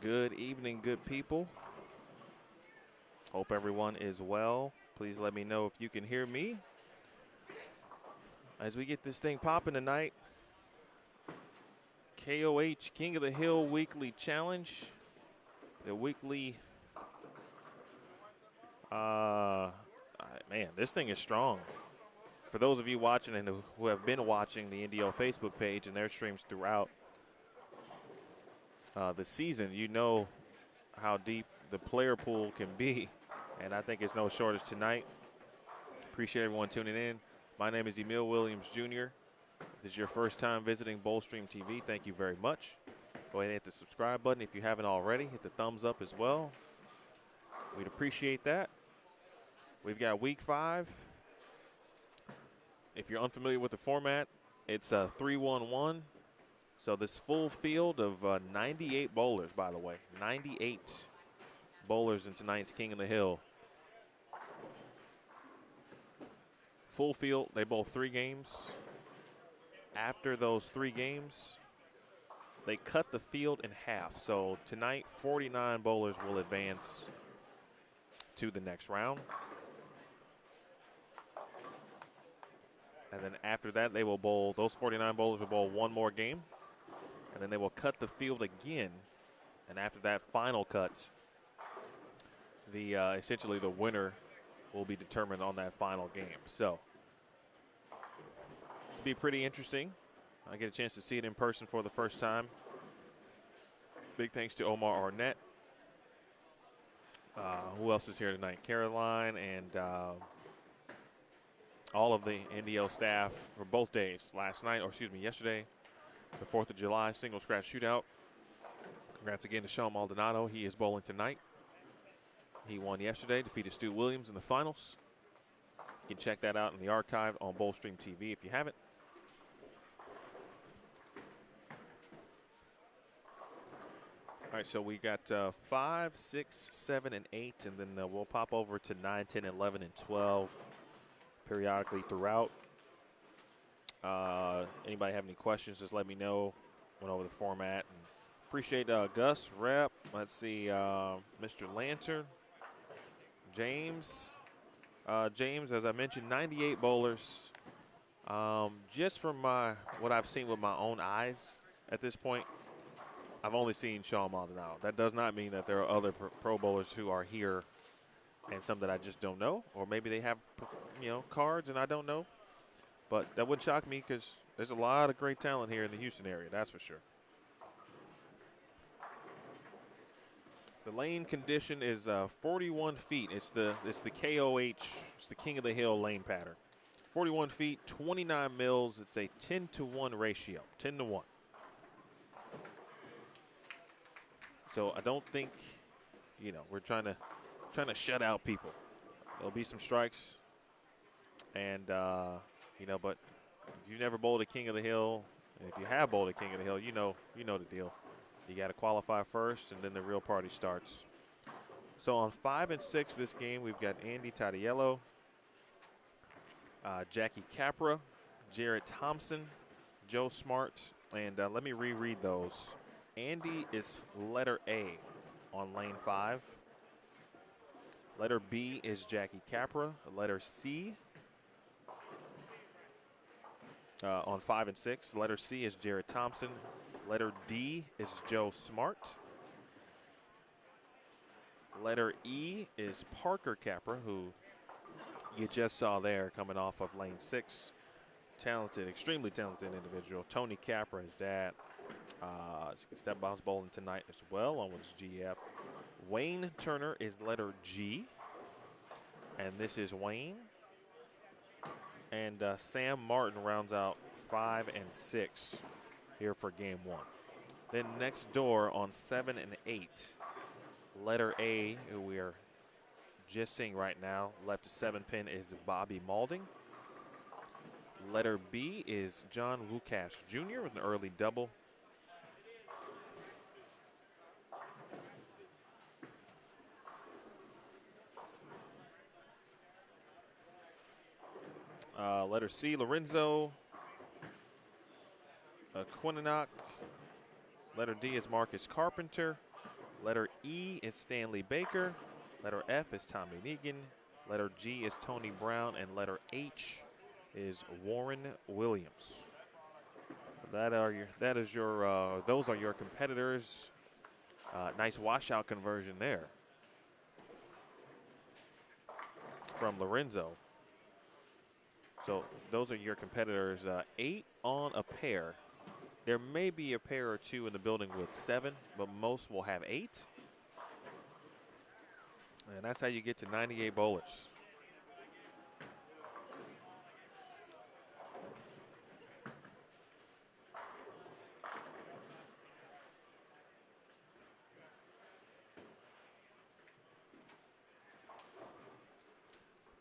Good evening, good people. Hope everyone is well. Please let me know if you can hear me as we get this thing popping tonight. KOH King of the Hill Weekly Challenge. The weekly, man, this thing is strong. For those of you watching and who have been watching the NDO Facebook page and their streams throughout the season, you know how deep the player pool can be, and I think it's no shortage tonight. Appreciate everyone tuning in. My name is Emil Williams Jr. If this is your first time visiting Bowlstream TV, thank you very much. Go ahead and hit the subscribe button if you haven't already. Hit the thumbs up as well. We'd appreciate that. We've got week 5. If you're unfamiliar with the format, it's a 3-1-1. So this full field of 98 bowlers, by the way, 98 bowlers in tonight's King of the Hill. Full field, they bowl 3 games. After those 3 games, they cut the field in half. So tonight, 49 bowlers will advance to the next round. And then after that, they will bowl, those 49 bowlers will bowl 1 more game. And then they will cut the field again. And after that final cut, essentially the winner will be determined on that final game. So it'll be pretty interesting. I get a chance to see it in person for the first time. Big thanks to Omar Arnett. Who else is here tonight? Caroline and all of the NDO staff for both days, yesterday, the 4th of July single scratch shootout. Congrats again to Sean Maldonado. He is bowling tonight. He won yesterday, defeated Stu Williams in the finals. You can check that out in the archive on Bowlstream TV if you haven't. All right, so we got 5, 6, 7, and 8, and then we'll pop over to 9, 10, 11, and 12 periodically throughout. Anybody have any questions, just let me know. Went over the format. And appreciate Gus, Rep. Let's see, Mr. Lantern, James. James, as I mentioned, 98 bowlers. Just from what I've seen with my own eyes at this point, I've only seen Sean Maldonado. That does not mean that there are other pro bowlers who are here and some that I just don't know, or maybe they have, cards and I don't know. But that wouldn't shock me because there's a lot of great talent here in the Houston area, that's for sure. The lane condition is 41 feet. It's the KOH, it's the King of the Hill lane pattern. 41 feet, 29 mils. It's a 10-to-1 ratio, 10-to-1. So I don't think, we're trying to shut out people. There'll be some strikes, and but if you've never bowled a King of the Hill, and if you have bowled a King of the Hill, you know the deal. You got to qualify first, and then the real party starts. So on 5 and 6 this game, we've got Andy Tadiello, Jackie Capra, Jarrett Thompson, Joe Smart, and let me reread those. Andy is letter A on lane 5. Letter B is Jackie Capra. Letter C on 5 and 6. Letter C is Jarrett Thompson. Letter D is Joe Smart. Letter E is Parker Capra, who you just saw there coming off of lane 6. Talented, extremely talented individual. Tony Capra, his dad. Step bounce bowling tonight as well on with his GF. Wayne Turner is letter G. And this is Wayne. And Sam Martin rounds out 5 and 6 here for game 1. Then next door on 7 and 8, letter A, who we are just seeing right now, left to 7 pin is Bobby Malding. Letter B is John Lukash Jr. with an early double. Letter C, Lorenzo Quinnock. Letter D is Marcus Carpenter. Letter E is Stanley Baker. Letter F is Tommy Negan. Letter G is Tony Brown. And letter H is Warren Williams. Those are your competitors. Nice washout conversion there from Lorenzo. So those are your competitors. 8 on a pair. There may be a pair or two in the building with 7, but most will have 8. And that's how you get to 98 bowlers.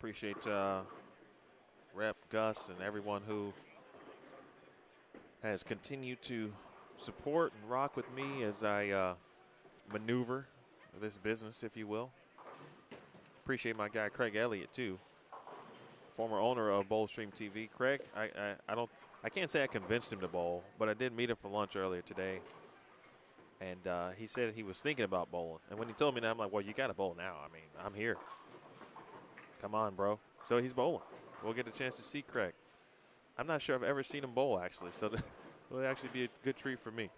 Appreciate Rep Gus and everyone who has continued to support and rock with me as I maneuver this business, if you will. Appreciate my guy Craig Elliott too, former owner of Bowlstream TV. Craig, I can't say I convinced him to bowl, but I did meet him for lunch earlier today, and he said he was thinking about bowling. And when he told me that, I'm like, well, you got to bowl now. I mean, I'm here. Come on, bro. So he's bowling. We'll get a chance to see Craig. I'm not sure I've ever seen him bowl, actually, so it'll actually be a good treat for me.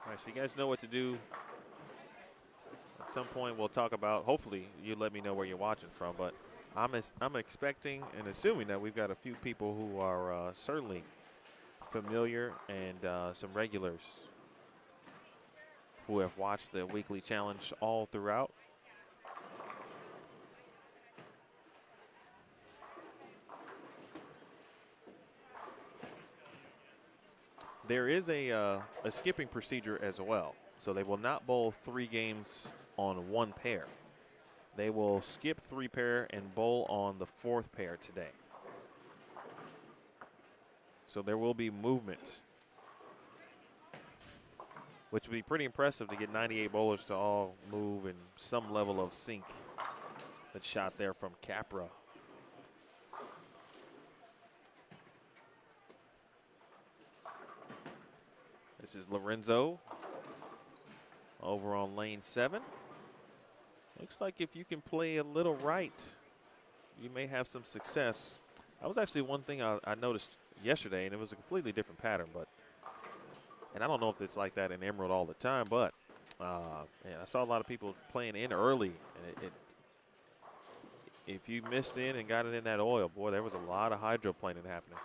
All right, so you guys know what to do. At some point, we'll talk about, hopefully, you let me know where you're watching from, but I'm expecting and assuming that we've got a few people who are certainly familiar and some regulars who have watched the weekly challenge all throughout. There is a skipping procedure as well. So they will not bowl 3 games on 1 pair. They will skip 3 pair and bowl on the 4th pair today. So there will be movement, which would be pretty impressive to get 98 bowlers to all move in some level of sync. That shot there from Capra. This is Lorenzo over on lane 7. Looks like if you can play a little right, you may have some success. That was actually one thing I noticed yesterday, and it was a completely different pattern. And I don't know if it's like that in Emerald all the time, but man, I saw a lot of people playing in early. And if you missed in and got it in that oil, boy, there was a lot of hydroplaning happening.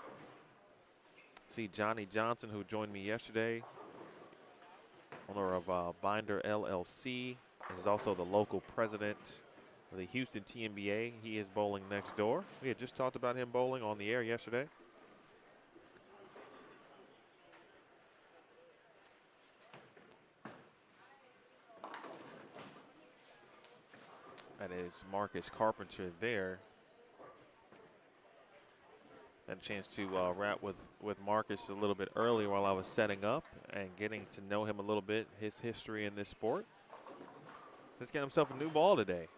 See Johnny Johnson, who joined me yesterday, owner of Binder LLC, and is also the local president of the Houston TNBA. He is bowling next door. We had just talked about him bowling on the air yesterday. That is Marcus Carpenter there. Had a chance to rap with Marcus a little bit earlier while I was setting up and getting to know him a little bit, his history in this sport. Just got himself a new ball today.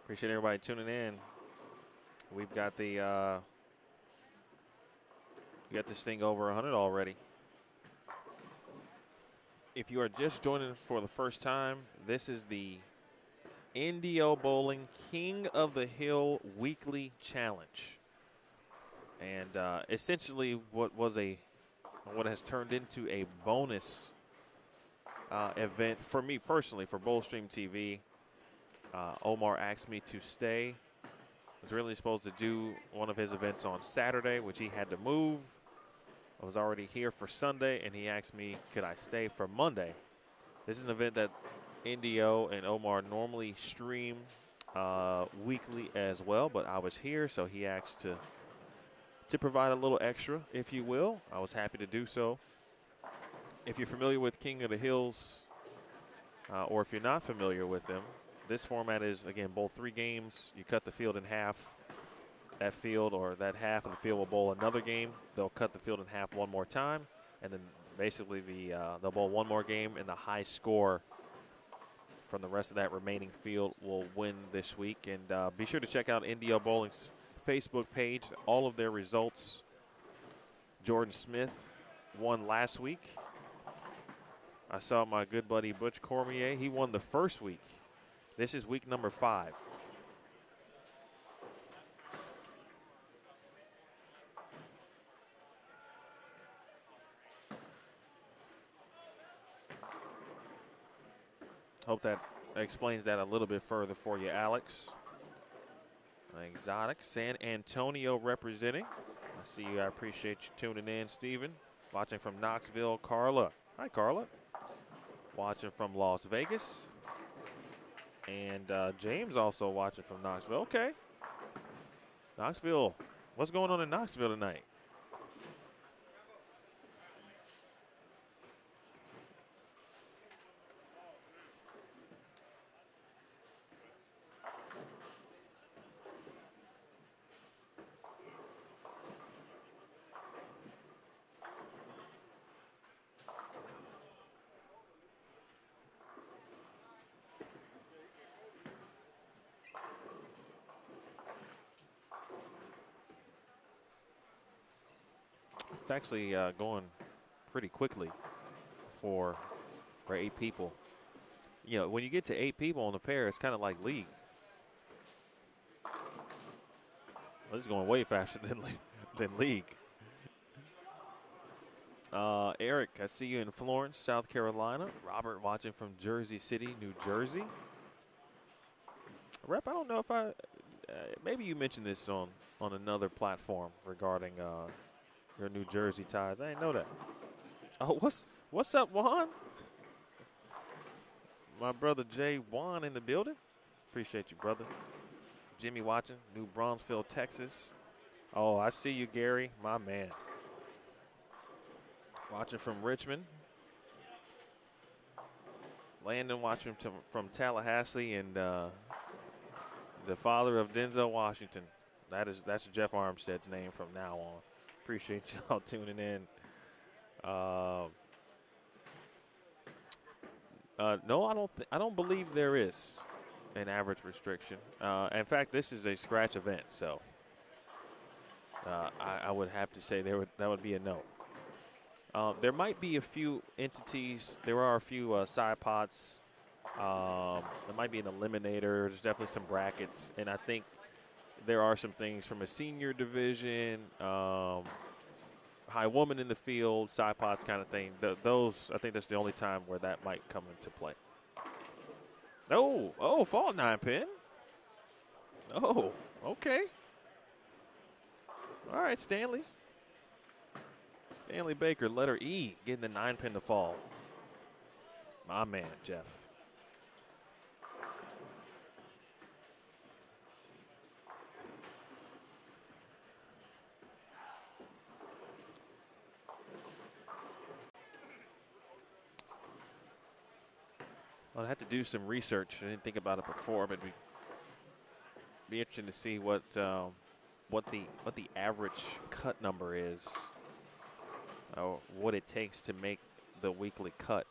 Appreciate everybody tuning in. We've got we got this thing over 100 already. If you are just joining for the first time, this is the NDO Bowling King of the Hill Weekly Challenge. And essentially what has turned into a bonus event for me personally for Bowlstream TV. Omar asked me to stay. Was really supposed to do one of his events on Saturday, which he had to move. I was already here for Sunday, and he asked me, could I stay for Monday? This is an event that NDO and Omar normally stream weekly as well, but I was here, so he asked to provide a little extra, if you will. I was happy to do so. If you're familiar with King of the Hills, or if you're not familiar with them, this format is, again, bowl 3 games. You cut the field in half. That field or that half of the field will bowl another game. They'll cut the field in half one more time, and then basically they'll bowl one more game, and the high score from the rest of that remaining field will win this week. And be sure to check out NDO Bowling's Facebook page. All of their results. Jordan Smith won last week. I saw my good buddy Butch Cormier. He won the first week. This is week number 5. Hope that explains that a little bit further for you, Alex. Exotic, San Antonio representing. I see you. I appreciate you tuning in, Steven. Watching from Knoxville, Carla. Hi, Carla. Watching from Las Vegas. And James also watching from Knoxville. Okay. Knoxville. What's going on in Knoxville tonight? It's actually going pretty quickly for 8 people. You know, when you get to 8 people on the pair, it's kind of like league. Well, this is going way faster than league. Eric, I see you in Florence, South Carolina. Robert watching from Jersey City, New Jersey. Rep, I don't know if maybe you mentioned this on another platform regarding your New Jersey ties. I didn't know that. Oh, what's up, Juan? My brother Jay Juan in the building. Appreciate you, brother. Jimmy watching, New Braunfels, Texas. Oh, I see you, Gary, my man. Watching from Richmond. Landon watching from Tallahassee, and the father of Denzel Washington. That's Jeff Armstead's name from now on. Appreciate y'all tuning in. No, I don't believe there is an average restriction. In fact, this is a scratch event, so I would have to say that would be a no. There might be a few entities. There are a few side pots. There might be an eliminator. There's definitely some brackets, and I think there are some things from a senior division, high woman in the field, side pots kind of thing. Those, I think that's the only time where that might come into play. Oh, fault 9-pin. Oh, okay. All right, Stanley. Stanley Baker, letter E, getting the 9-pin to fall. My man, Jeff. I'd have to do some research. I didn't think about it before, but it'd be interesting to see what the average cut number is, what it takes to make the weekly cut.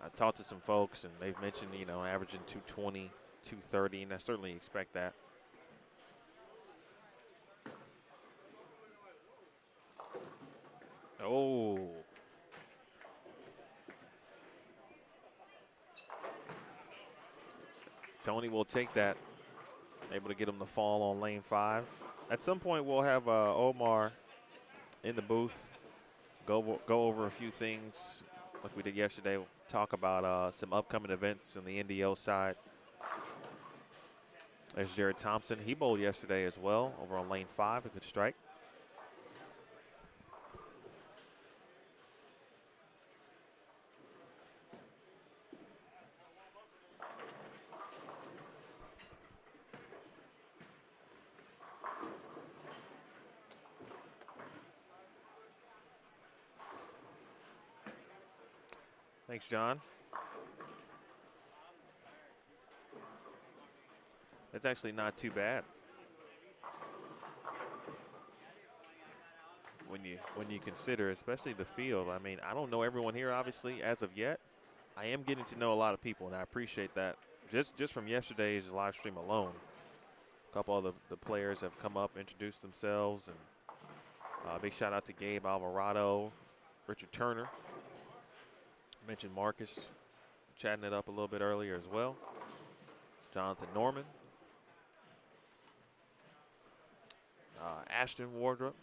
I talked to some folks, and they've mentioned, averaging 220, 230, and I certainly expect that. Oh. Tony will take that. Able to get him to fall on lane 5. At some point, we'll have Omar in the booth, go over a few things, like we did yesterday, talk about some upcoming events on the NDO side. There's Jared Thompson. He bowled yesterday as well over on lane 5. A good strike. Thanks, John. That's actually not too bad. When you consider, especially the field. I mean, I don't know everyone here, obviously, as of yet. I am getting to know a lot of people, and I appreciate that. Just from yesterday's live stream alone, a couple of the players have come up, introduced themselves, and big shout out to Gabe Alvarado, Richard Turner. Mentioned Marcus, chatting it up a little bit earlier as well. Jonathan Norman, Ashton Wardrop.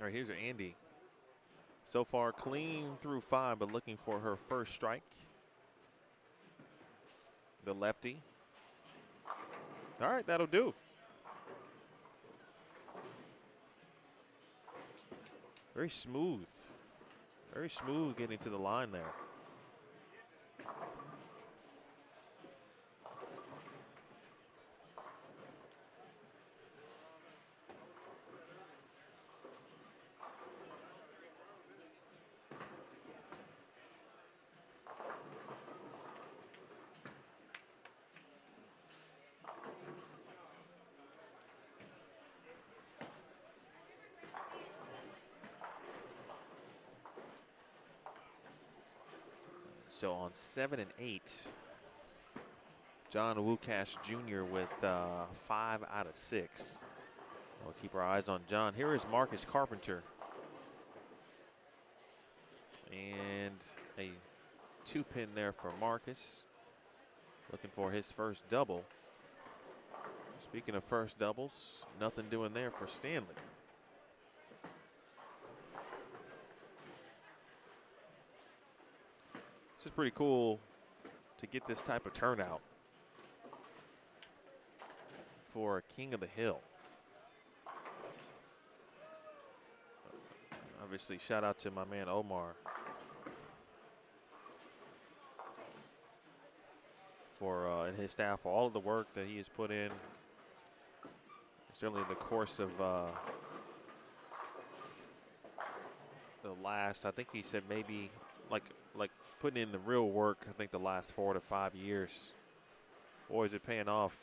All right, here's Andy. So far, clean through 5, but looking for her first strike. The lefty. All right, that'll do. Very smooth. Very smooth getting to the line there. So on 7 and 8, John Wukash Jr. with 5 out of 6. We'll keep our eyes on John. Here is Marcus Carpenter. And a 2-pin there for Marcus. Looking for his first double. Speaking of first doubles, nothing doing there for Stanley. This is pretty cool to get this type of turnout for a King of the Hill. Obviously, shout out to my man Omar for and his staff for all of the work that he has put in. Certainly the course of the last, I think he said maybe like putting in the real work, I think the last 4 to 5 years. Boy, is it paying off.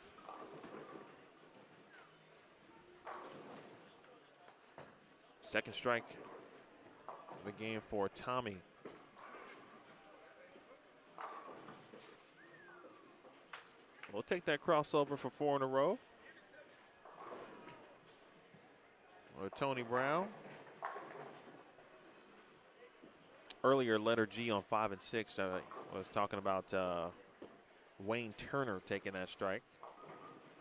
Second strike of the game for Tommy. We'll take that crossover for 4 in a row. Or Tony Brown. Earlier, letter G on 5 and 6. I was talking about Wayne Turner taking that strike,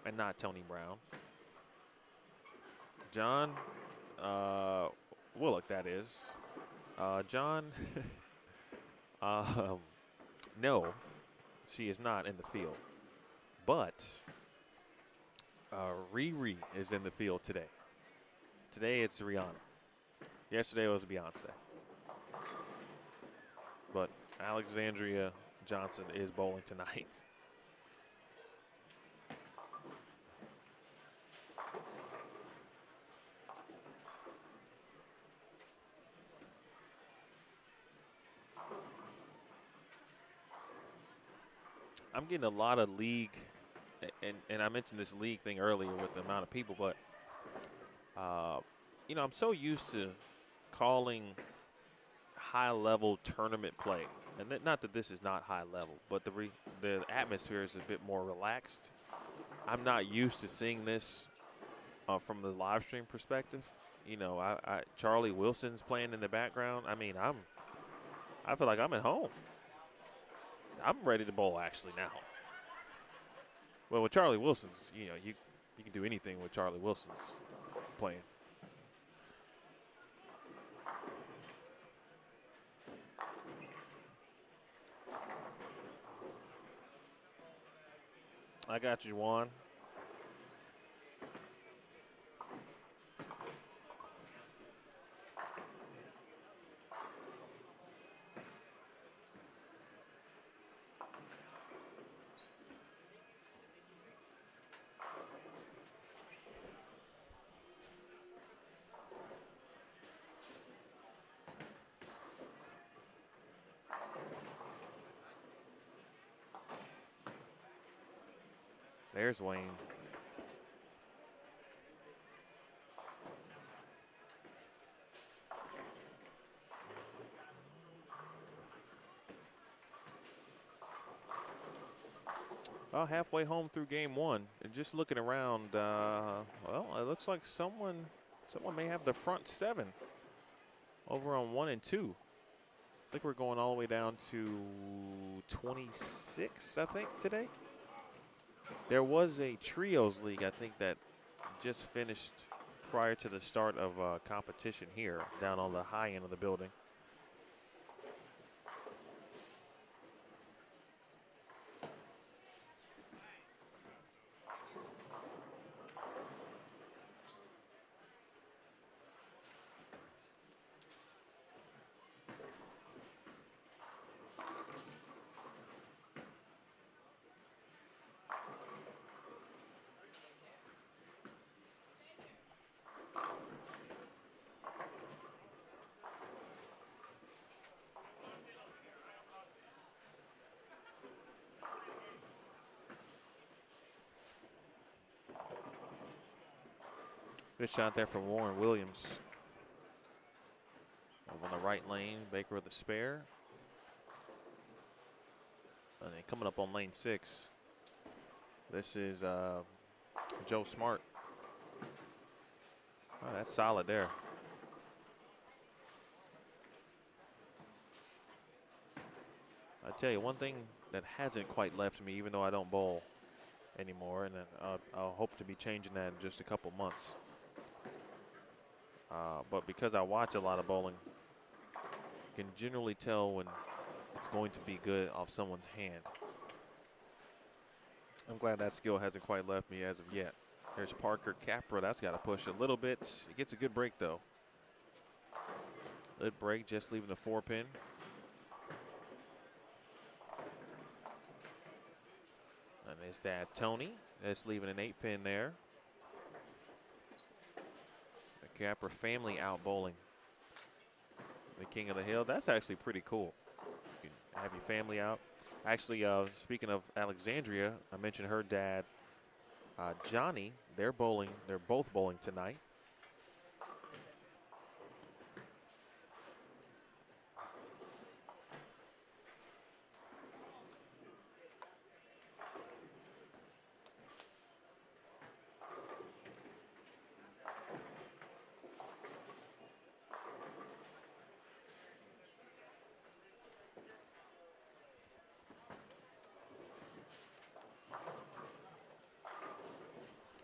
and not Tony Brown. John Willock, that is. John, no, she is not in the field. But Riri is in the field today. Today it's Rihanna. Yesterday it was Beyonce. But Alexandria Johnson is bowling tonight. I'm getting a lot of league, and I mentioned this league thing earlier with the amount of people, but, you know, I'm so used to calling high-level tournament play. And not that this is not high level, but the atmosphere is a bit more relaxed. I'm not used to seeing this from the live stream perspective. You know, Charlie Wilson's playing in the background. I mean, I feel like I'm at home. I'm ready to bowl actually now. Well, with Charlie Wilson's, you know, you can do anything with Charlie Wilson's playing. I got you, Juan. There's Wayne. Well, halfway home through game one, and just looking around, well, it looks like someone may have the front 7 over on 1 and 2. I think we're going all the way down to 26, I think, today. There was a trios league, I think, that just finished prior to the start of competition here down on the high end of the building. Good shot there from Warren Williams. Over on the right lane, Baker with the spare. And then coming up on lane 6, this is Joe Smart. Oh, that's solid there. I tell you, one thing that hasn't quite left me, even though I don't bowl anymore, and I'll hope to be changing that in just a couple months. But because I watch a lot of bowling, you can generally tell when it's going to be good off someone's hand. I'm glad that skill hasn't quite left me as of yet. There's Parker Capra. That's got to push a little bit. He gets a good break, though. Good break, just leaving the 4-pin. And his dad, Tony, that's leaving an 8-pin there. The Capra family out bowling. The King of the Hill. That's actually pretty cool. You can have your family out. Actually, speaking of Alexandria, I mentioned her dad, Johnny. They're bowling. They're both bowling tonight.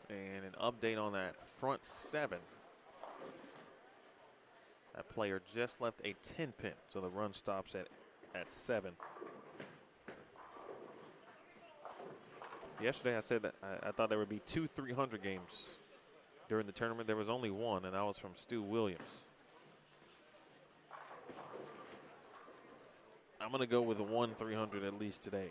And an update on that front 7. That player just left a 10-pin, so the run stops at 7. Yesterday I said that I thought there would be 2 300 games during the tournament. There was only one, and that was from Stu Williams. I'm going to go with 1 300 at least today.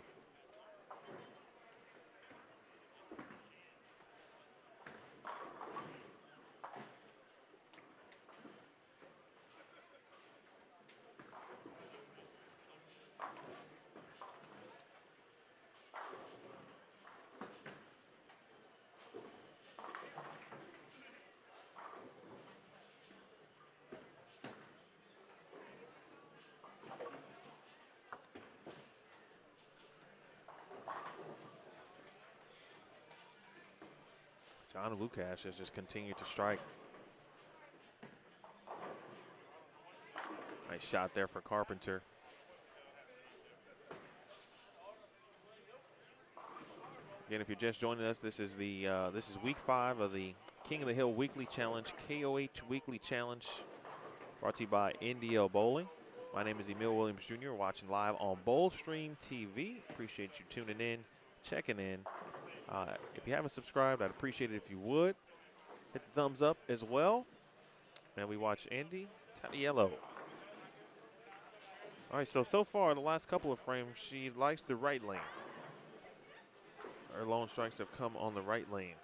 John Lukash has just continued to strike. Nice shot there for Carpenter. Again, if you're just joining us, this is week 5 of the King of the Hill Weekly Challenge, KOH Weekly Challenge, brought to you by NDO Bowling. My name is Emil Williams Jr., watching live on Bowlstream TV. Appreciate you tuning in, checking in. If you haven't subscribed, I'd appreciate it if you would. Hit the thumbs up as well. And we watch Andy Tattiello. All right, so far, the last couple of frames, she likes the right lane. Her lone strikes have come on the right lane.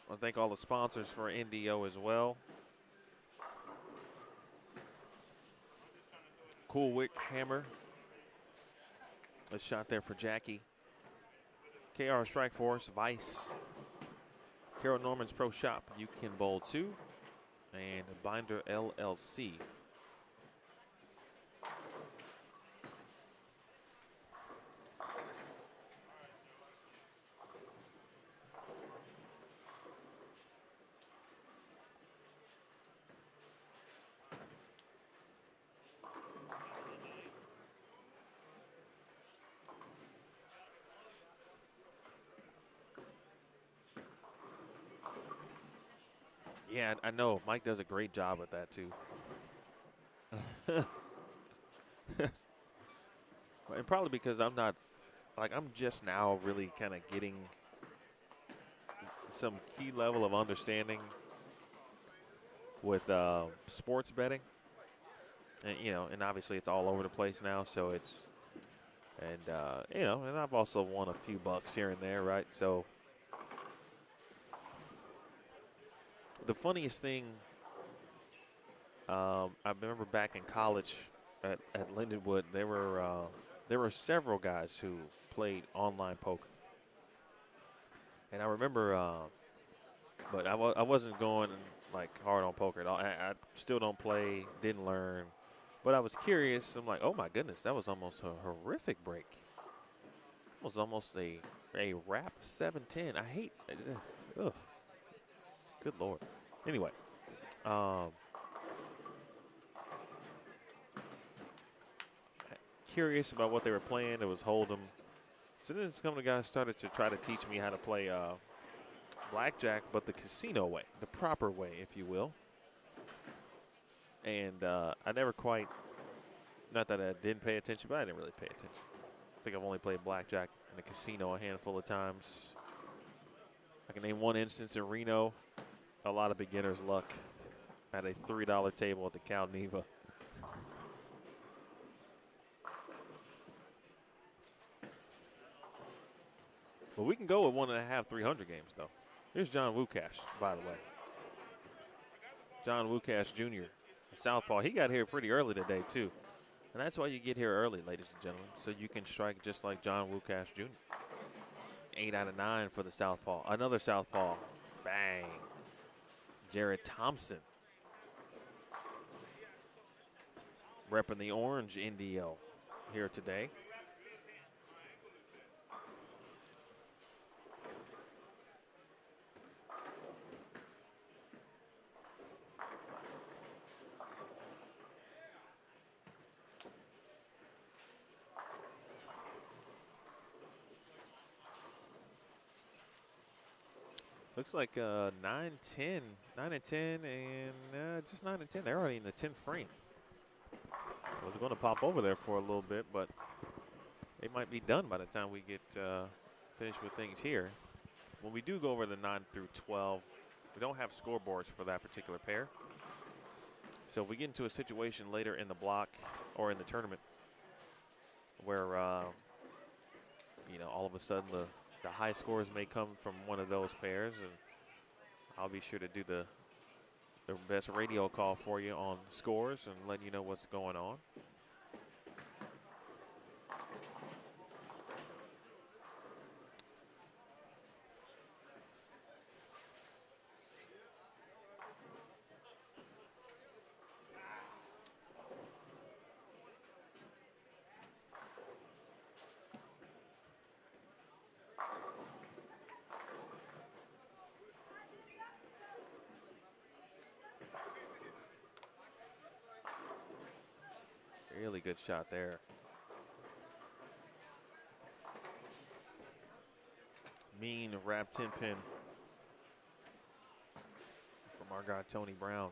I want to thank all the sponsors for NDO as well. Cool Wick Hammer. A shot there for Jackie. KR Strike Force, Vice. Carol Norman's Pro Shop, You Can Bowl 2. And Binder LLC. Yeah, I know. Mike does a great job at that, too. And probably because I'm just now really kind of getting some key level of understanding with sports betting. And, and obviously it's all over the place now, so it's, and I've also won a few bucks here and there, right? So the funniest thing, I remember back in college at Lindenwood, there were several guys who played online poker. And I remember, but I wasn't going like hard on poker at all. I still don't play, didn't learn. But I was curious. I'm like, oh, my goodness, that was almost a horrific break. It was almost a wrap 7-10. I hate ugh. Good Lord. Anyway. Curious about what they were playing. It was Hold'em. So then some of the guys started to try to teach me how to play blackjack, but the casino way, the proper way, if you will. And I never quite, not that I didn't pay attention, but I didn't really pay attention. I think I've only played blackjack in a casino a handful of times. I can name one instance in Reno. A lot of beginner's luck at a $3 table at the Cal Neva. But we can go with 1.5 300 games, though. Here's John Wukash, by the way. John Wukash Jr., southpaw. He got here pretty early today, too. And that's why you get here early, ladies and gentlemen, so you can strike just like John Wukash Jr. 8 out of 9 for the southpaw. Another southpaw. Bang. Jared Thompson. Repping the orange NDO here today. Looks like 9-10, 9 and 10, and just 9 and 10. They're already in the 10th frame. I was going to pop over there for a little bit, but they might be done by the time we get finished with things here. When we do go over the 9 through 12, we don't have scoreboards for that particular pair. So if we get into a situation later in the block or in the tournament where, all of a sudden the high scores may come from one of those pairs, and I'll be sure to do the best radio call for you on scores and let you know what's going on. good shot there. Mean wrap 10 pin from our guy Tony Brown.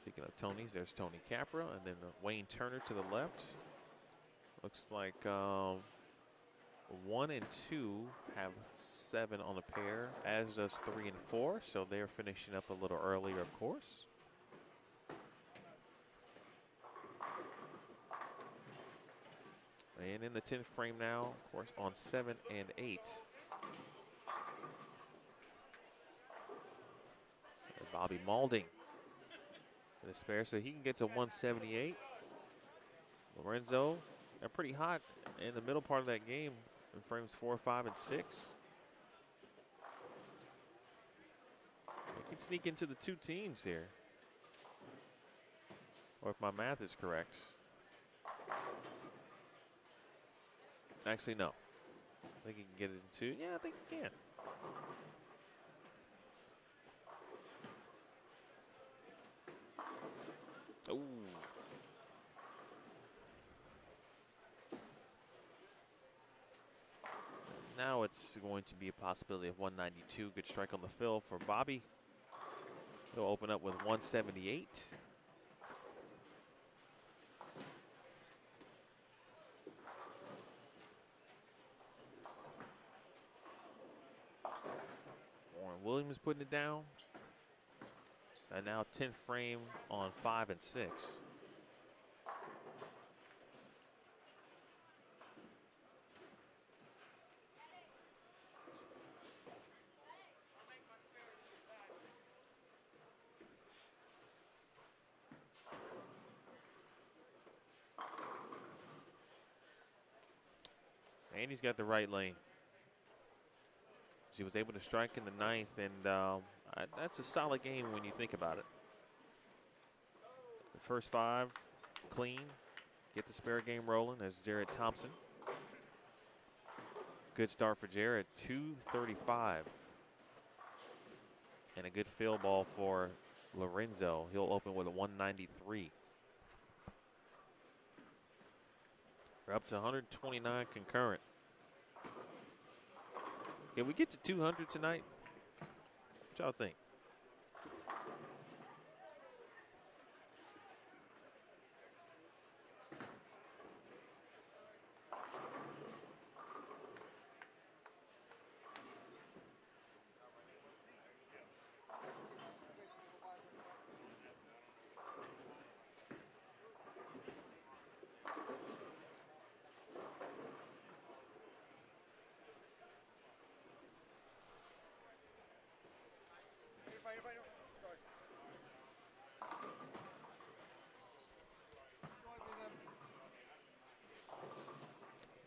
Speaking of Tony's, there's Tony Capra, and then Wayne Turner to the left. Looks like 1 and 2 have 7 on the pair, as does 3 and 4. So they're finishing up a little earlier, of course. And in the 10th frame now, of course, on 7 and 8. And Bobby Maulding for the spare, so he can get to 178. Lorenzo, they're pretty hot in the middle part of that game in frames 4, 5, and 6. They can sneak into the 2 teams here. Or if my math is correct. Actually, no. I think he can get it in 2. Yeah, I think he can. Ooh. Now it's going to be a possibility of 192. Good strike on the fill for Bobby. He'll open up with 178. Warren Williams putting it down. And now 10th frame on 5 and 6. And he's got the right lane. He was able to strike in the 9th, and that's a solid game when you think about it. The first 5, clean. Get the spare game rolling as Jared Thompson. Good start for Jared, 235. And a good field ball for Lorenzo. He'll open with a 193. We're up to 129 concurrent. Can we get to 200 tonight? What y'all think?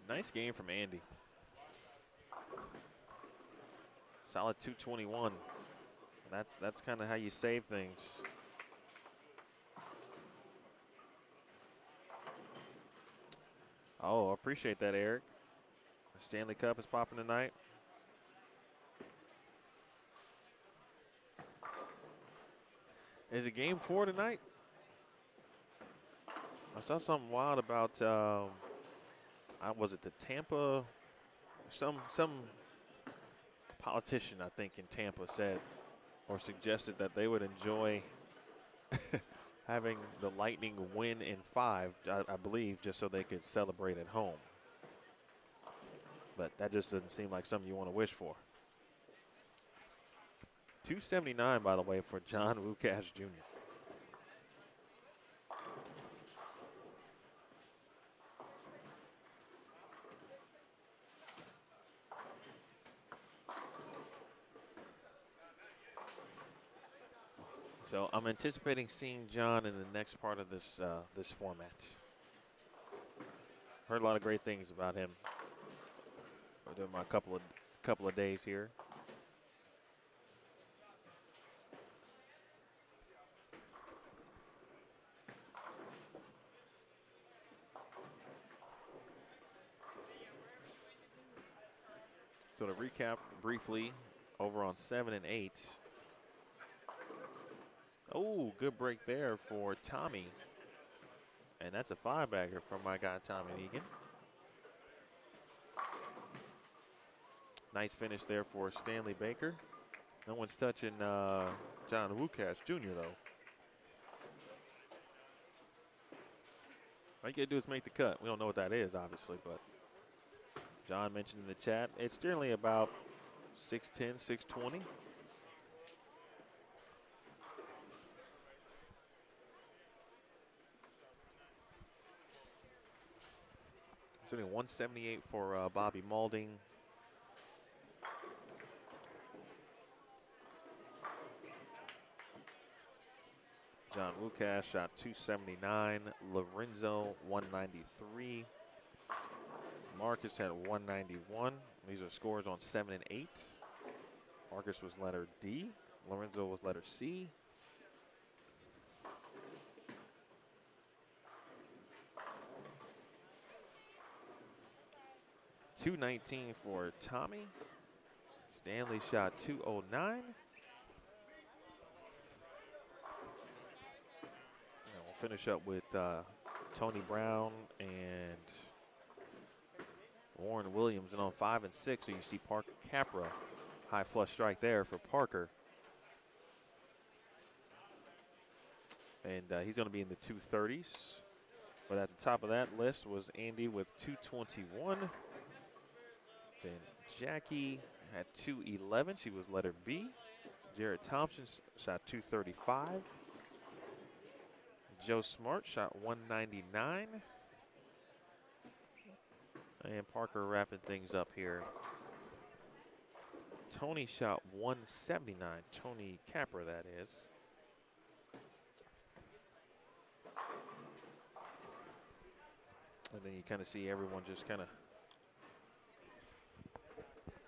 Nice game from Andy. Solid 221. That's kind of how you save things. Oh, I appreciate that, Eric. The Stanley Cup is popping tonight. Is it game 4 tonight? I saw something wild about, was it the Tampa, some politician, I think, in Tampa said or suggested that they would enjoy having the Lightning win in 5, I believe, just so they could celebrate at home. But that just doesn't seem like something you want to wish for. 279, by the way, for John Wukash Jr. So I'm anticipating seeing John in the next part of this this format. Heard a lot of great things about him over my couple of days here. So to recap briefly, over on 7 and 8. Oh, good break there for Tommy. And that's a 5-bagger from my guy, Tommy Egan. Nice finish there for Stanley Baker. No one's touching John Wukash Jr., though. All you got to do is make the cut. We don't know what that is, obviously, but John mentioned in the chat, it's generally about 6'10", 6'20". It's only 178 for Bobby Maulding. John Wukash shot 279. Lorenzo 193. Marcus had 191. These are scores on 7 and 8. Marcus was letter D. Lorenzo was letter C. .219 for Tommy. Stanley shot 209. We'll finish up with Tony Brown and Warren Williams. And on 5 and 6, so you see Parker Capra. High flush strike there for Parker. And he's going to be in the 230s. But at the top of that list was Andy with 221. Then Jackie had 211. She was letter B. Jared Thompson shot 235. Joe Smart shot 199. And Parker wrapping things up here. Tony shot 179. Tony Capra, that is. And then you kind of see everyone just kind of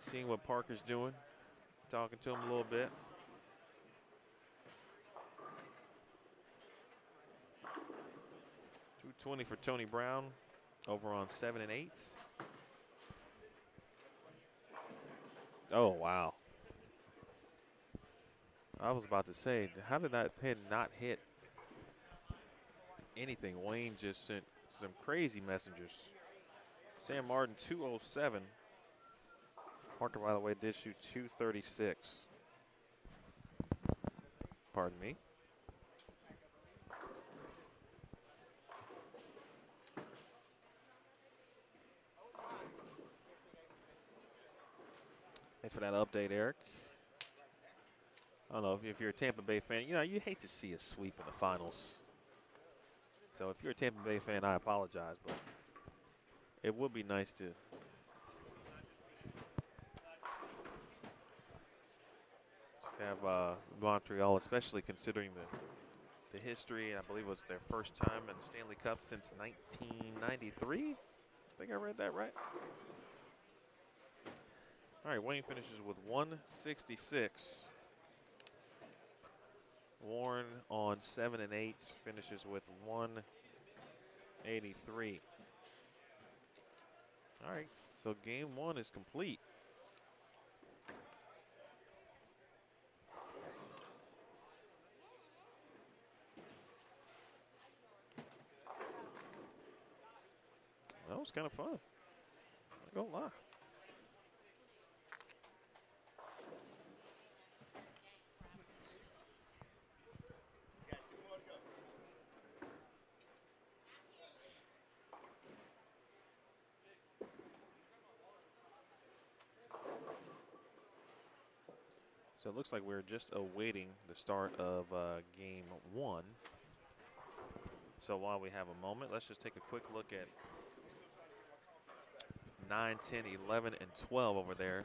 seeing what Parker's doing, talking to him a little bit. .220 for Tony Brown over on 7 and 8. Oh, wow. I was about to say, how did that pin not hit anything? Wayne just sent some crazy messengers. Sam Martin, 207. Parker, by the way, did shoot 236. Pardon me. Thanks for that update, Eric. I don't know if you're a Tampa Bay fan, you know, you hate to see a sweep in the finals. So if you're a Tampa Bay fan, I apologize, but it would be nice to have Montreal, especially considering the history. And I believe it was their first time in the Stanley Cup since 1993. I think I read that right. All right, Wayne finishes with 166. Warren on 7 and 8 finishes with 183. All right, so game 1 is complete. That was kind of fun. I don't lie. So it looks like we're just awaiting the start of game 1. So while we have a moment, let's just take a quick look at 9, 10, 11, and 12 over there.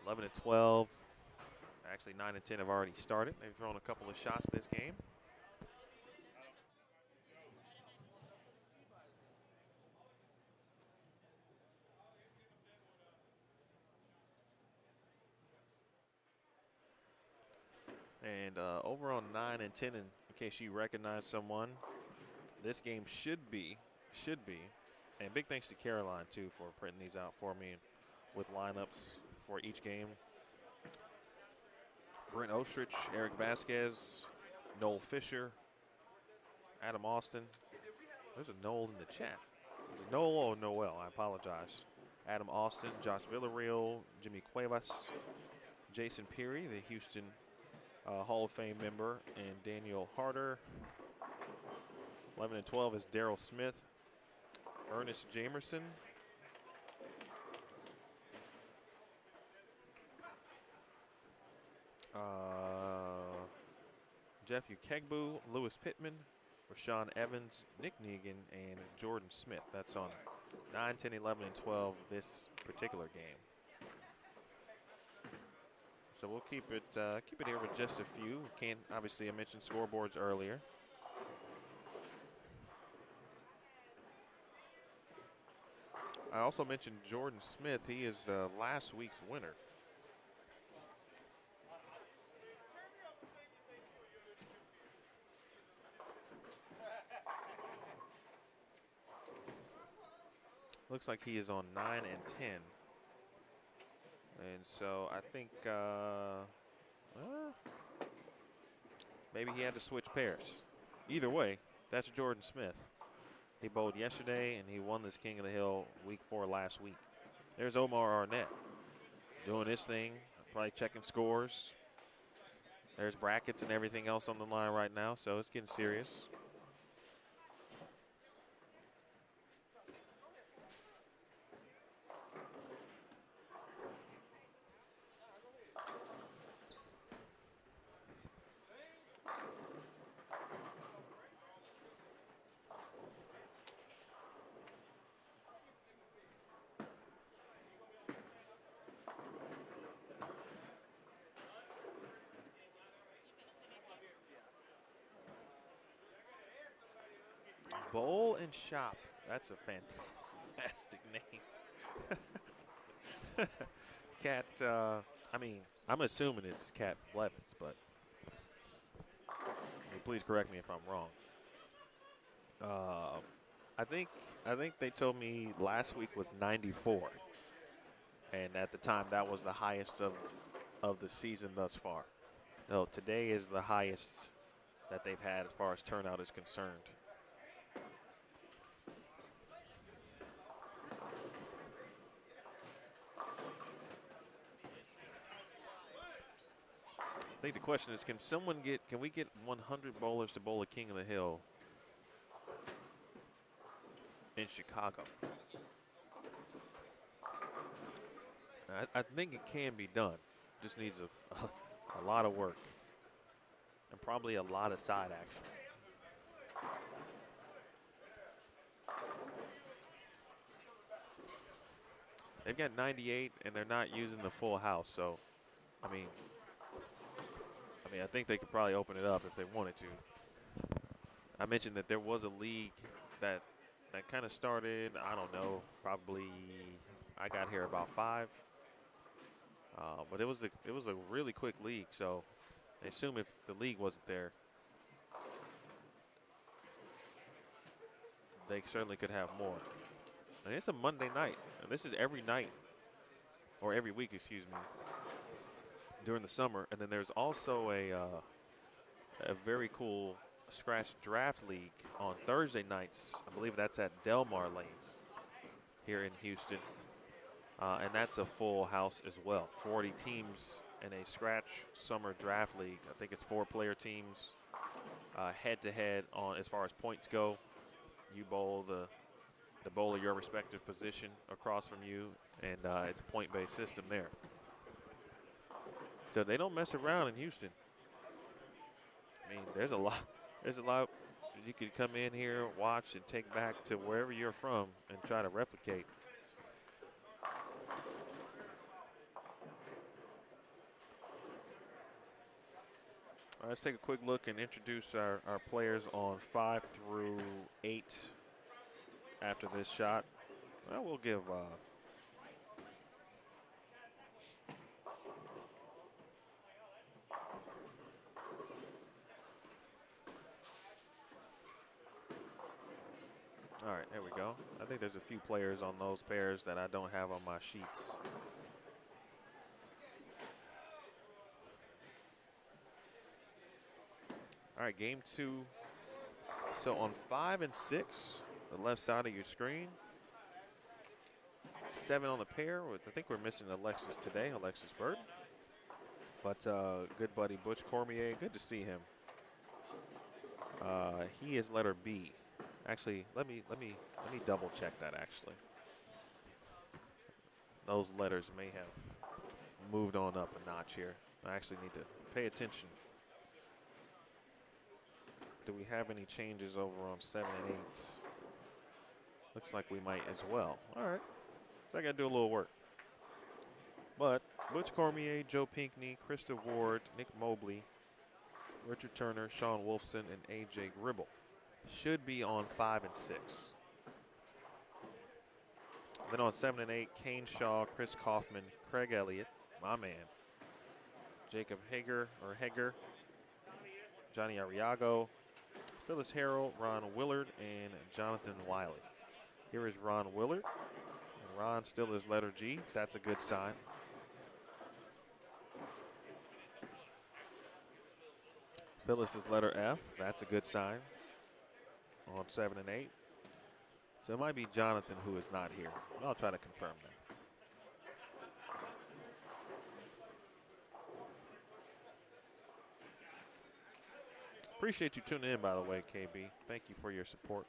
11 and 12. Actually, 9 and 10 have already started. They've thrown a couple of shots this game. And over on 9 and 10, in case you recognize someone, this game should be, and big thanks to Caroline, too, for printing these out for me with lineups for each game. Brent Ostrich, Eric Vasquez, Noel Fisher, Adam Austin. There's a Noel in the chat. Is it Noel or Noel? I apologize. Adam Austin, Josh Villarreal, Jimmy Cuevas, Jason Peary, the Houston Hall of Fame member, and Daniel Harder. 11 and 12 is Daryl Smith, Ernest Jamerson, Jeff Ukegbu, Lewis Pittman, Rashawn Evans, Nick Negan, and Jordan Smith. That's on 9, 10, 11, and 12 this particular game. So we'll keep it here with just a few. Can't obviously, I mentioned scoreboards earlier. I also mentioned Jordan Smith. He is last week's winner. Looks like he is on 9 and 10. And so I think maybe he had to switch pairs. Either way, that's Jordan Smith. He bowled yesterday, and he won this King of the Hill week 4 last week. There's Omar Arnett doing his thing, probably checking scores. There's brackets and everything else on the line right now, so it's getting serious. Bowl and Shop. That's a fantastic name. Cat, I mean, I'm assuming it's Cat Blevins, but please correct me if I'm wrong. I think they told me last week was 94, and at the time that was the highest of the season thus far. So today is the highest that they've had as far as turnout is concerned. I think the question is, can we get 100 bowlers to bowl a King of the Hill in Chicago? I think it can be done. Just needs a lot of work and probably a lot of side action. They've got 98 and they're not using the full house, so I mean, I think they could probably open it up if they wanted to. I mentioned that there was a league that kind of started, I don't know, probably I got here about 5. But it was a really quick league, so I assume if the league wasn't there, they certainly could have more. And it's a Monday night, and this is every night, or every week, excuse me, during the summer. And then there's also a very cool scratch draft league on Thursday nights. I believe that's at Delmar Lanes here in Houston. And that's a full house as well. 40 teams in a scratch summer draft league. I think it's 4-player teams head-to-head on as far as points go. You bowl the bowler your respective position across from you, and it's a point-based system there. So they don't mess around in Houston. I mean, there's a lot you could come in here, watch, and take back to wherever you're from and try to replicate. All right, let's take a quick look and introduce our players on 5 through 8 after this shot. Well, we'll give all right, there we go. I think there's a few players on those pairs that I don't have on my sheets. All right, game 2. So on 5 and 6, the left side of your screen. 7 on the pair. I think we're missing Alexis today, Alexis Bird. But good buddy Butch Cormier, good to see him. He is letter B. Actually, let me double check that. Actually, those letters may have moved on up a notch here. I actually need to pay attention. Do we have any changes over on 7 and 8? Looks like we might as well. All right, so I got to do a little work. But Butch Cormier, Joe Pinkney, Krista Ward, Nick Mobley, Richard Turner, Sean Wolfson, and A.J. Gribble should be on 5 and 6. Then on 7 and 8, Kane Shaw, Chris Kaufman, Craig Elliott, my man, Jacob Hager, Johnny Arriago, Phyllis Harrell, Ron Willard, and Jonathan Wiley. Here is Ron Willard. And Ron still is letter G. That's a good sign. Phyllis is letter F. That's a good sign on 7 and 8. So it might be Jonathan who is not here. I'll try to confirm that. Appreciate you tuning in, by the way, KB. Thank you for your support.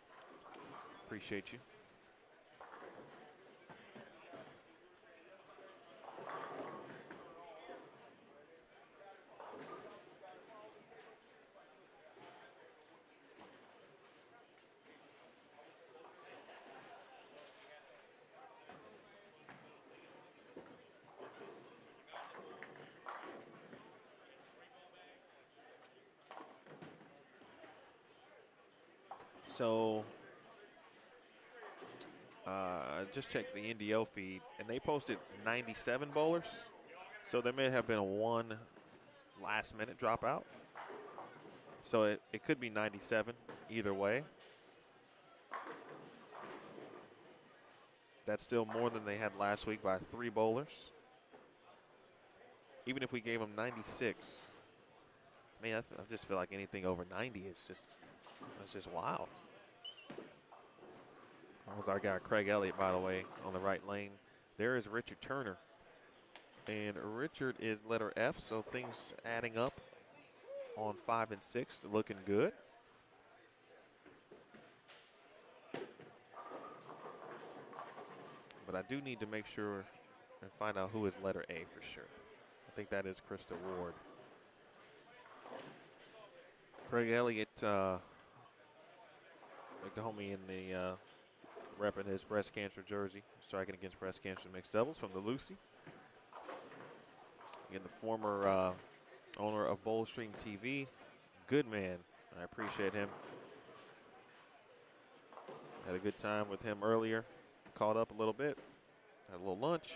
Appreciate you. So I just checked the NDO feed, and they posted 97 bowlers. So there may have been one last-minute dropout. So it could be 97 either way. That's still more than they had last week by 3 bowlers. Even if we gave them 96, man, I just feel like anything over 90 is just wild. That was our guy Craig Elliott, by the way, on the right lane. There is Richard Turner. And Richard is letter F, so things adding up on 5 and 6, looking good. But I do need to make sure and find out who is letter A for sure. I think that is Krista Ward. Craig Elliott, like a homie in the repping his breast cancer jersey, striking against breast cancer mixed doubles from the Lucy. Again, the former owner of Bowlstream TV. Good man. I appreciate him. Had a good time with him earlier. Caught up a little bit. Had a little lunch.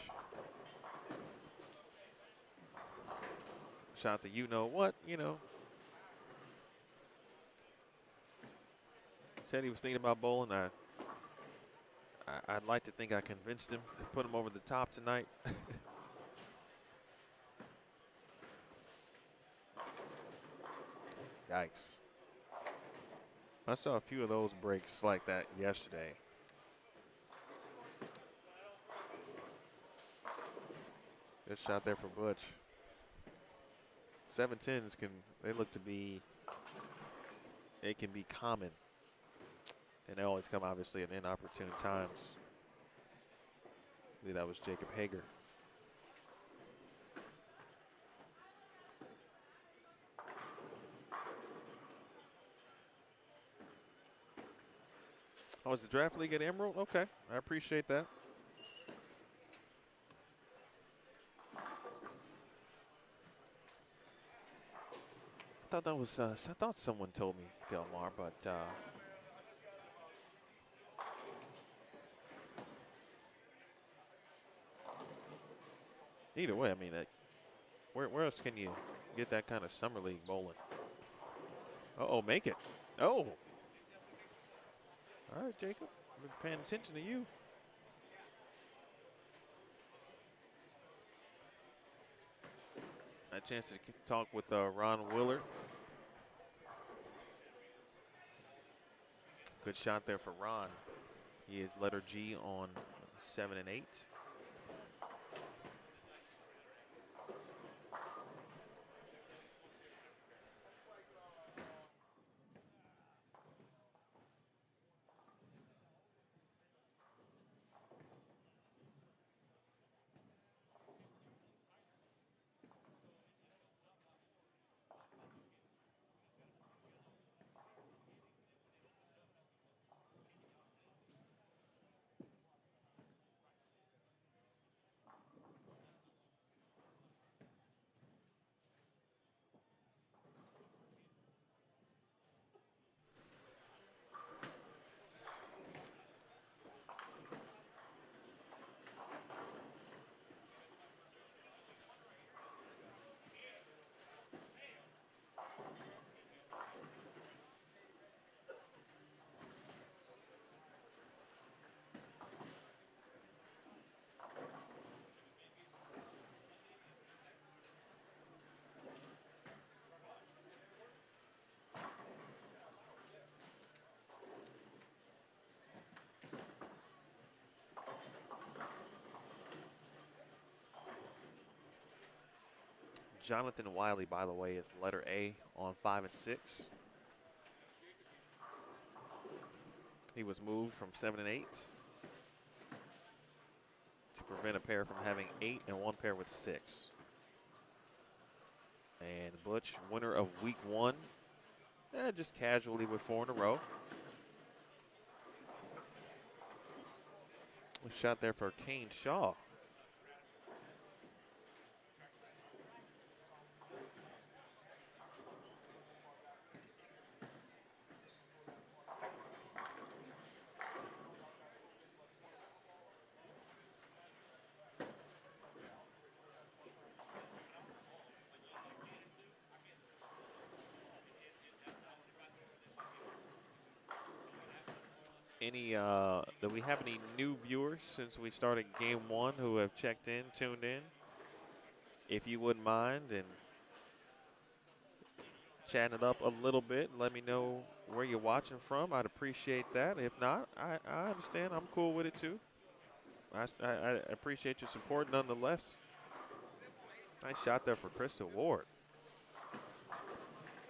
Shout out to you know what, you know. Said he was thinking about bowling. I'd like to think I convinced him to put him over the top tonight. Yikes. I saw a few of those breaks like that yesterday. Good shot there for Butch. 7-10s they look to be, it can be common. And they always come, obviously, at inopportune times. I believe that was Jacob Hager. Oh, is the draft league at Emerald? Okay, I appreciate that. I thought that was, I thought someone told me, Delmar, but either way, I mean, where else can you get that kind of summer league bowling? Uh-oh, make it. Oh. All right, Jacob. I've been paying attention to you. A chance to talk with Ron Willard. Good shot there for Ron. He is letter G on 7 and 8. Jonathan Wiley, by the way, is letter A on 5 and 6. He was moved from 7 and 8 to prevent a pair from having 8 and one pair with 6. And Butch, winner of week 1, just casually with 4 in a row. A shot there for Kane Shaw. Do we have any new viewers since we started game 1 who have checked in, tuned in? If you wouldn't mind and chatting it up a little bit, let me know where you're watching from. I'd appreciate that. If not, I understand. I'm cool with it too. I appreciate your support nonetheless. Nice shot there for Krista Ward.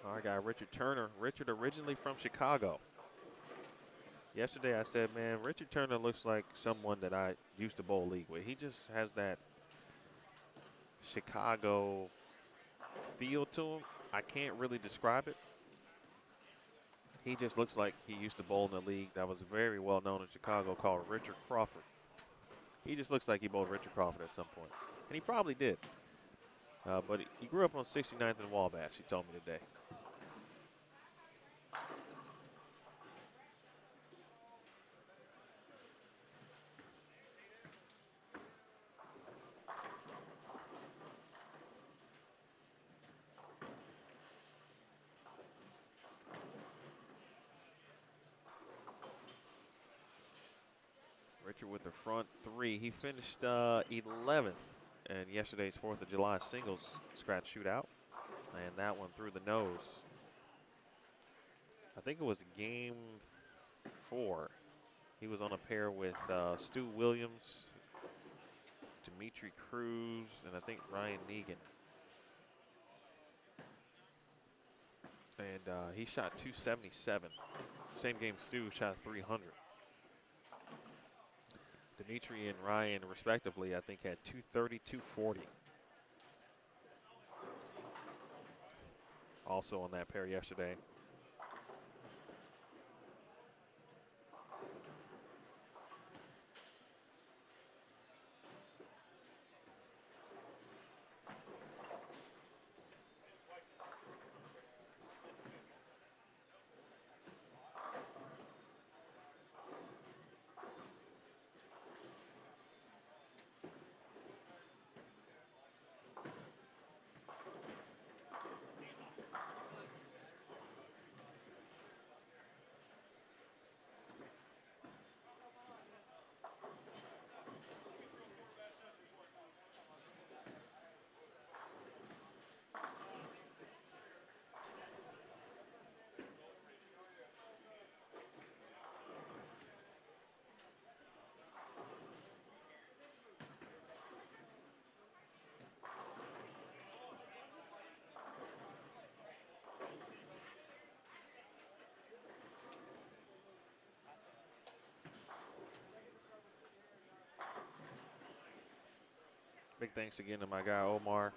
Our guy Richard Turner. Richard originally from Chicago. Yesterday I said, man, Richard Turner looks like someone that I used to bowl league with. He just has that Chicago feel to him. I can't really describe it. He just looks like he used to bowl in a league that was very well known in Chicago called Richard Crawford. He just looks like he bowled Richard Crawford at some point. And he probably did. But he grew up on 69th and Wabash, he told me today. Richard with the front 3. He finished 11th in yesterday's 4th of July singles scratch shootout. And that one through the nose. I think it was game 4. He was on a pair with Stu Williams, Dimitri Cruz, and I think Ryan Negan. And he shot 277. Same game Stu shot 300. Dimitri and Ryan, respectively, I think had 230, 240. Also on that pair yesterday. Big thanks again to my guy Omar,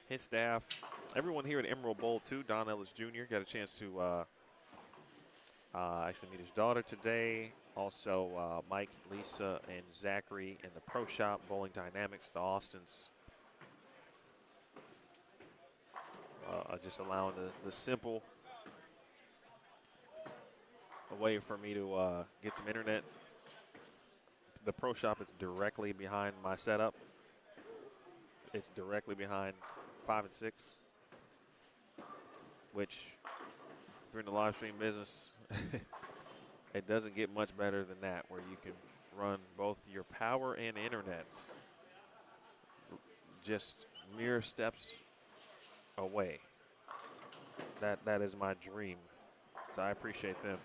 his staff, everyone here at Emerald Bowl too. Don Ellis Jr. got a chance to actually meet his daughter today. Also, Mike, Lisa, and Zachary in the Pro Shop, Bowling Dynamics, the Austins. Just allowing the simple way for me to get some internet. The Pro Shop is directly behind my setup. It's directly behind 5 and 6, which if you're in the live stream business, it doesn't get much better than that, where you can run both your power and internet just mere steps away. That is my dream. So I appreciate them.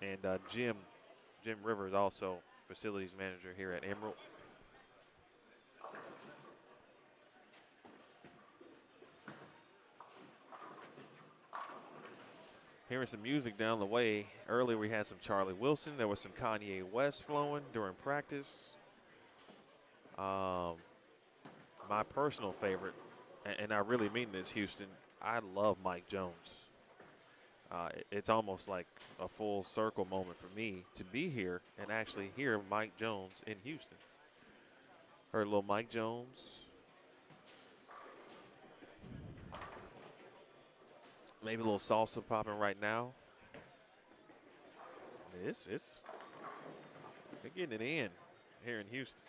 And Jim Rivers, also facilities manager here at Emerald. Hearing some music down the way. Earlier we had some Charlie Wilson. There was some Kanye West flowing during practice. My personal favorite, and I really mean this, Houston, I love Mike Jones. It's almost like a full circle moment for me to be here and actually hear Mike Jones in Houston. Heard a little Mike Jones. Maybe a little salsa popping right now. They're getting it in here in Houston.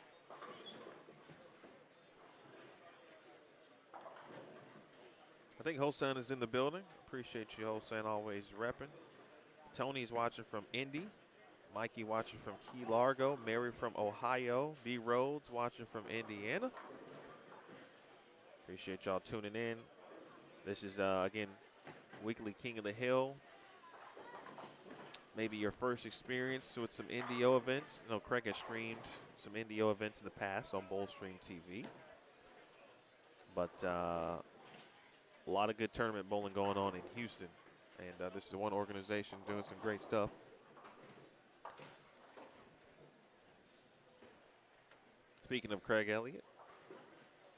I think Hosan is in the building. Appreciate you, Hosan, always repping. Tony's watching from Indy. Mikey watching from Key Largo. Mary from Ohio. B. Rhodes watching from Indiana. Appreciate y'all tuning in. This is, again, Weekly King of the Hill. Maybe your first experience with some NDO events. I know Craig has streamed some NDO events in the past on Bowlstream TV. But a lot of good tournament bowling going on in Houston. And this is one organization doing some great stuff. Speaking of Craig Elliott,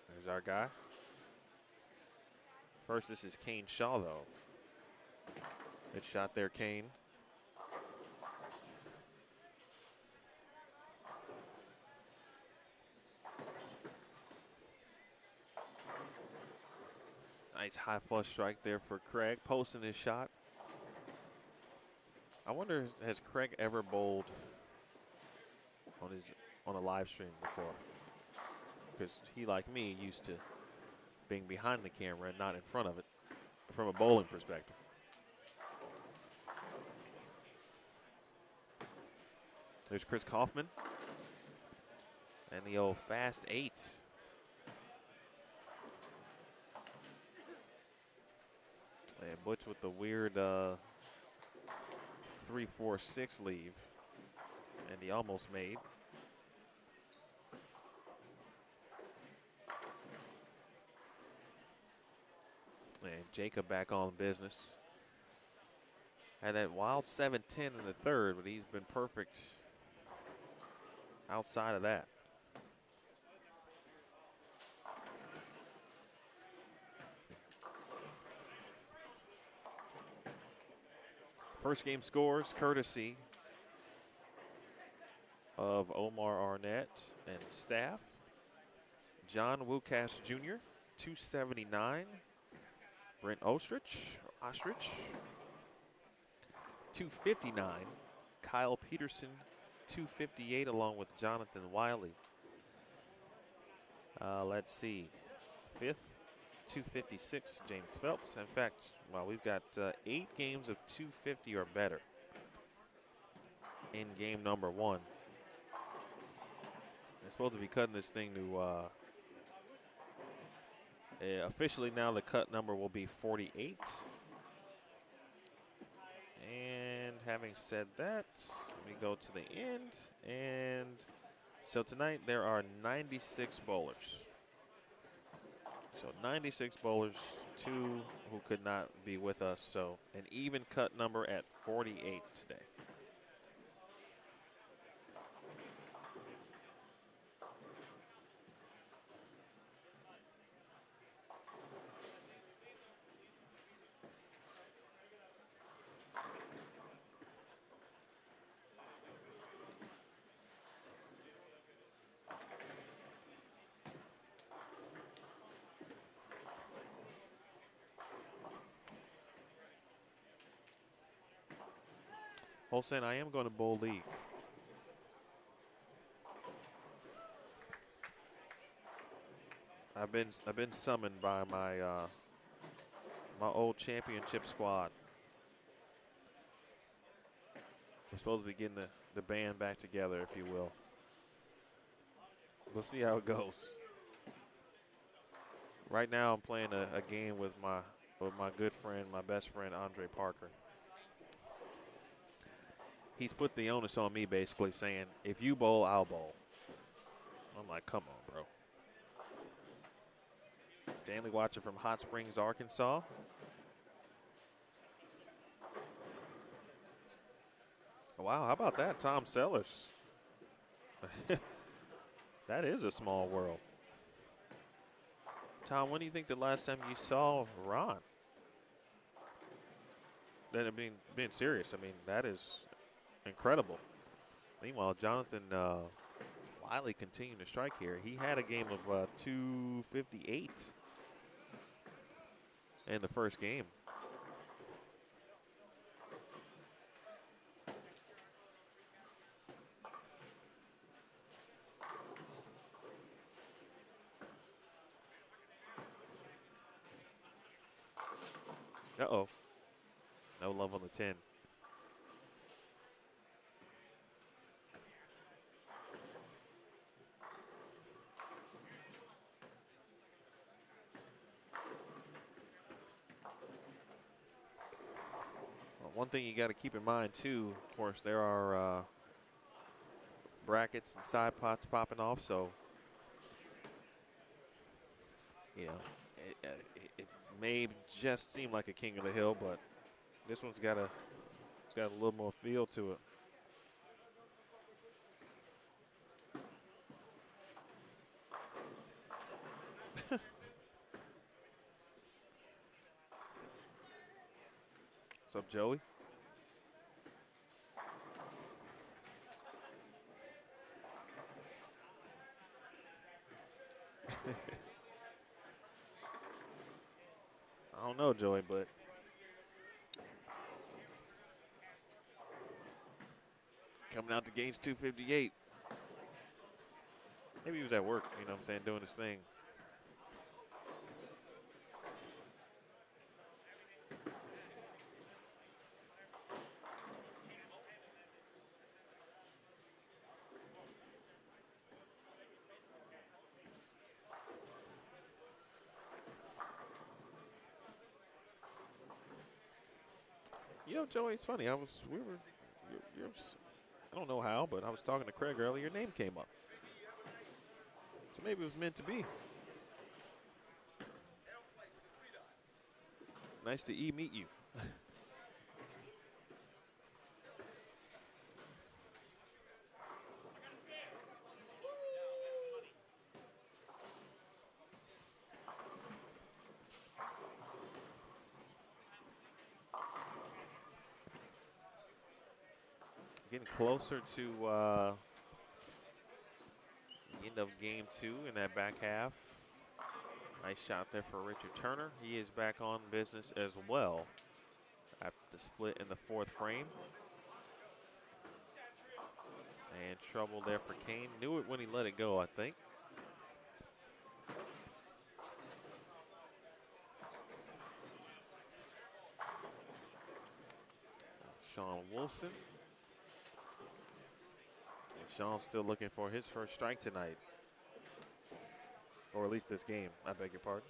there's our guy. First, this is Kane Shaw, though. Good shot there, Kane. Nice high flush strike there for Craig, posting his shot. I wonder, has Craig ever bowled on a live stream before? Because he, like me, used to being behind the camera and not in front of it from a bowling perspective. There's Chris Kaufman and the old fast 8. And Butch with the weird 3-4-6 leave. And he almost made. And Jacob back on business. Had that wild 7-10 in the third, but he's been perfect outside of that. First game scores courtesy of Omar Arnett and staff. John Wukash Jr., 279. Brent Ostrich, 259. Kyle Peterson, 258, along with Jonathan Wiley. Let's see. Fifth, 256, James Phelps. In fact, well, we've got 8 games of 250 or better in game number 1. They're supposed to be cutting this thing to officially now the cut number will be 48. And having said that, let me go to the end. And so tonight there are 96 bowlers. So 96 bowlers, 2 who could not be with us. So an even cut number at 48 today. Holstein, I am going to bowl league. I've been summoned by my my old championship squad. We're supposed to be getting the band back together, if you will. We'll see how it goes. Right now, I'm playing a game with my good friend, my best friend, Andre Parker. He's put the onus on me, basically saying, if you bowl, I'll bowl. I'm like, come on, bro. Stanley watching from Hot Springs, Arkansas. Wow, how about that, Tom Sellers? That is a small world. Tom, when do you think the last time you saw Ron? Then being serious, I mean, that is incredible. Meanwhile, Jonathan Wiley continuing to strike here. He had a game of 258 in the first game. Uh-oh. No love on the 10. Well, one thing you got to keep in mind, too, of course, there are brackets and side pots popping off, so, you know, it may just seem like a king of the hill, but this one's got a little more feel to it. What's up, Joey? I don't know, Joey, but coming out the gates 258. Maybe he was at work, you know what I'm saying, doing his thing. You know, Joey, it's funny. I don't know how, but I was talking to Craig earlier. Your name came up. So maybe it was meant to be. Nice to meet you. Getting closer to the end of game 2 in that back half. Nice shot there for Richard Turner. He is back on business as well after the split in the 4th frame. And trouble there for Kane. Knew it when he let it go, I think. Sean Wilson. And Sean's still looking for his first strike tonight. Or at least this game, I beg your pardon.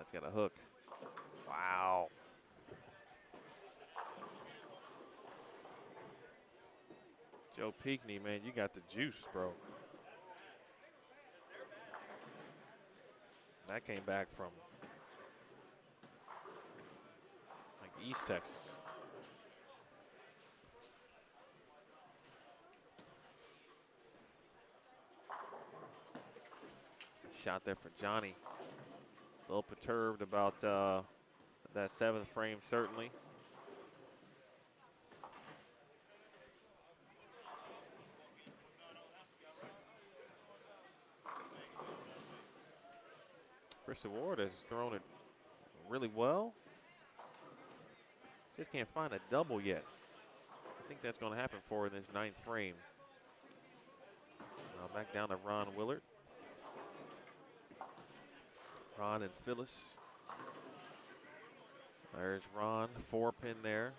It's got a hook. Wow. Joe Pinckney, man, you got the juice, bro. That came back from like East Texas. Shot there for Johnny. A little perturbed about that 7th frame, certainly. Krista Ward has thrown it really well. Just can't find a double yet. I think that's going to happen for her in this 9th frame. Back down to Ron Willard. Ron and Phyllis. There's Ron, 4-pin there.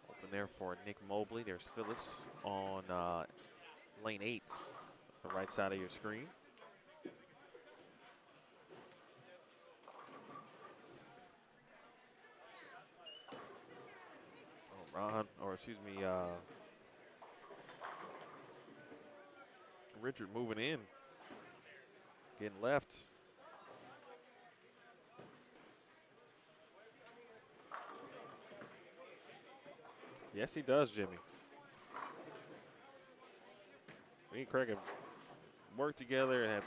Open there for Nick Mobley. There's Phyllis on lane 8, the right side of your screen. Oh, Ron, or excuse me, Richard moving in, getting left. Yes, he does, Jimmy. Me and Craig have worked together and had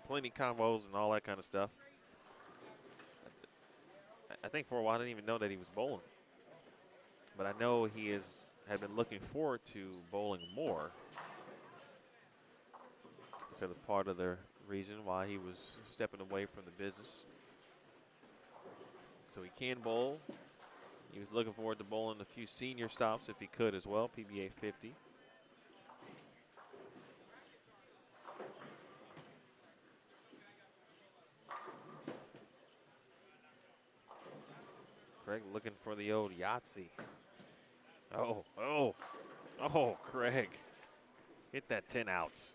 plenty of combos and all that kind of stuff. I think for a while I didn't even know that he was bowling. But I know he had been looking forward to bowling more. So the part of the reason why he was stepping away from the business. So he can bowl. He was looking forward to bowling a few senior stops if he could as well, PBA 50. Craig looking for the old Yahtzee. Oh, Craig. Hit that 10 outs.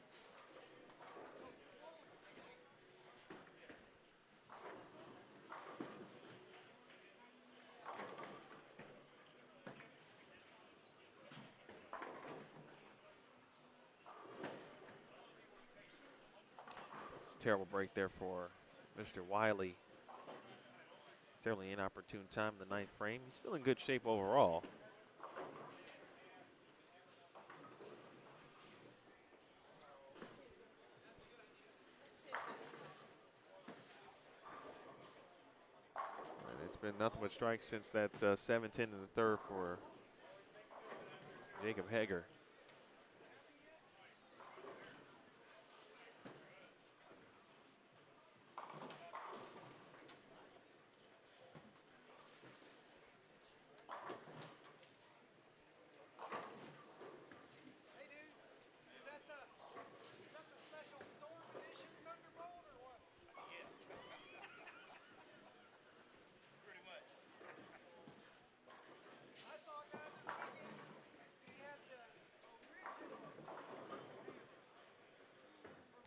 It's a terrible break there for Mr. Wiley. Certainly inopportune time in the 9th frame. He's still in good shape overall. And it's been nothing but strikes since that 7-10 in the 3rd for Jacob Hager.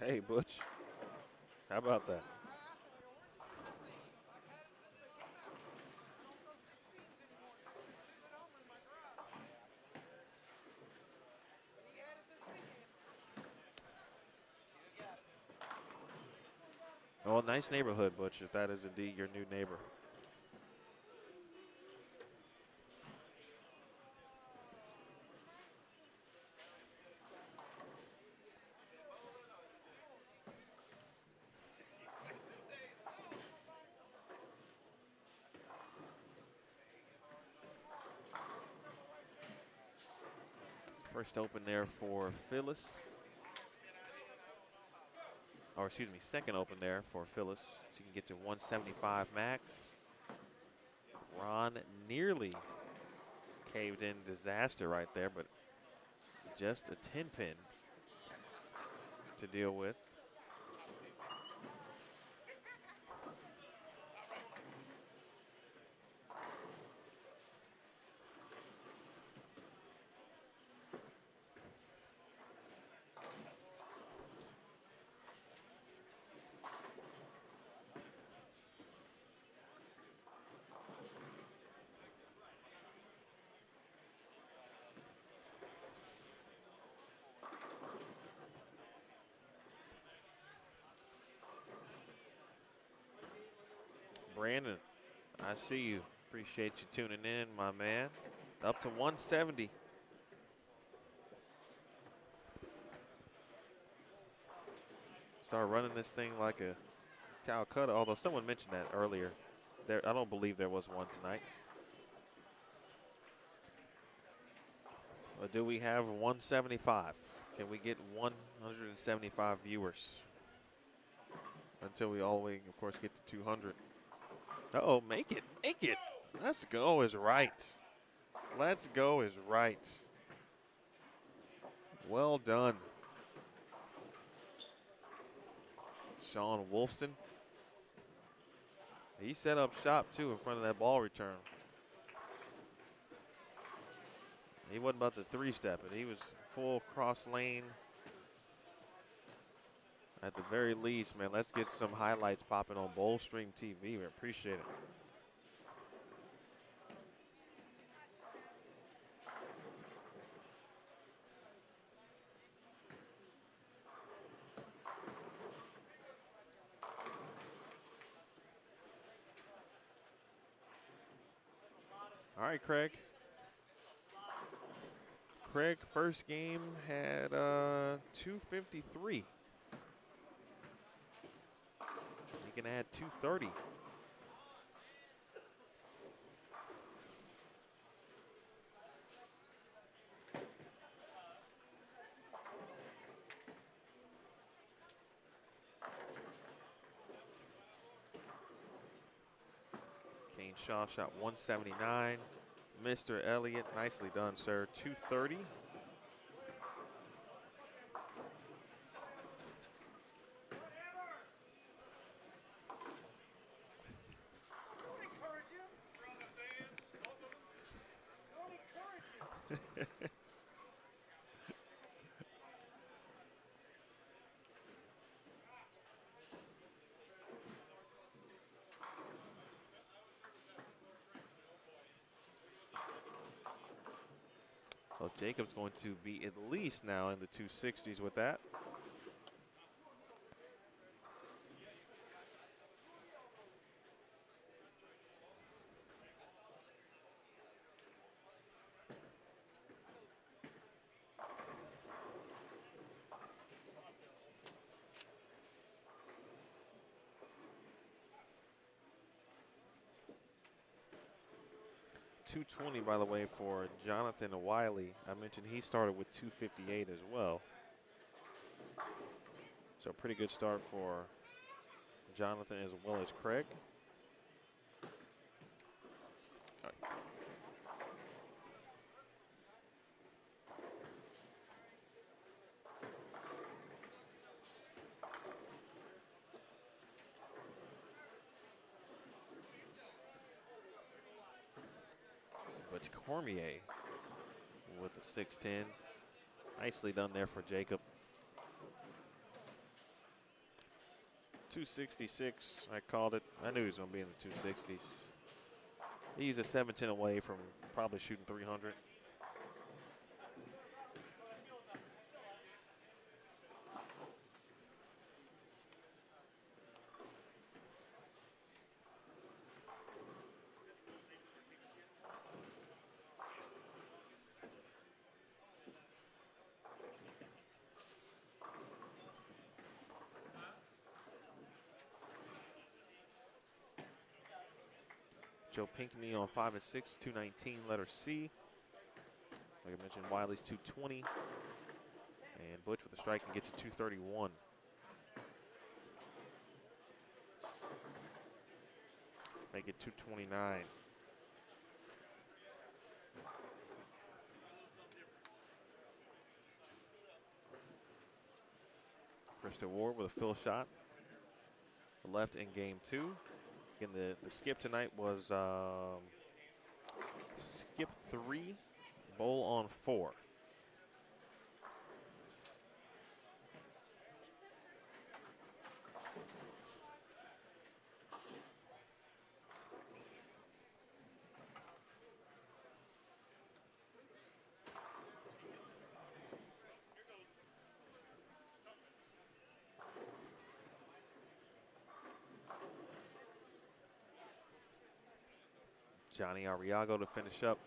Hey, Butch. How about that? Well, nice neighborhood, Butch, if that is indeed your new neighbor. First open there for Phyllis. Or excuse me, second open there for Phyllis. So you can get to 175 max. Ron nearly caved in disaster right there, but just a 10-pin to deal with. Brandon, I see you. Appreciate you tuning in, my man. Up to 170. Start running this thing like a Calcutta, although someone mentioned that earlier. I don't believe there was one tonight. Or do we have 175? Can we get 175 viewers? Until we all the way, of course, get to 200. Uh-oh, make it, make it. Let's go is right. Let's go is right. Well done. Sean Wolfson. He set up shop, too, in front of that ball return. He wasn't about to three-step it. He was full cross lane. At the very least, man, let's get some highlights popping on Bowl Stream TV. We appreciate it. All right, Craig. Craig, first game had 253. He can add 230. Kane Shaw shot 179. Mr. Elliott, nicely done, sir. 230. Well, Jacob's going to be at least now in the 260s with that. .220, by the way, for Jonathan Wiley. I mentioned he started with 258 as well. So a pretty good start for Jonathan as well as Craig. But Cormier with the 6'10". Nicely done there for Jacob. 266, I called it. I knew he was going to be in the 260s. He's a 7'10" away from probably shooting 300. Joe Pinkney on 5 and 6, 219, letter C. Like I mentioned, Wiley's 220. And Butch with a strike can get to 231. Make it 229. Krista Ward with a fill shot. Left in game 2. Again, the skip tonight was skip 3, bowl on 4. Johnny Arriago to finish up.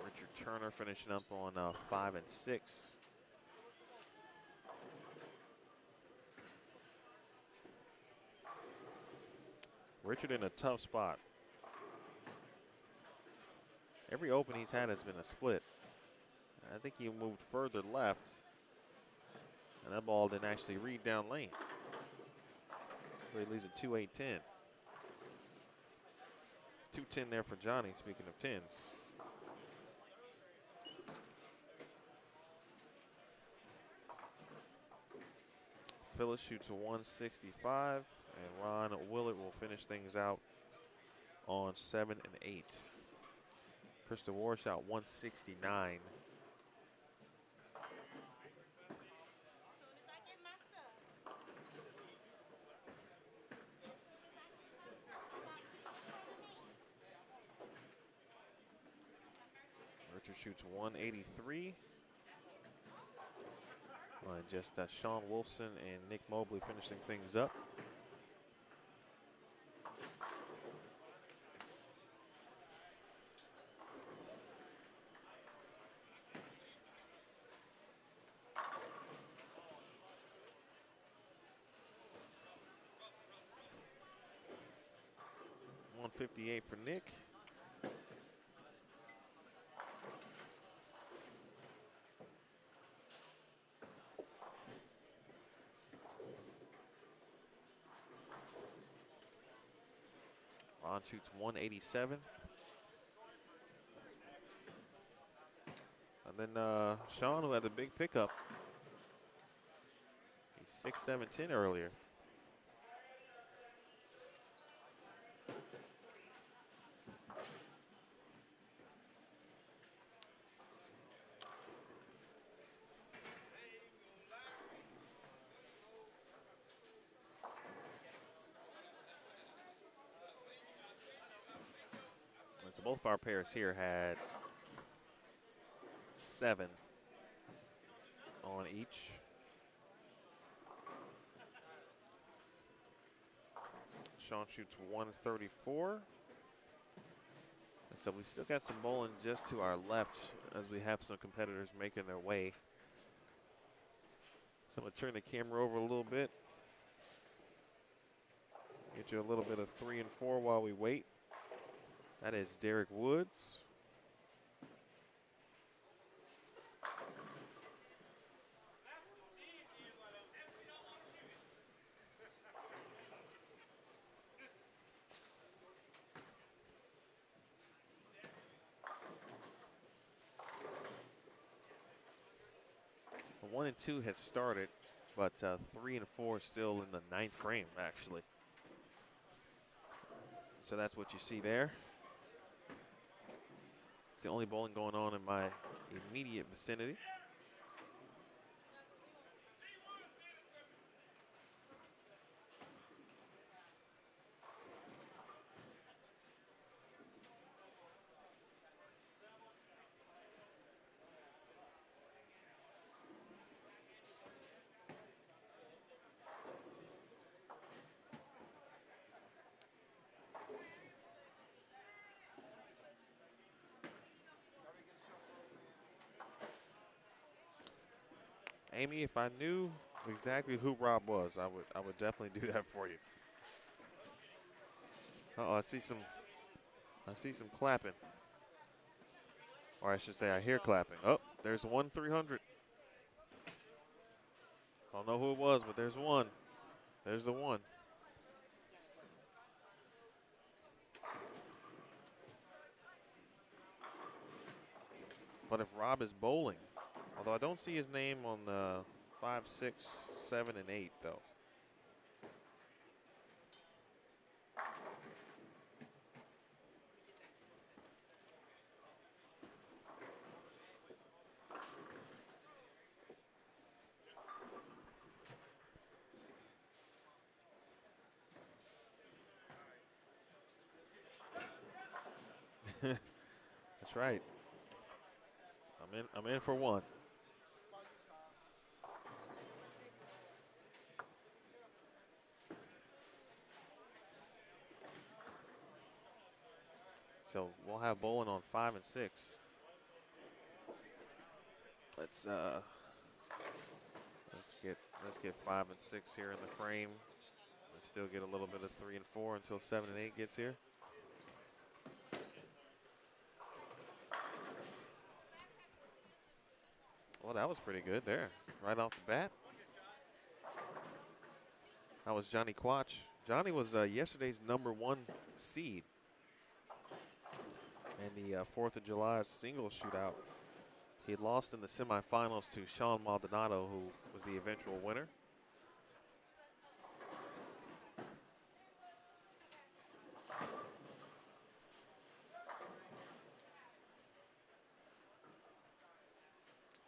Richard Turner finishing up on 5 and 6. Richard in a tough spot. Every open he's had has been a split. I think he moved further left, and that ball didn't actually read down lane. So he leaves it 2-8-10. 2-10 there for Johnny, speaking of tens. Phyllis shoots a 165, and Ron Willett will finish things out on 7 and 8. Krista Ward shot 169. Richard shoots 183. Just Sean Wolfson and Nick Mobley finishing things up. .158 for Nick. Ron shoots 187. And then Sean, who had the big pickup, he's 6-7-10 earlier. So both of our pairs here had 7 on each. Sean shoots 134. And so we still got some bowling just to our left as we have some competitors making their way. So I'm going to turn the camera over a little bit. Get you a little bit of 3 and 4 while we wait. That is Derek Woods. The 1 and 2 has started, but 3 and 4 still in the 9th frame, actually. So that's what you see there. It's the only bowling going on in my immediate vicinity. Amy, if I knew exactly who Rob was, I would definitely do that for you. Uh-oh, I see some clapping. Or I should say I hear clapping. Oh, there's 1-300. I don't know who it was, but there's one. There's the one. But if Rob is bowling, although I don't see his name on the 5, 6, 7, and 8, though. That's right. I'm in for one. So we'll have bowling on 5 and 6. Let's get 5 and 6 here in the frame. And still get a little bit of 3 and 4 until 7 and 8 gets here. Well, that was pretty good there, right off the bat. That was Johnny Quach. Johnny was yesterday's #1 seed in the 4th of July single shootout. He lost in the semifinals to Sean Maldonado, who was the eventual winner.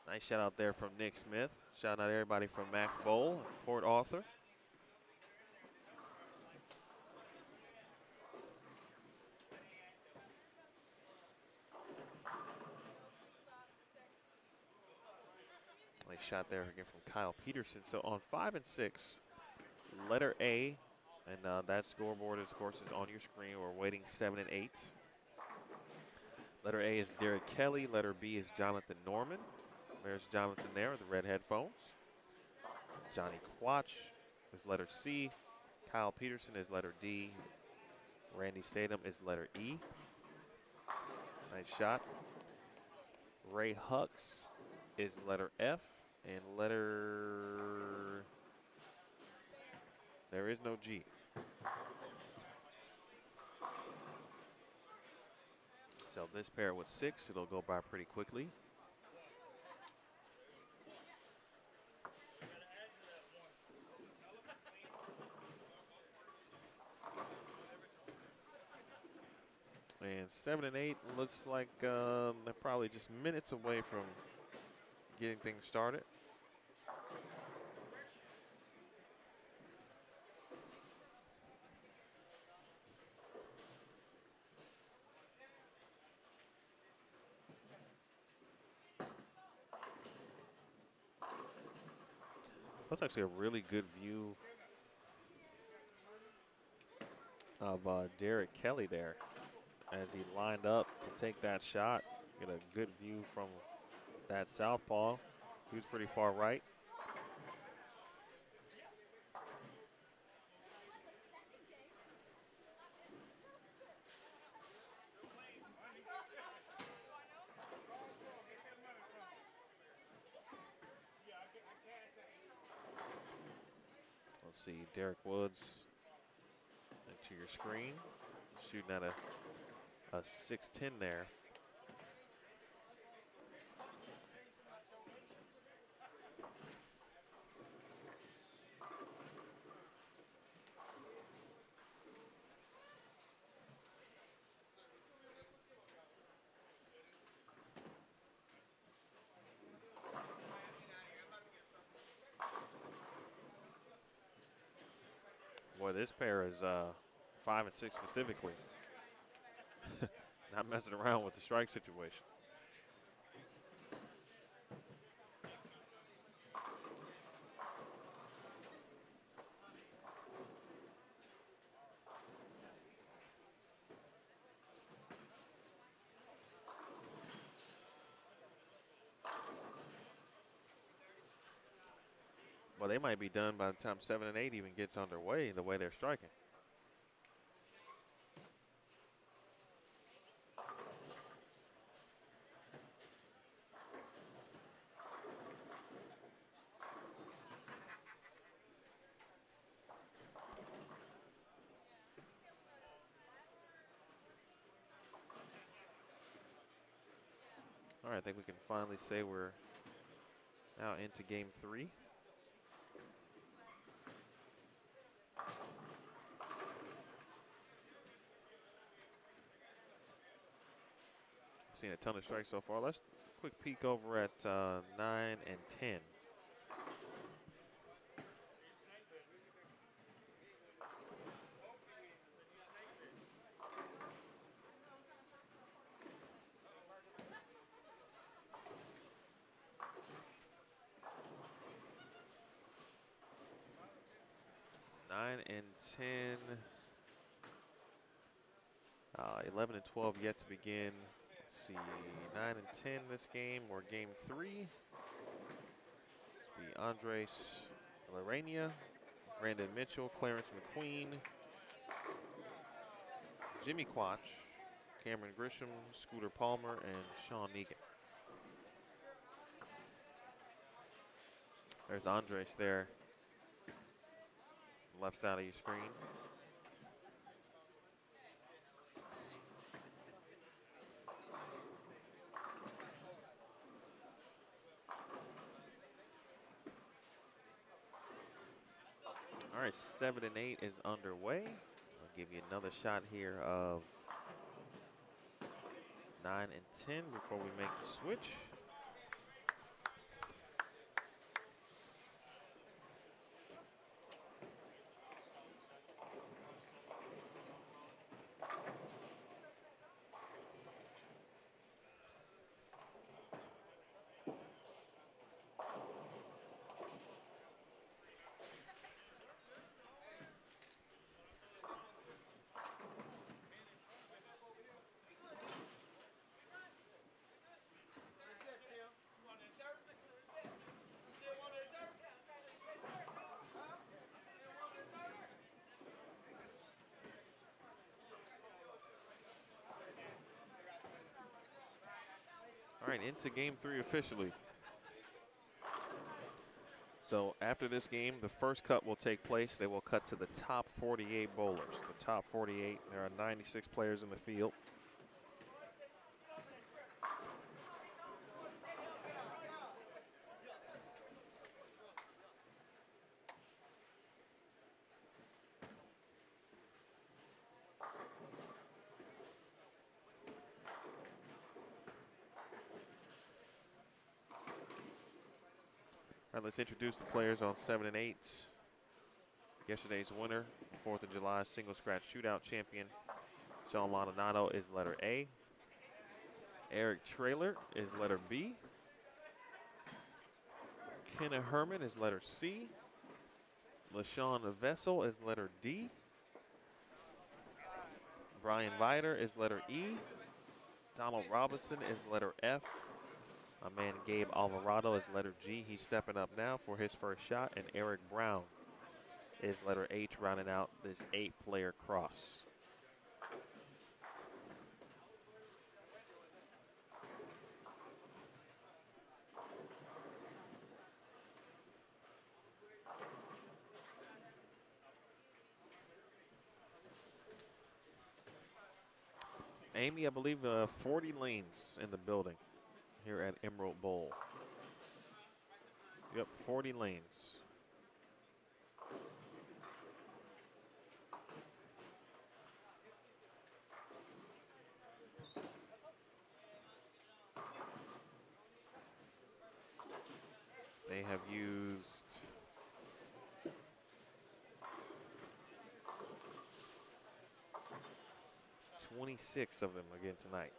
Nice shout out there from Nick Smith. Shout out everybody from Max Bowl, Port Arthur. Nice shot there again from Kyle Peterson. So on 5 and 6, letter A, and that scoreboard, of course, is on your screen. We're waiting 7 and 8. Letter A is Derek Kelly. Letter B is Jonathan Norman. There's Jonathan there with the red headphones. Johnny Quach is letter C. Kyle Peterson is letter D. Randy Sadum is letter E. Nice shot. Ray Hucks is letter F. And there is no G. So this pair with 6, it'll go by pretty quickly. And 7 and 8 looks like they're probably just minutes away from getting things started. That's actually a really good view of Derek Kelly there as he lined up to take that shot. Get a good view from that southpaw. He was pretty far right. Let's see, Derek Woods into your screen, shooting at a 6'10" there. Boy, this pair is 5 and 6 specifically. Not messing around with the strike situation. Well, they might be done by the time 7 and 8 even gets underway, the way they're striking. All right, I think we can finally say we're now into game 3. Seen a ton of strikes so far. Let's quick peek over at 9 and 10. And 10. 11 and 12 yet to begin. Let's see, 9 and 10 this game, or game 3. Be Andres Lorania, Brandon Mitchell, Clarence McQueen, Jimmy Quach, Cameron Grisham, Scooter Palmer, and Sean Negan. There's Andres there, left side of your screen. All right, 7 and 8 is underway. I'll give you another shot here of 9 and 10 before we make the switch. All right, into game 3 officially. So after this game, the first cut will take place. They will cut to the top 48 bowlers. The top 48, there are 96 players in the field. All right, let's introduce the players on 7 and 8. Yesterday's winner, 4th of July single scratch shootout champion, Sean Maldonado, is letter A. Eric Traylor is letter B. Kenna Herman is letter C. LaShawn Vessel is letter D. Brian Vider is letter E. Donald Robinson is letter F. My man Gabe Alvarado is letter G. He's stepping up now for his first shot. And Eric Brown is letter H, rounding out this 8-player cross. Amy, I believe 40 lanes in the building here at Emerald Bowl. Yep, 40 lanes. They have used 26 of them again tonight.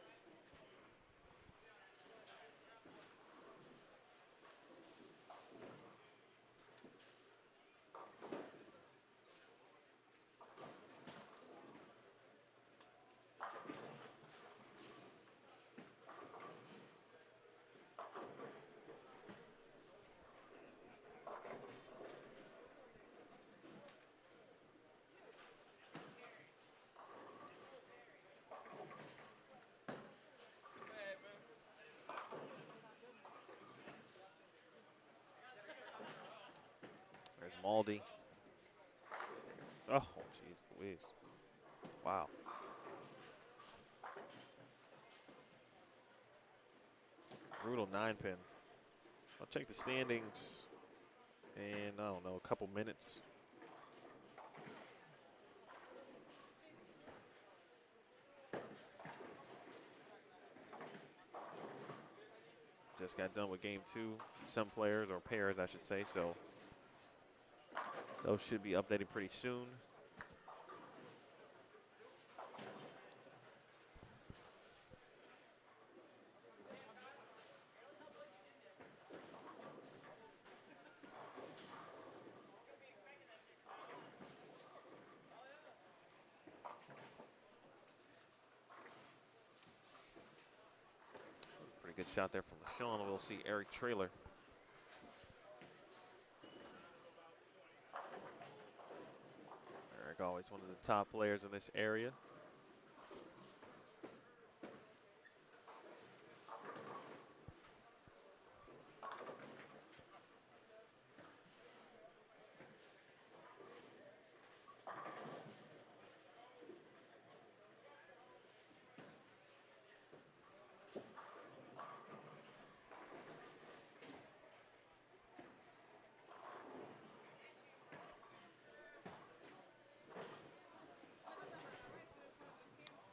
There's Maldy. Oh, jeez Louise. Wow. Brutal 9-pin. I'll check the standings in, I don't know, a couple minutes. Just got done with game 2. Some players, or pairs I should say, so those should be updated pretty soon. shot there from LaShawn. We'll see Eric Traylor. Eric, always one of the top players in this area.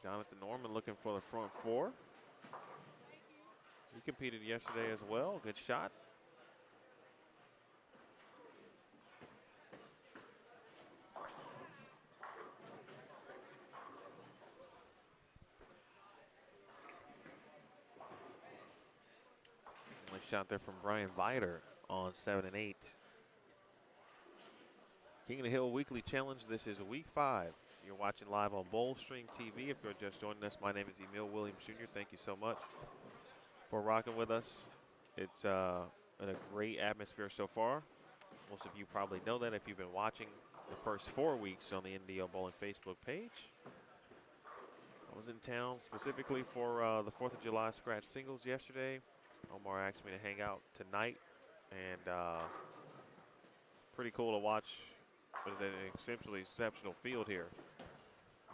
Jonathan Norman looking for the front four. He competed yesterday as well. Good shot. Nice shot there from Brian Vider on 7 and 8. King of the Hill Weekly Challenge. This is week 5. You're watching live on Bowlstream TV. If you're just joining us, my name is Emil Williams Jr. Thank you so much for rocking with us. It's been a great atmosphere so far. Most of you probably know that if you've been watching the first 4 weeks on the NDO Bowling Facebook page. I was in town specifically for the 4th of July scratch singles yesterday. Omar asked me to hang out tonight, and pretty cool to watch. It was an exceptional field here.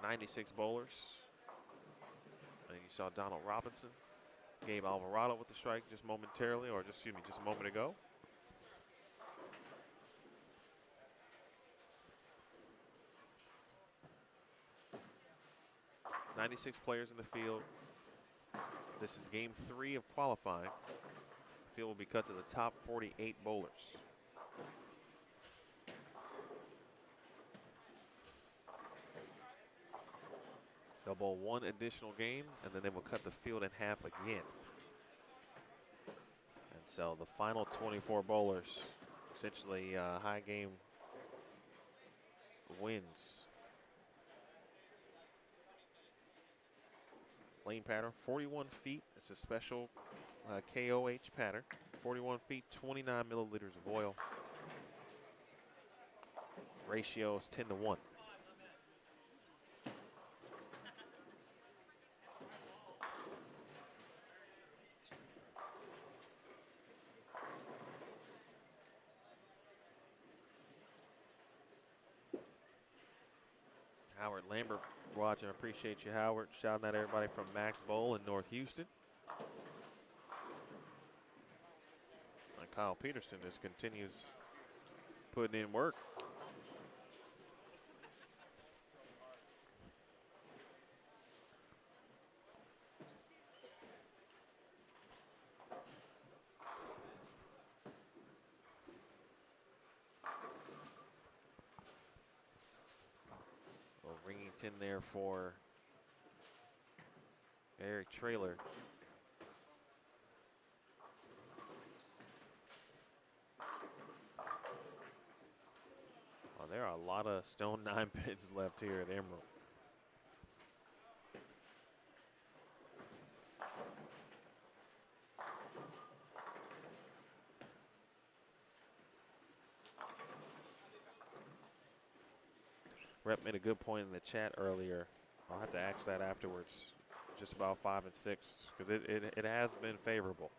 96 bowlers. And you saw Donald Robinson, Gabe Alvarado with the strike just momentarily, or just, excuse me, just a moment ago. .96 players in the field. This is game 3 of qualifying. The field will be cut to the top 48 bowlers. They'll bowl 1 additional game, and then they will cut the field in half again. And so the final 24 bowlers, essentially high game wins. Lane pattern, 41 feet. It's a special KOH pattern. 41 feet, 29 milliliters of oil. Ratio is 10 to 1. Howard Lambert watching. Appreciate you, Howard. Shouting out everybody from Max Bowl in North Houston. And Kyle Peterson just continues putting in work. Ringington there for Eric Traylor. Well, there are a lot of stone 9 pins left here at Emerald. Rep made a good point in the chat earlier. I'll have to ask that afterwards, just about 5 and 6, because it has been favorable.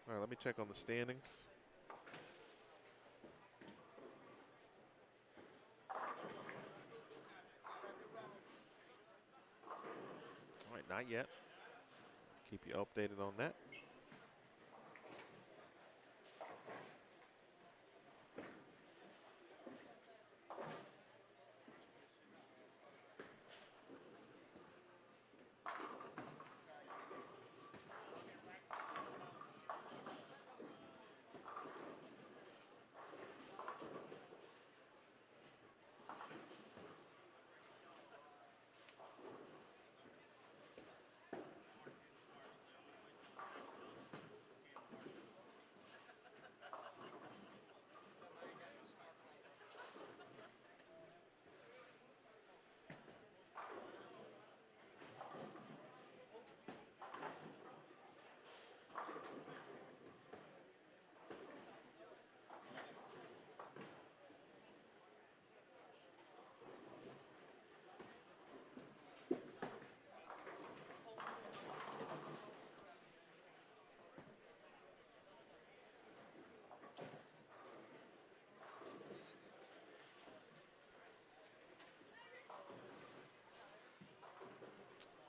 All right, let me check on the standings. Not yet. Keep you updated on that.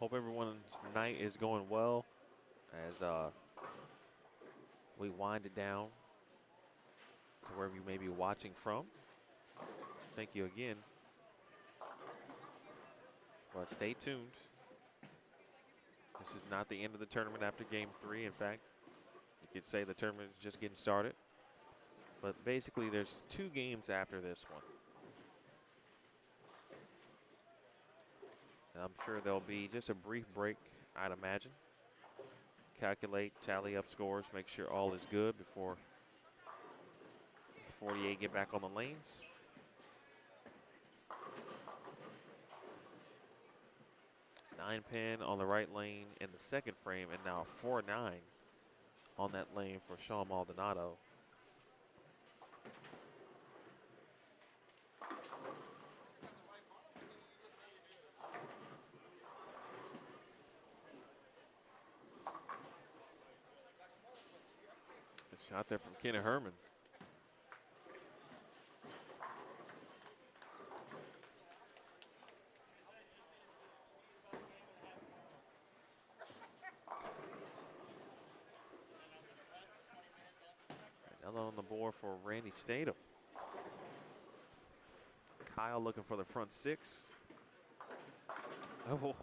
Hope everyone's night is going well as we wind it down to wherever you may be watching from. Thank you again. But stay tuned. This is not the end of the tournament after game 3. In fact, you could say the tournament is just getting started. But basically, there's 2 games after this one. And I'm sure there'll be just a brief break, I'd imagine. Calculate, tally up scores, make sure all is good before the 48 get back on the lanes. Nine pin on the right lane in the second frame, and now 4-9 on that lane for Sean Maldonado. A shot there from Kenny Herman. Another on the board for Randy Statham. Kyle looking for the front 6. Oh.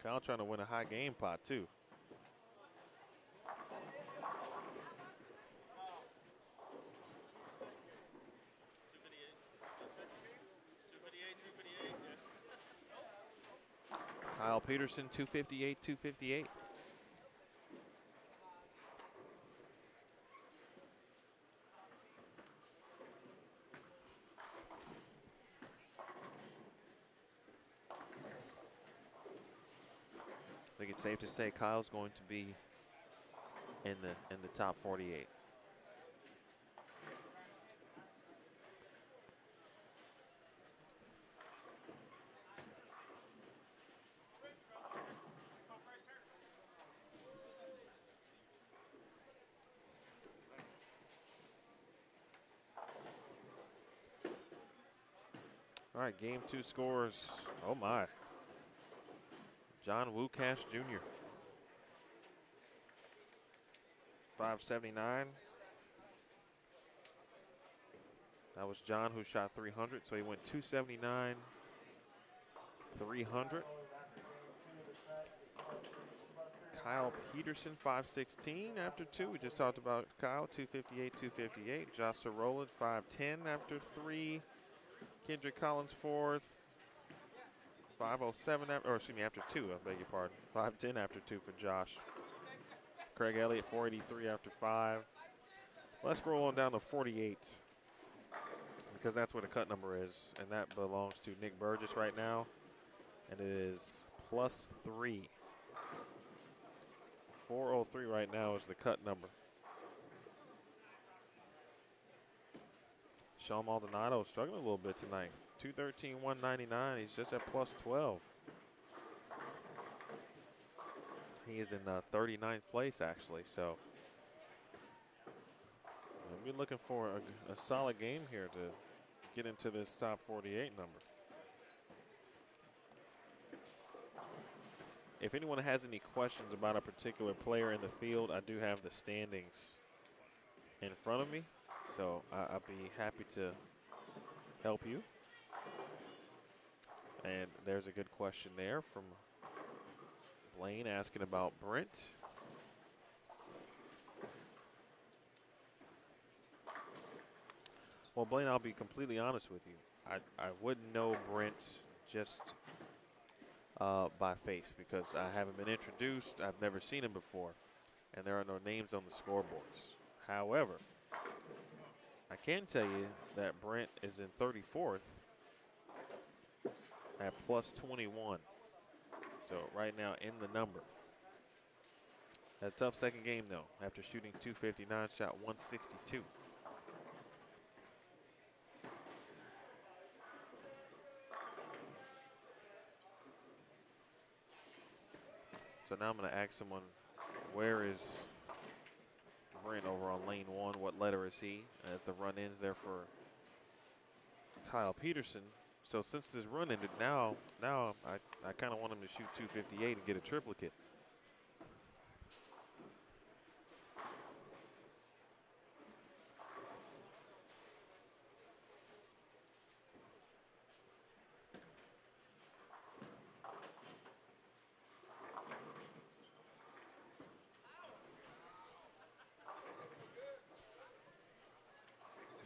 Kyle trying to win a high game pot too. Kyle Peterson, 258, 258. I think it's safe to say Kyle's going to be in the top 48. All right, game 2 scores. Oh my. John Wukash Jr. 579. That was John who shot 300, so he went 279, 300. Kyle Peterson, 516 after 2. We just talked about Kyle, 258, 258. Josh Sorolla, 510 after 3. Kendrick Collins, 4th. 507 after, or excuse me, after 2, I beg your pardon. 510 after 2 for Josh. Craig Elliott, 483 after 5. Let's scroll on down to 48 because that's where the cut number is, and that belongs to Nick Burgess right now, and it is +3. 403 right now is the cut number. Sean Maldonado struggling a little bit tonight. 213, 199. He's just at +12. He is in 39th place, actually. So we're looking for a solid game here to get into this top 48 number. If anyone has any questions about a particular player in the field, I do have the standings in front of me. So I'll be happy to help you. And there's a good question there from Blaine asking about Brent. Well, Blaine, I'll be completely honest with you. I wouldn't know Brent just by face because I haven't been introduced. I've never seen him before, and there are no names on the scoreboards. However, I can tell you that Brent is in 34th at +21. So right now in the number. Had a tough second game though. After shooting 259, shot 162. So now I'm going to ask someone, where is Brent over on lane 1? What letter is he? As the run ends there for Kyle Peterson. So since this run ended, now I kind of want him to shoot 258 and get a triplicate.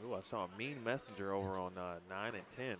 Ooh, I saw a mean messenger over on 9 and 10.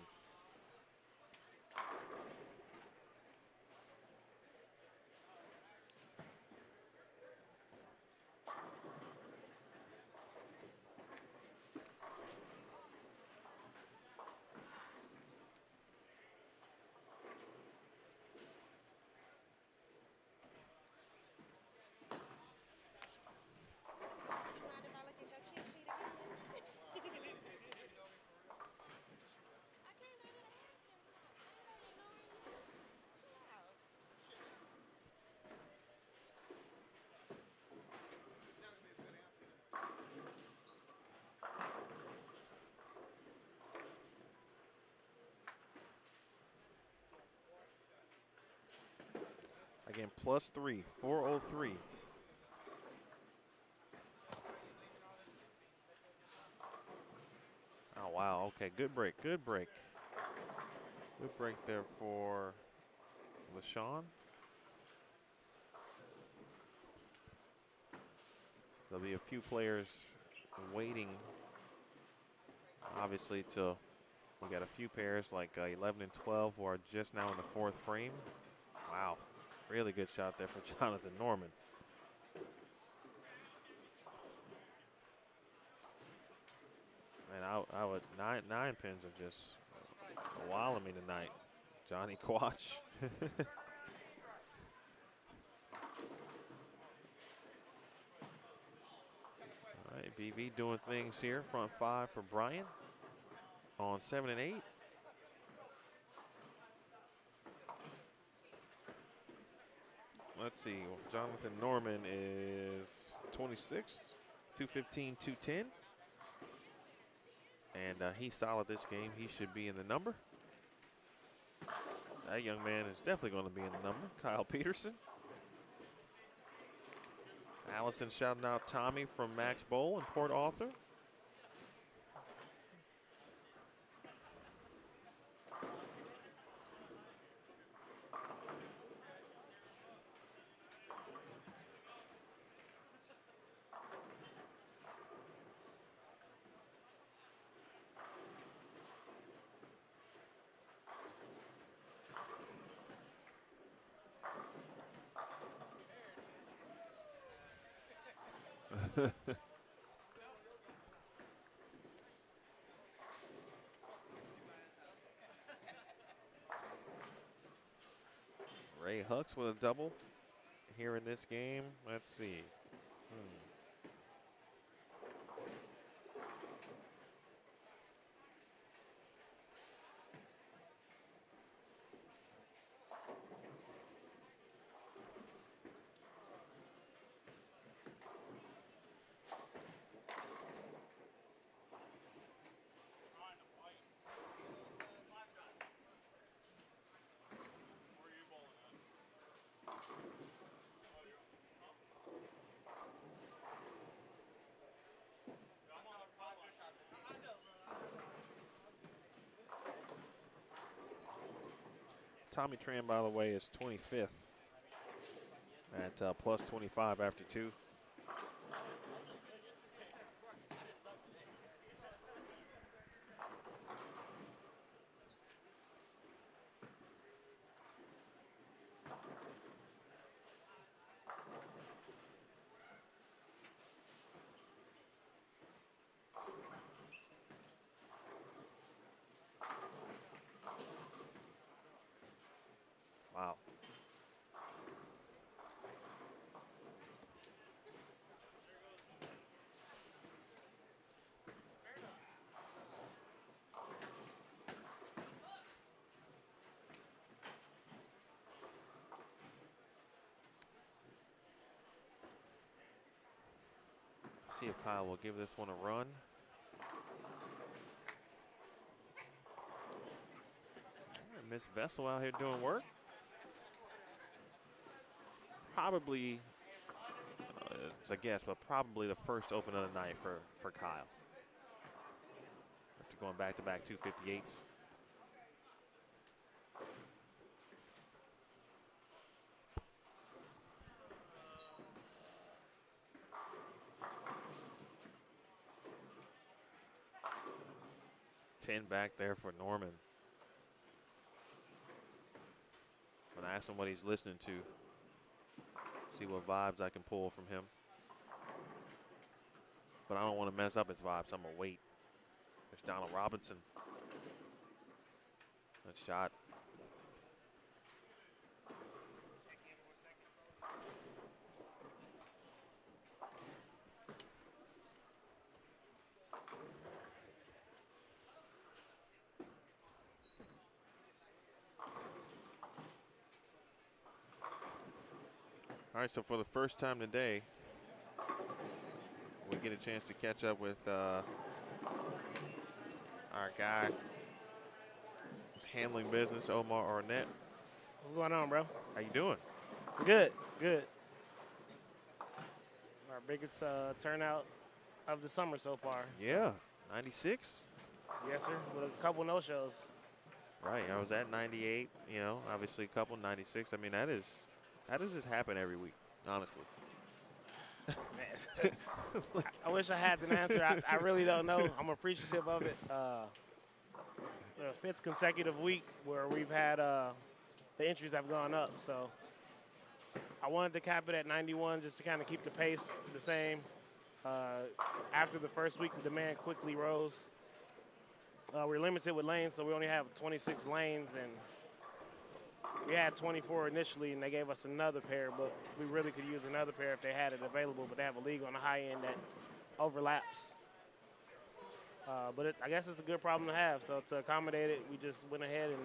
Again, +3, 403. Oh, wow. Okay, good break, good break. Good break there for LaShawn. There'll be a few players waiting, obviously, till we got a few pairs like 11 and 12 who are just now in the 4th frame. Wow, really good shot there for Jonathan Norman. Man, I would nine pins are just wilding me tonight. Johnny Quach. All right, BV doing things here. Front 5 for Brian on 7 and 8. Let's see, Jonathan Norman is 26, 215, 210. And he's solid this game. He should be in the number. That young man is definitely going to be in the number. Kyle Peterson. Allison shouting out Tommy from Max Bowl and Port Arthur. Ray Hucks with a double here in this game. Let's see. Tommy Tran, by the way, is 25th at plus 25 after 2. Wow. See if Kyle will give this one a run. Miss Vessel out here doing work. Probably, it's a guess, but probably the first open of the night for Kyle. After going back-to-back 258s. Ten back there for Norman. I'm gonna ask him what he's listening to. See what vibes I can pull from him. But I don't want to mess up his vibes. I'm gonna wait. There's Donald Robinson. That shot. All right, so for the first time today, we get a chance to catch up with our guy who's handling business, Omar Arnett. What's going on, bro? How you doing? Good, good. Our biggest turnout of the summer so far. Yeah, 96. Yes, sir, with a couple no-shows. Right, I was at 98, you know, obviously a couple 96. I mean, that does just happen every week, honestly. Man, I wish I had an answer. I really don't know. I'm appreciative of it. The fifth consecutive week where we've had the entries have gone up. So I wanted to cap it at 91 just to kind of keep the pace the same. After the first week, the demand quickly rose. We're limited with lanes, so we only have 26 lanes, and we had 24 initially, and they gave us another pair, but we really could use another pair if they had it available, but they have a league on the high end that overlaps. But I guess it's a good problem to have, so to accommodate it, we just went ahead and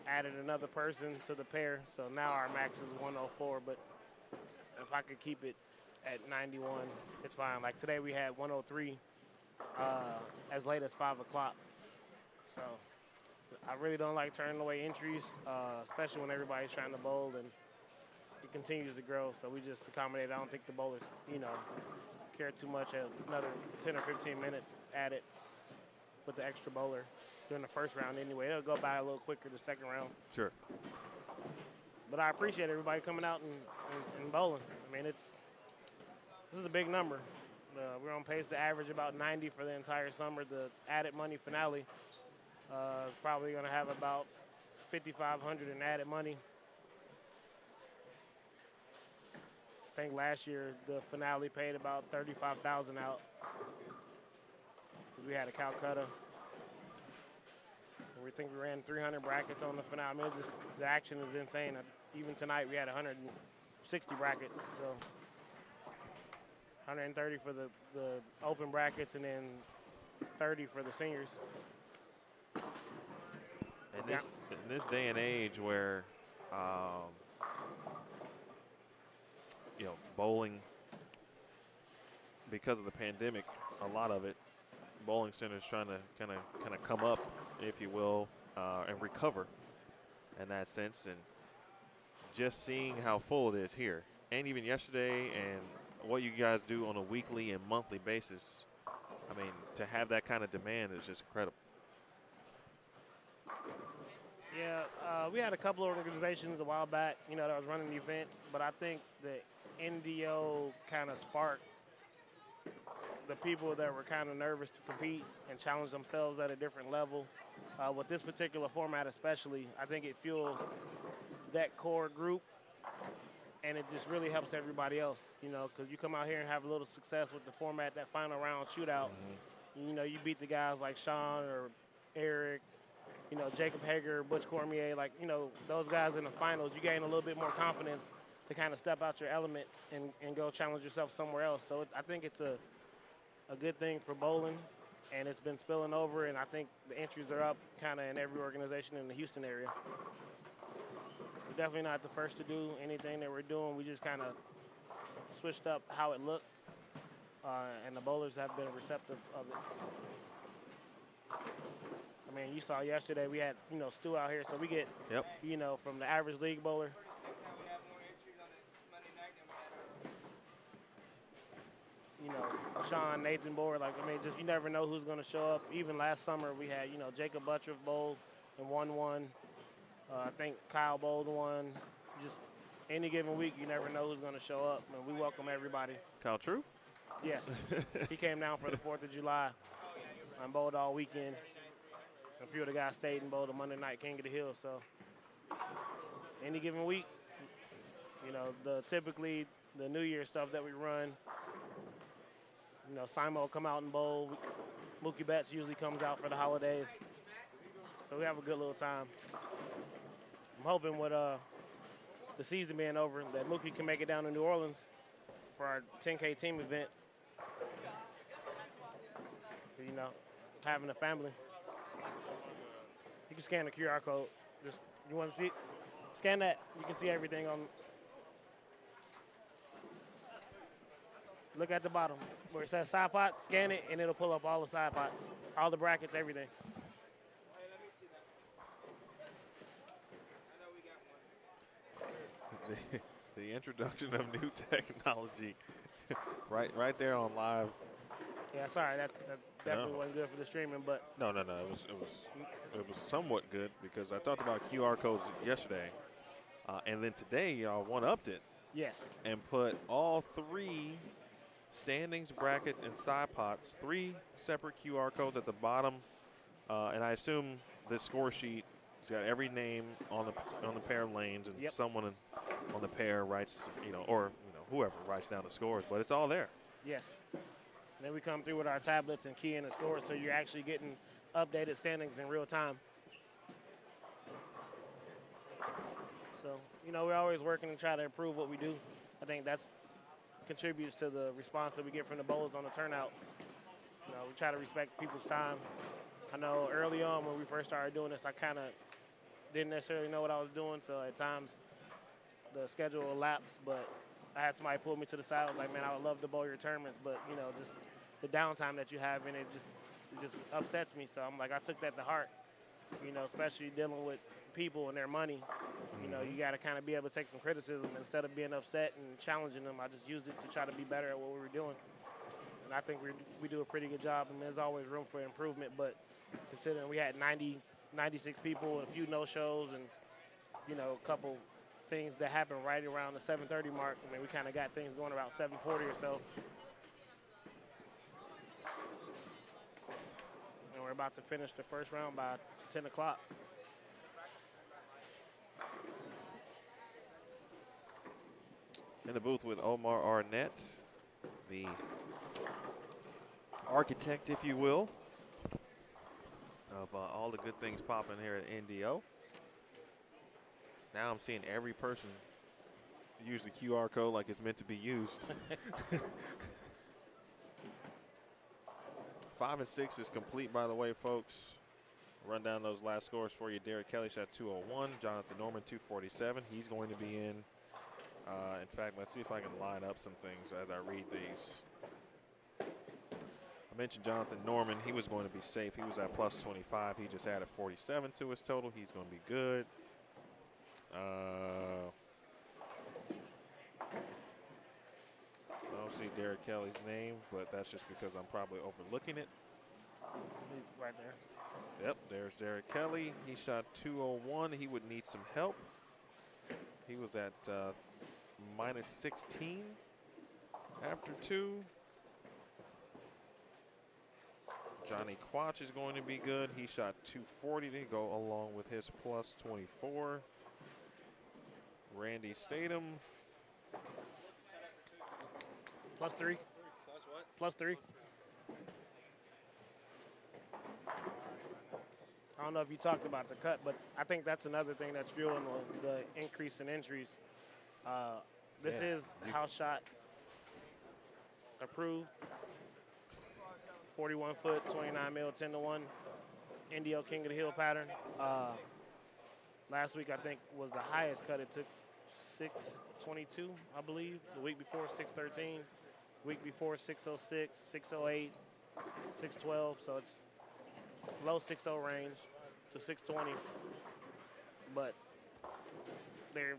added another person to the pair, so now our max is 104, but if I could keep it at 91, it's fine. Like today we had 103 as late as 5 o'clock, so I really don't like turning away entries, especially when everybody's trying to bowl and it continues to grow. So we just accommodate. I don't think the bowlers, care too much at another 10 or 15 minutes added with the extra bowler during the first round anyway. It'll go by a little quicker the second round. Sure. But I appreciate everybody coming out and bowling. I mean, this is a big number. We're on pace to average about 90 for the entire summer. The added money finale is probably going to have about 5,500 in added money. I think last year the finale paid about 35,000 out. We had a Calcutta. We think we ran 300 brackets on the finale. I mean, the action is insane. Even tonight we had 160 brackets. So 130 for the open brackets and then 30 for the seniors. In this day and age where, bowling, because of the pandemic, a lot of it, bowling centers trying to kind of come up, if you will, and recover in that sense. And just seeing how full it is here, and even yesterday, and what you guys do on a weekly and monthly basis, I mean, to have that kind of demand is just incredible. Yeah, we had a couple of organizations a while back, that was running events, but I think the NDO kind of sparked the people that were kind of nervous to compete and challenge themselves at a different level. With this particular format especially, I think it fueled that core group, and it just really helps everybody else, because you come out here and have a little success with the format, that final round shootout. Mm-hmm. You beat the guys like Sean or Eric, Jacob Hager, Butch Cormier, those guys in the finals. You gain a little bit more confidence to kind of step out your element and go challenge yourself somewhere else. So I think it's a good thing for bowling, and it's been spilling over, and I think the entries are up kind of in every organization in the Houston area. We're definitely not the first to do anything that we're doing. We just kind of switched up how it looked, and the bowlers have been receptive of it. I Man, you saw yesterday we had, Stu out here, so we get, Yep. From the average league bowler. Sean, Nathan Board, just you never know who's going to show up. Even last summer we had, Jacob Buttriff bowled and won one. I think Kyle bowled one. Just any given week, you never know who's going to show up, and we welcome everybody. Kyle True? Yes. He came down for the 4th of July. I bowled all weekend. A few of the guys stayed and bowled a Monday night King of the Hill. So any given week, typically the New Year stuff that we run, Simon will come out and bowl. Mookie Betts usually comes out for the holidays. So we have a good little time. I'm hoping with the season being over that Mookie can make it down to New Orleans for our 10K team event. Having a family. You can scan the QR code. You want to see it? Scan that. You can see everything on. Look at the bottom where it says side pots. Scan it, and it'll pull up all the side pots, all the brackets, everything. The introduction of new technology, right there on live. Yeah, sorry, that definitely wasn't good for the streaming, but no. It was somewhat good because I talked about QR codes yesterday, and then today y'all one-upped it. Yes. And put all 3 standings, brackets, and side pots, 3 separate QR codes at the bottom, and I assume this score sheet has got every name on the pair of lanes, and someone on the pair writes, or whoever writes down the scores, but it's all there. Yes. And then we come through with our tablets and key in the scores, so you're actually getting updated standings in real time. So, we're always working to try to improve what we do. I think that's contributes to the response that we get from the bowlers on the turnouts. We try to respect people's time. I know early on when we first started doing this, I kind of didn't necessarily know what I was doing, so at times the schedule elapsed, but I had somebody pull me to the side. I was like, man, I would love to bowl your tournaments, but, just the downtime that you have in it just upsets me. So I'm like, I took that to heart, especially dealing with people and their money. You got to kind of be able to take some criticism instead of being upset and challenging them. I just used it to try to be better at what we were doing. And I think we do a pretty good job, and there's always room for improvement. But considering we had 96 people, a few no-shows, and, a couple things that happened right around the 7:30 mark, we kind of got things going about 7:40 or so. And we're about to finish the first round by 10 o'clock. In the booth with Omar Arnett, the architect, if you will, of all the good things popping here at NDO. Now I'm seeing every person use the QR code like it's meant to be used. 5 and 6 is complete, by the way, folks. Run down those last scores for you. Derek Kelly shot 201. Jonathan Norman 247. He's going to be in. In fact, let's see if I can line up some things as I read these. I mentioned Jonathan Norman. He was going to be safe. He was at plus 25. He just added 47 to his total. He's going to be good. I don't see Derek Kelly's name, but that's just because I'm probably overlooking it. Right there. Yep, there's Derek Kelly. He shot 201. He would need some help. He was at minus 16 after 2. Johnny Quach is going to be good. He shot 240 to go along with his plus 24. Randy Statham. Plus 3. Plus what? Plus 3. I don't know if you talked about the cut, but I think that's another thing that's fueling the increase in entries. This is house shot approved. 41 foot, 29 mil, 10 to 1. NDO King of the Hill pattern. Last week, I think, was the highest cut. It took 622, I believe. The week before, 613. Week before, 606, 608, 612. So it's low 6-0 range to 620, but they're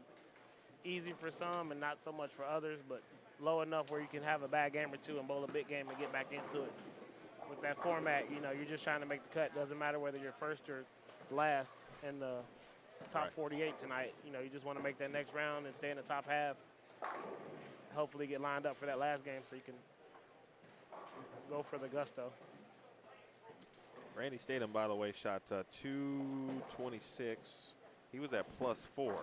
easy for some and not so much for others, but low enough where you can have a bad game or two and bowl a big game and get back into it. With that format, you know, you're just trying to make the cut. Doesn't matter whether you're first or last in the top 48 tonight. You know, you just want to make that next round and stay in the top half. Hopefully get lined up for that last game so you can go for the gusto. Randy Statham, by the way, shot 226. He was at +4.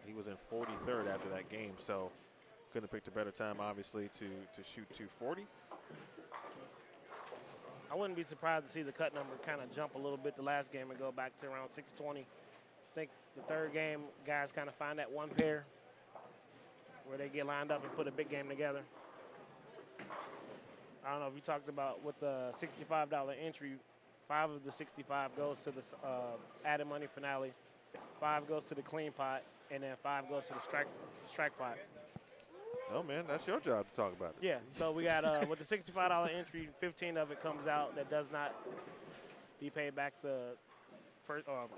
He was in 43rd after that game, so couldn't have picked a better time, obviously, to shoot 240. I wouldn't be surprised to see the cut number kind of jump a little bit the last game and go back to around 620. I think the third game, guys kind of find that one pair where they get lined up and put a big game together. I don't know if you talked about with the $65 entry, 5 of the 65 goes to the added money finale, 5 goes to the clean pot, and then 5 goes to the strike pot. Oh, man, that's your job to talk about it. Yeah, so we got, with the $65 entry, 15 of it comes out that does not be paid back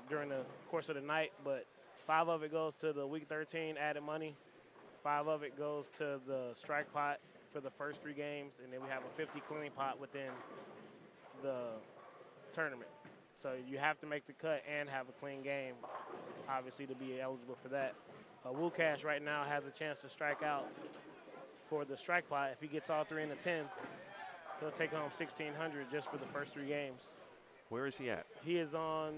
during the course of the night, but 5 of it goes to the week 13 added money, 5 of it goes to the strike pot for the first 3 games, and then we have a 50 clean pot within the tournament. So you have to make the cut and have a clean game, obviously, to be eligible for that. Will Cash right now has a chance to strike out for the strike pot. If he gets all 3 in the 10, he'll take home $1,600 just for the first 3 games. Where is he at? He is on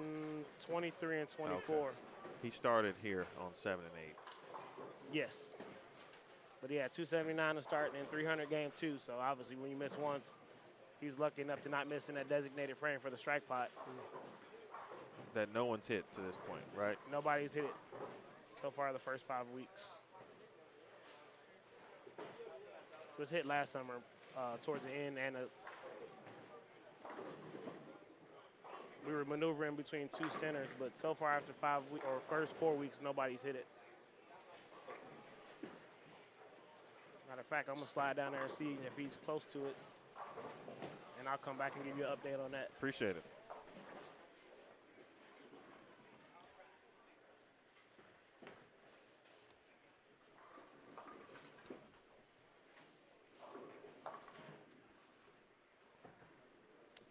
23 and 24. Okay. He started here on 7 and 8. Yes. But he had 279 to start and then 300 game 2. So obviously when you miss once, he's lucky enough to not miss in that designated frame for the strike pot. That no one's hit to this point, right? Nobody's hit it so far the first 5 weeks. It was hit last summer towards the end, and we were maneuvering between 2 centers, but so far after 5 weeks or first 4 weeks, nobody's hit it. Matter of fact, I'm gonna slide down there and see if he's close to it, and I'll come back and give you an update on that. Appreciate it.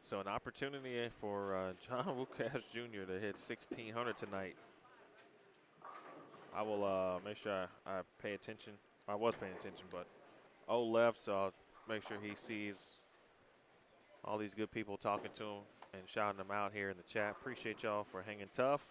So an opportunity for John Wukash Jr. to hit 1,600 tonight. I will make sure I pay attention. I was paying attention, but O left, so I'll make sure he sees all these good people talking to him and shouting them out here in the chat. Appreciate y'all for hanging tough.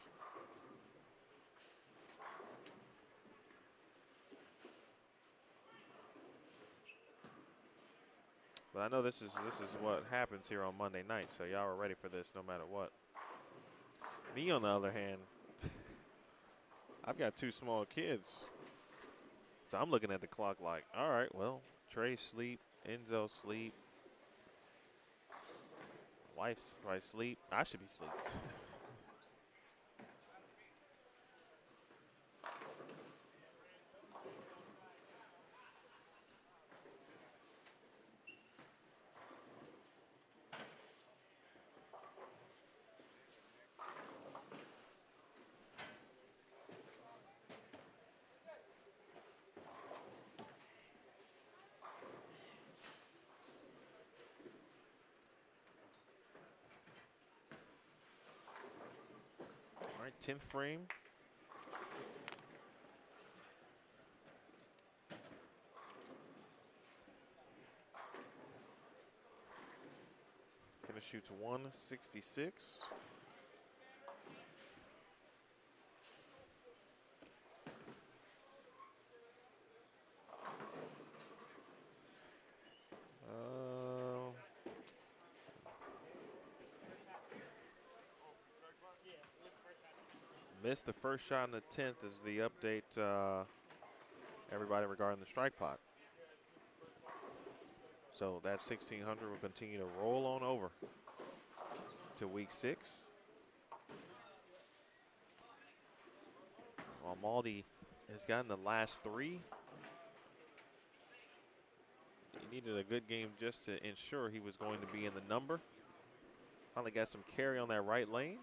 But I know this is what happens here on Monday night, so y'all are ready for this no matter what. Me, on the other hand, I've got 2 small kids. So I'm looking at the clock like, all right, well, Trey sleep, Enzo sleep, wife's probably sleep. I should be sleeping. All right, 10th frame. Gonna shoot to 166. Missed the first shot in the 10th is the update, everybody, regarding the strike pot. So that 1,600 will continue to roll on over to week 6. While Maldi has gotten the last 3. He needed a good game just to ensure he was going to be in the number. Finally got some carry on that right lane.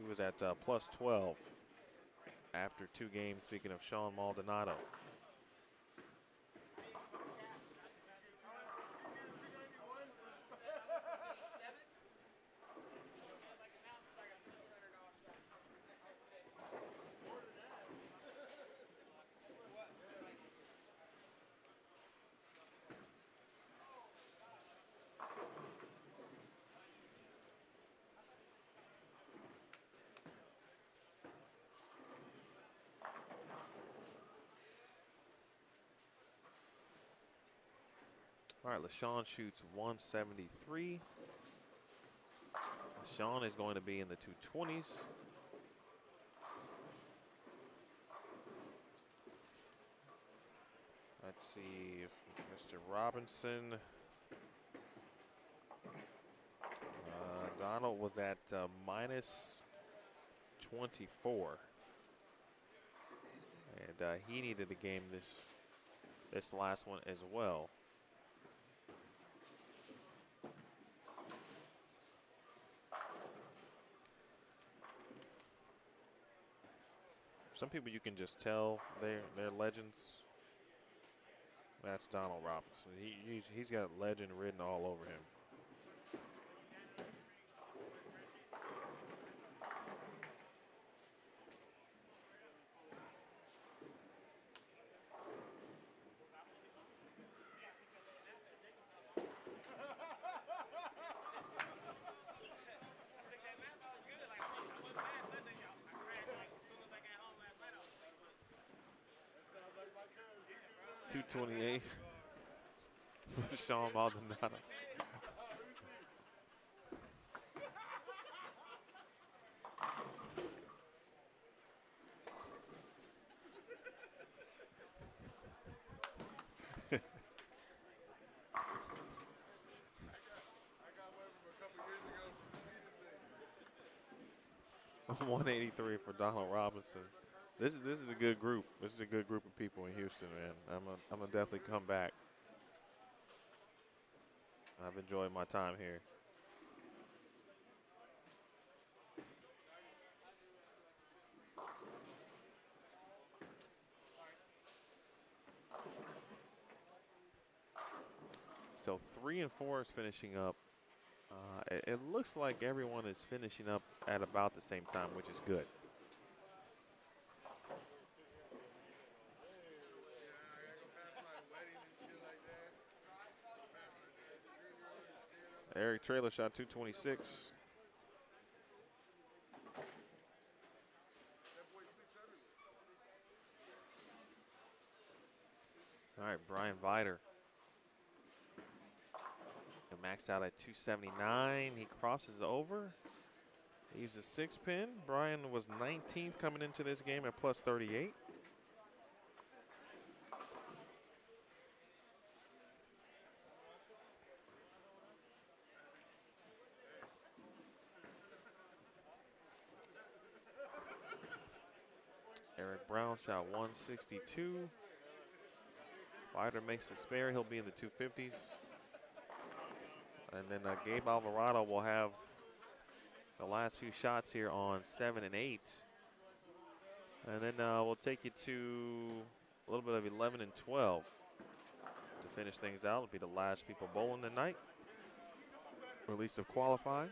He was at plus 12 after 2 games, speaking of Sean Maldonado. All right, LaShawn shoots 173. LaShawn is going to be in the 220s. Let's see if Mr. Robinson. Donald was at minus 24. And he needed a game this last one as well. Some people you can just tell they're legends. That's Donald Robinson. He's got legend written all over him. .228 for Sean Maldonado. .183 for Donald Robinson. This is a good group. This is a good group of people in Houston, man. I'm gonna definitely come back. I've enjoyed my time here. So 3 and 4 is finishing up. It looks like everyone is finishing up at about the same time, which is good. Eric Traylor shot .226. All right, Brian Vider. Maxed out at 279. He crosses over. He uses 6 pin. Brian was 19th coming into this game at plus 38. Eric Brown shot 162. Wider makes the spare. He'll be in the 250s. And then Gabe Alvarado will have the last few shots here on 7 and 8. And then we'll take you to a little bit of 11 and 12 to finish things out. It'll be the last people bowling tonight. Release of qualifying.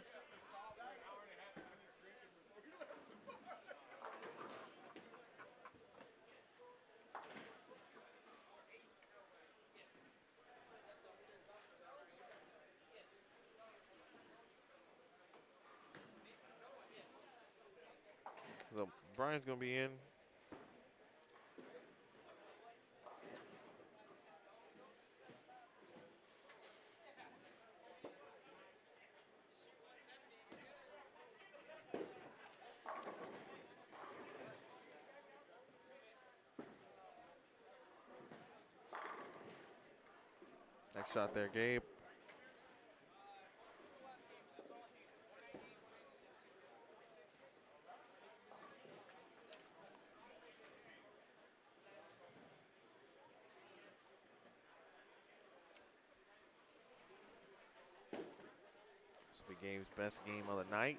So Brian's going to be in. Next shot there, Gabe. game's best game of the night.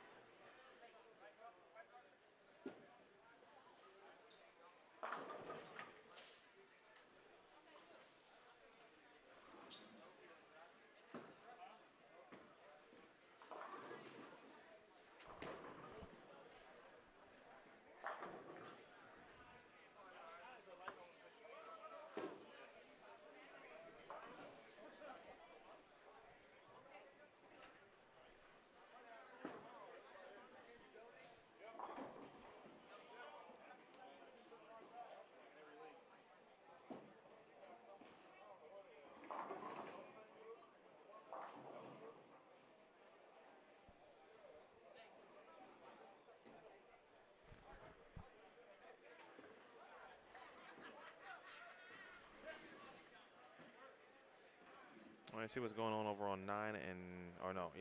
All right, see what's going on over on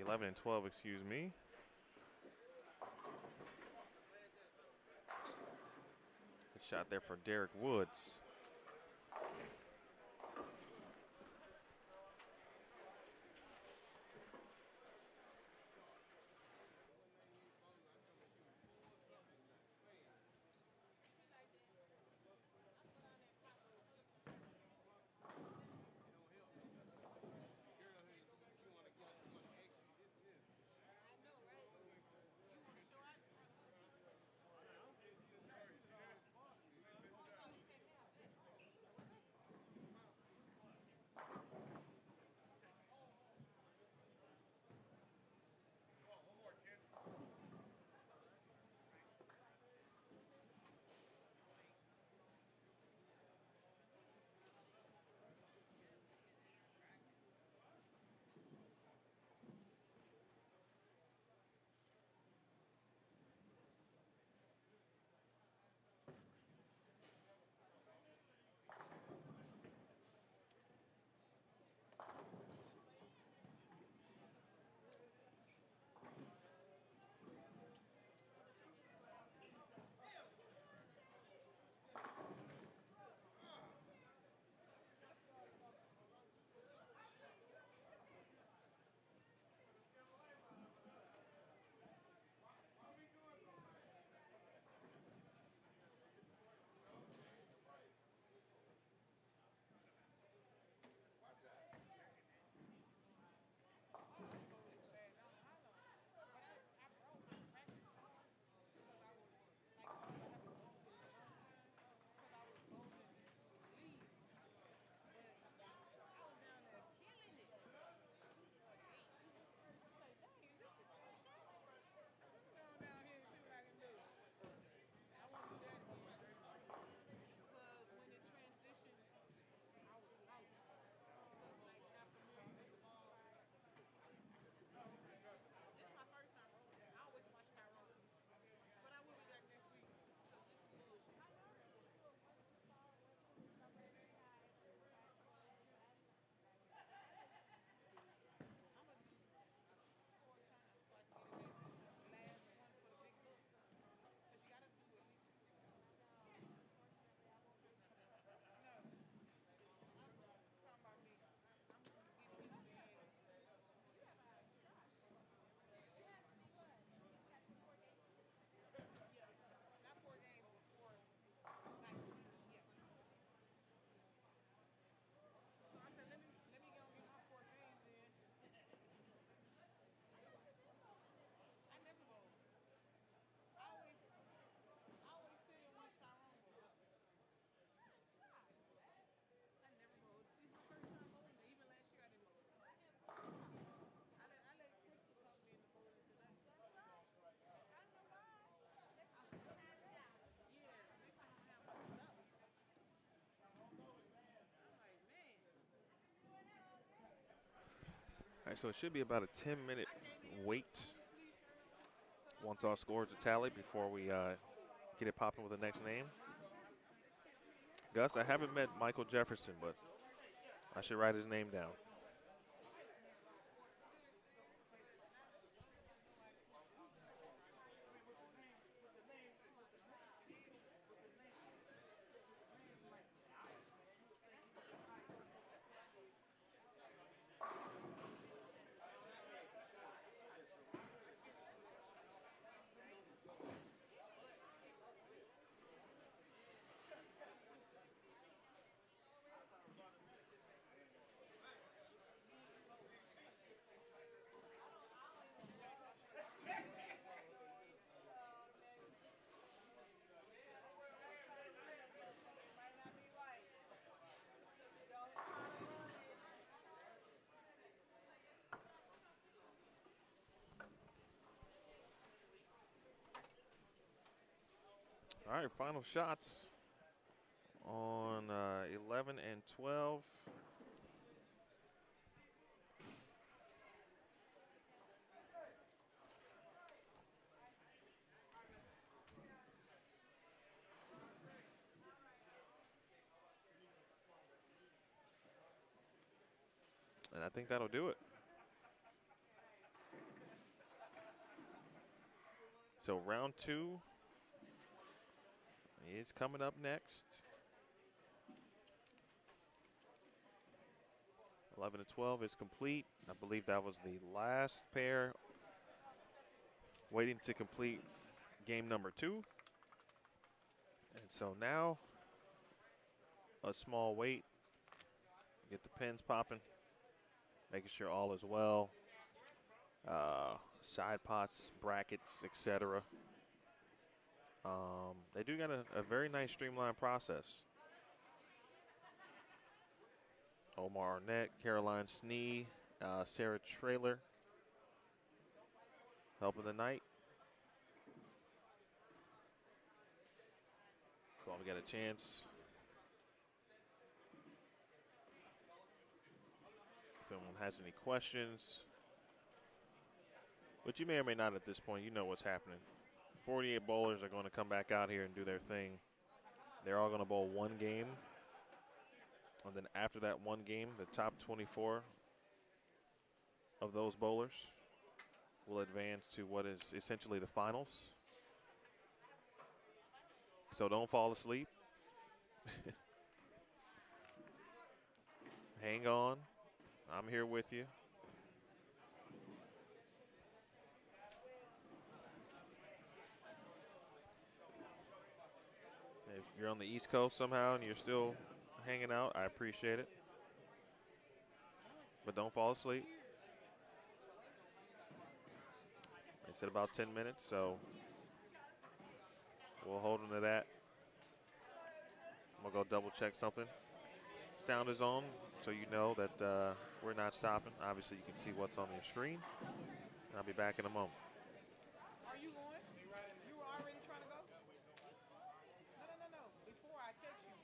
11 and 12, excuse me. Good shot there for Derek Woods. All right, so it should be about a 10-minute wait once our scores are tallied before we get it popping with the next name. Gus, I haven't met Michael Jefferson, but I should write his name down. All right, final shots on 11 and 12. And I think that'll do it. So round 2 is coming up next. 11 and 12 is complete. I believe that was the last pair waiting to complete game number 2. And so now a small wait. Get the pins popping, making sure all is well. Side pots, brackets, etc. They do got a very nice streamlined process. Omar Arnett, Caroline Snee, Sarah Traylor helping the night. So we got a chance. If anyone has any questions, but you may or may not at this point, you know what's happening. 48 bowlers are going to come back out here and do their thing. They're all going to bowl one game. And then after that one game, the top 24 of those bowlers will advance to what is essentially the finals. So don't fall asleep. Hang on. I'm here with you. If you're on the East Coast somehow and you're still hanging out, I appreciate it. But don't fall asleep. They said about 10 minutes, so we'll hold them to that. I'm going to go double check something. Sound is on, so you know that we're not stopping. Obviously, you can see what's on your screen. I'll be back in a moment. Are you going? You were already trying to go? No. Before I text you.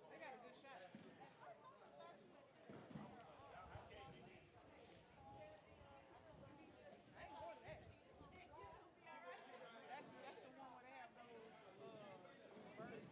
They got a good shot. I ain't going to that. That's the one where they have those birds.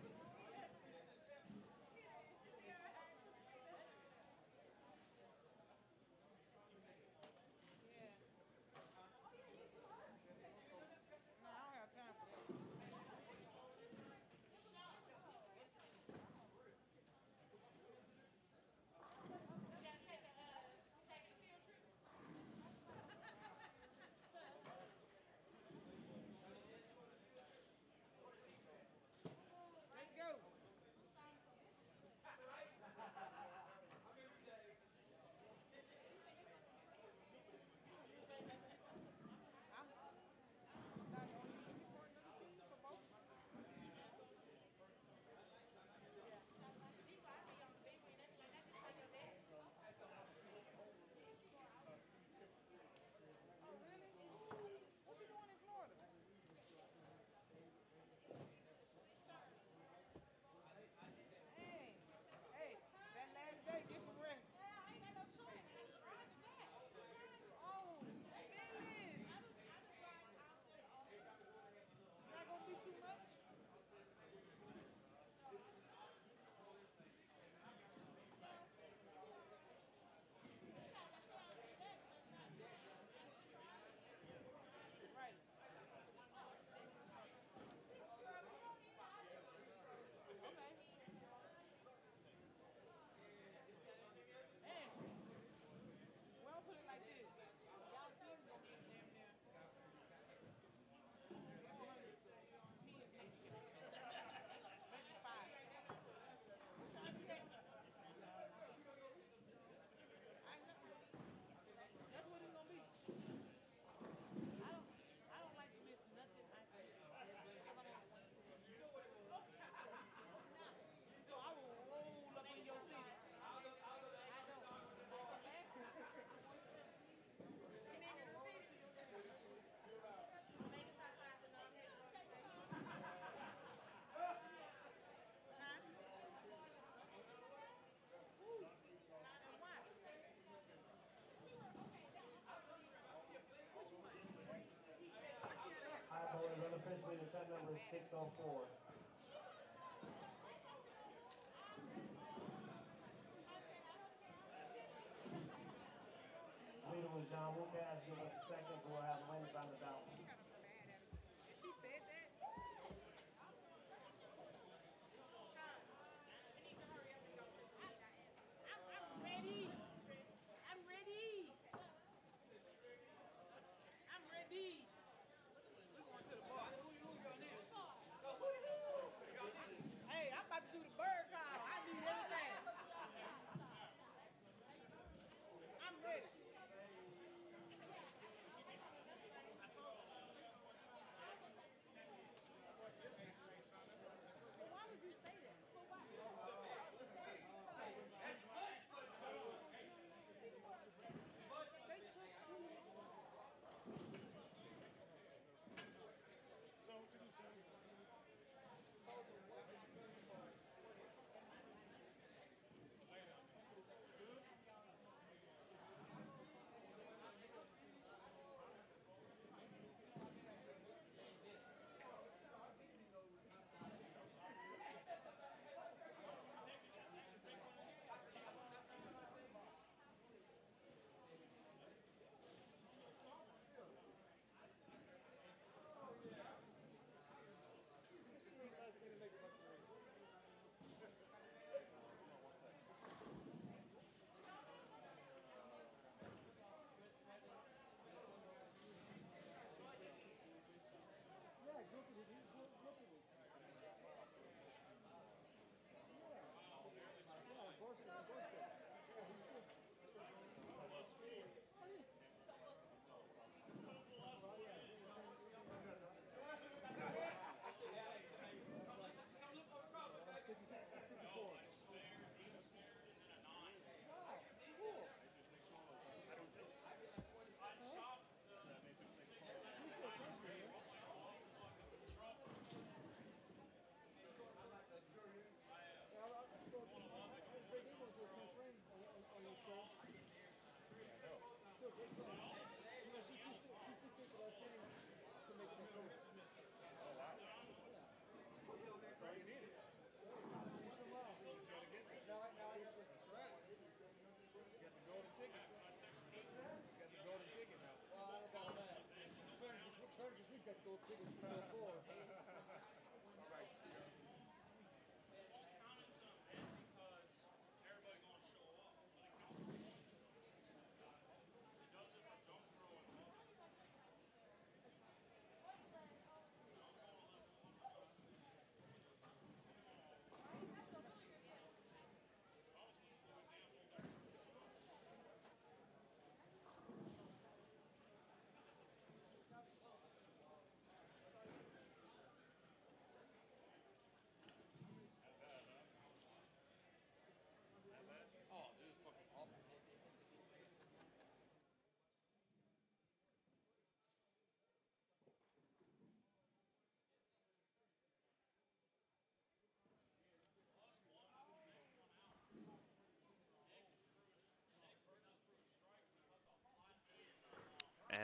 is 604. Leader was John Lucas. Give us a second. We'll have Lennox on the down. She got a bad attitude. And she said that? I'm ready. I'm ready. I'm ready. We going to the bar. Who you going next? Hey, I'm about to do the bird call. I need everything. I'm ready. Well, why would you say that? Well, why? They took too long. So what you do, son?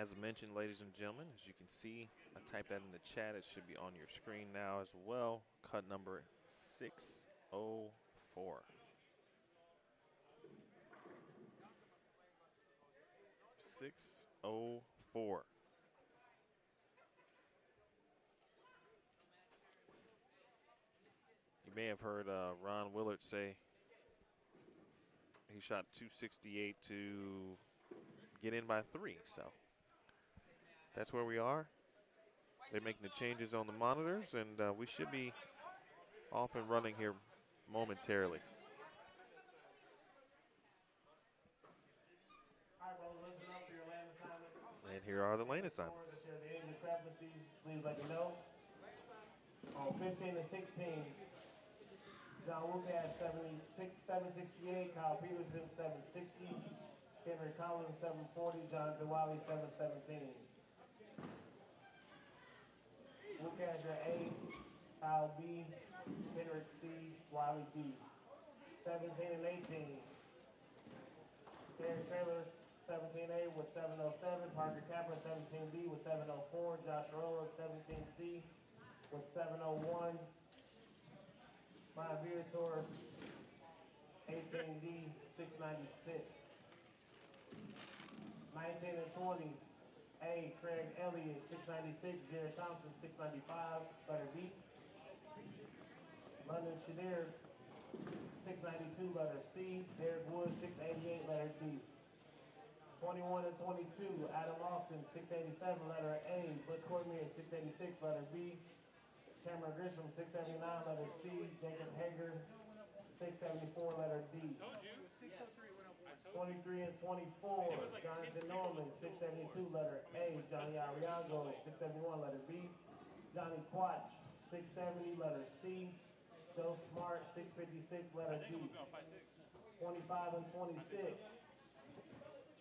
As mentioned, ladies and gentlemen, as you can see, I typed that in the chat. It should be on your screen now as well. Cut number 604. 604. You may have heard Ron Willard say he shot 268 to get in by 3. So that's where we are. They're making the changes on the monitors, and we should be off and running here momentarily. All right, brother, listen up for your land assignment. And here are the lane assignments. If there are any discrepancies, please let me know. On 15 to 16, John Lucas 768, Kyle Peterson 760, Henry Collins 740, John Jawali 717. Lucas your A, Kyle B, Henrik C, Wiley D. 17 and 18. Derek Taylor 17A with 707, Parker Kappa 17B with 704, Josh Rolla 17C with 701. My Viator 18D 696. 19 and 20. A. Craig Elliott 696. Jared Thompson 695. Letter B. London Shadir 692. Letter C. Derek Wood 688. Letter D. 21 and 22. Adam Austin 687. Letter A. Butch Cormier 686. Letter B. Cameron Grisham 679. Letter C. Jacob Hager 674. Letter D. 23 and 24. Jonathan Norman 672. Letter A. Johnny Ariago 671. Letter B. Johnny Quatch 670. Letter C. Joe Smart 656. Letter D. 25 and 26.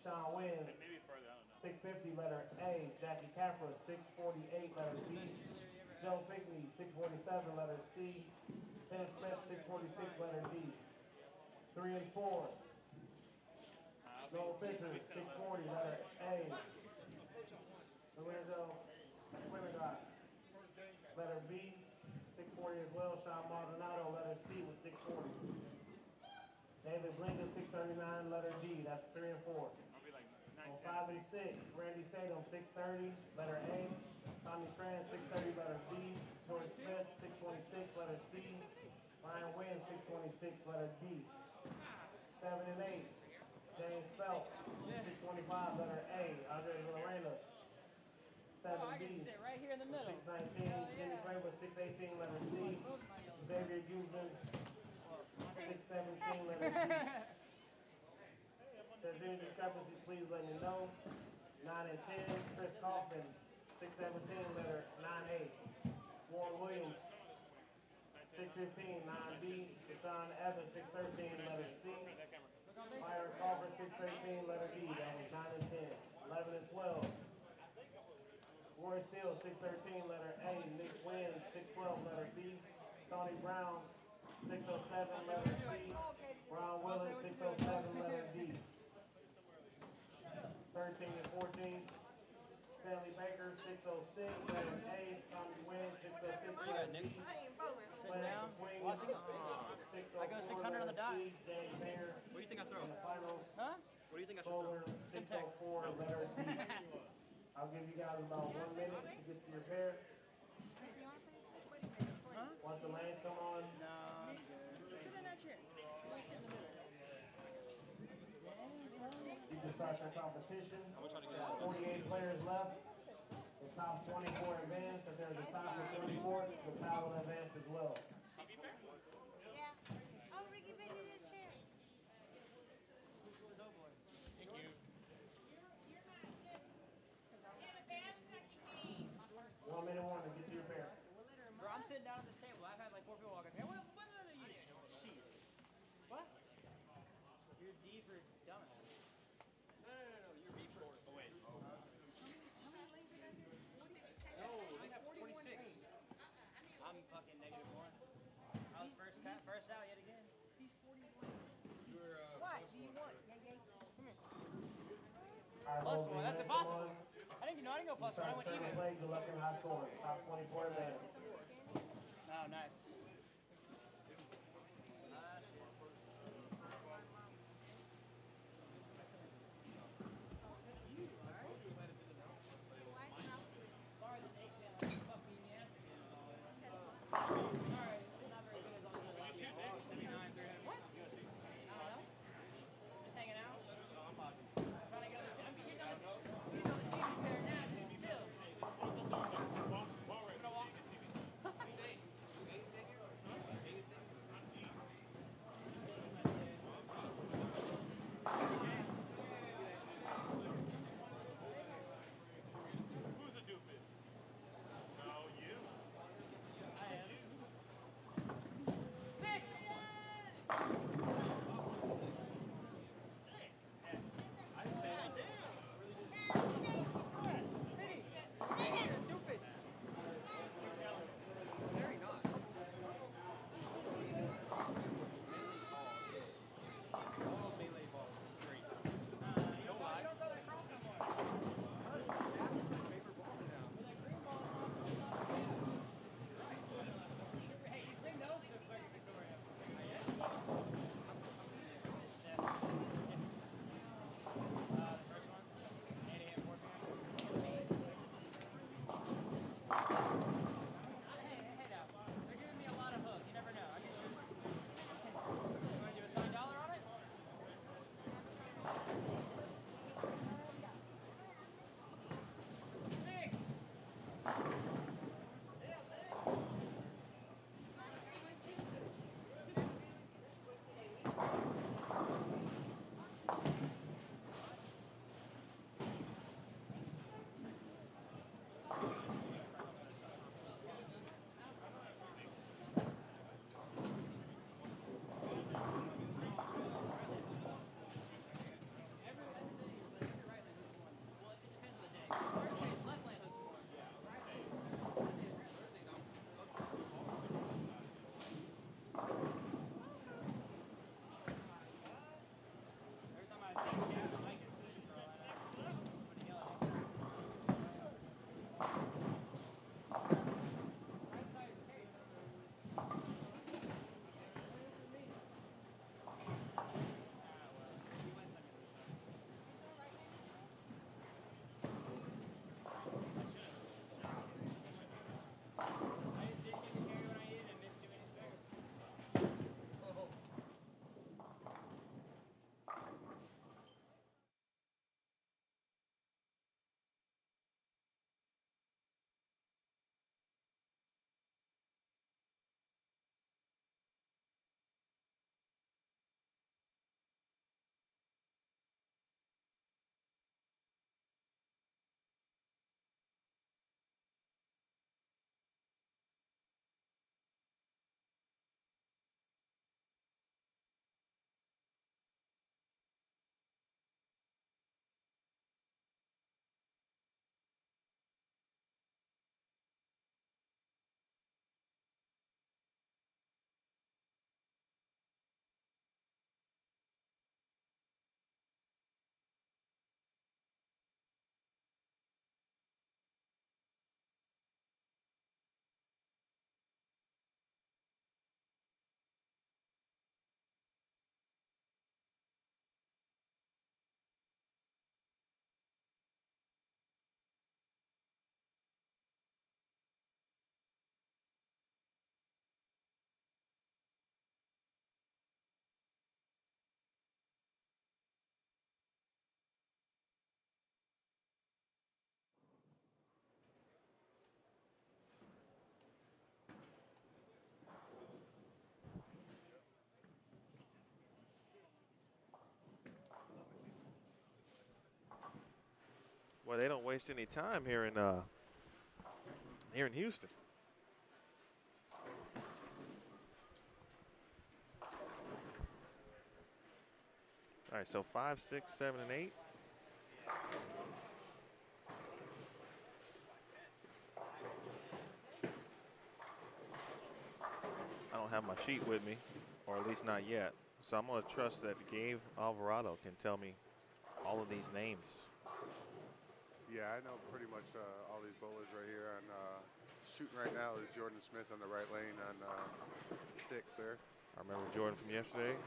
Sean Wynn 650. Letter A. Jackie Capra 648. Letter B. Joe Pickney 647. Letter C. Tim Smith 646. Letter D. 3 and 4. Joel Fisher 640. Letter A. Lorenzo Wintergott. Letter B. 640 as well. Sean Maldonado. Letter C with 640. David Blinken 639. Letter D. That's 3 and 4. On 5 and 6, Randy Statham 630. Letter A. Tommy Tran 630. Letter B. George Smith 626. Letter C. Ryan Wynn 626. Letter D. 7 and 8. James Phelps 625. Letter A. Andre Villarena 7B. Sit right here in the middle. 619. Jimmy Kramer 618. Letter C. Xavier Guzman 617. Letter D. If there's any discrepancies, please let me know. 9 and 10, Chris Kaufman, 617, letter 9A. Warren Williams, 615, 9B. Deshaun Evans, 613, letter C. Myron Crawford, 613, letter D. That was 9 and 10. 11 and 12. Roy Steele, 613, letter A. Nick Wynn, 612, letter B. Tony Brown, 607, letter C. Ron Willis, 607, letter D. 13 and 14. Stanley Baker, 606, letter A. Tommy Wynn, 606, letter B. Sitting down, watching. I go 600 on the dot. James Mayer. What do you think I throw? In the finals. Huh? What do you think I should throw? Bowler, 604, letter D. I'll give you guys about 1 minute to get to your pair. Once the lanes come on, No. Sit in that chair. You want to sit in the middle. you can start your competition. I'm gonna try to get Got 48 players left. The top 24 advance. If there's a top of 24, the foul will advance as well. Yeah. Oh, Ricky, baby, that chair. Thank you. 1 minute warning to get to your pair. Bro, I'm sitting down at this table. I've had like 4 people walk up here. What are you? Shit. What? You're D for dumbass. No. You're B short. Oh wait. No, they have 26. I'm fucking -1. I was first out yet again. What do you want? Yay, yay. Come here. All right, Plus Bowler, one, that's lanes come impossible. on. I didn't go plus one. I went even. Play, good luck in high score. Top 24 advance. Oh, nice. Sorry that Nate failed. Like, fuck me in the ass again. Alright, it's not very good as long as I last year. 79, 300. What? I don't know. Just hanging out. Trying to get on the team. He's on the TV pair now. Just chill. I'm gonna walk. Well, they don't waste any time here in Houston. All right, so 5, 6, 7, and 8. I don't have my sheet with me, or at least not yet. So I'm going to trust that Gabe Alvarado can tell me all of these names. Yeah, I know pretty much all these bowlers right here. And shooting right now is Jordan Smith on the right lane on 6 there. I remember Jordan from yesterday.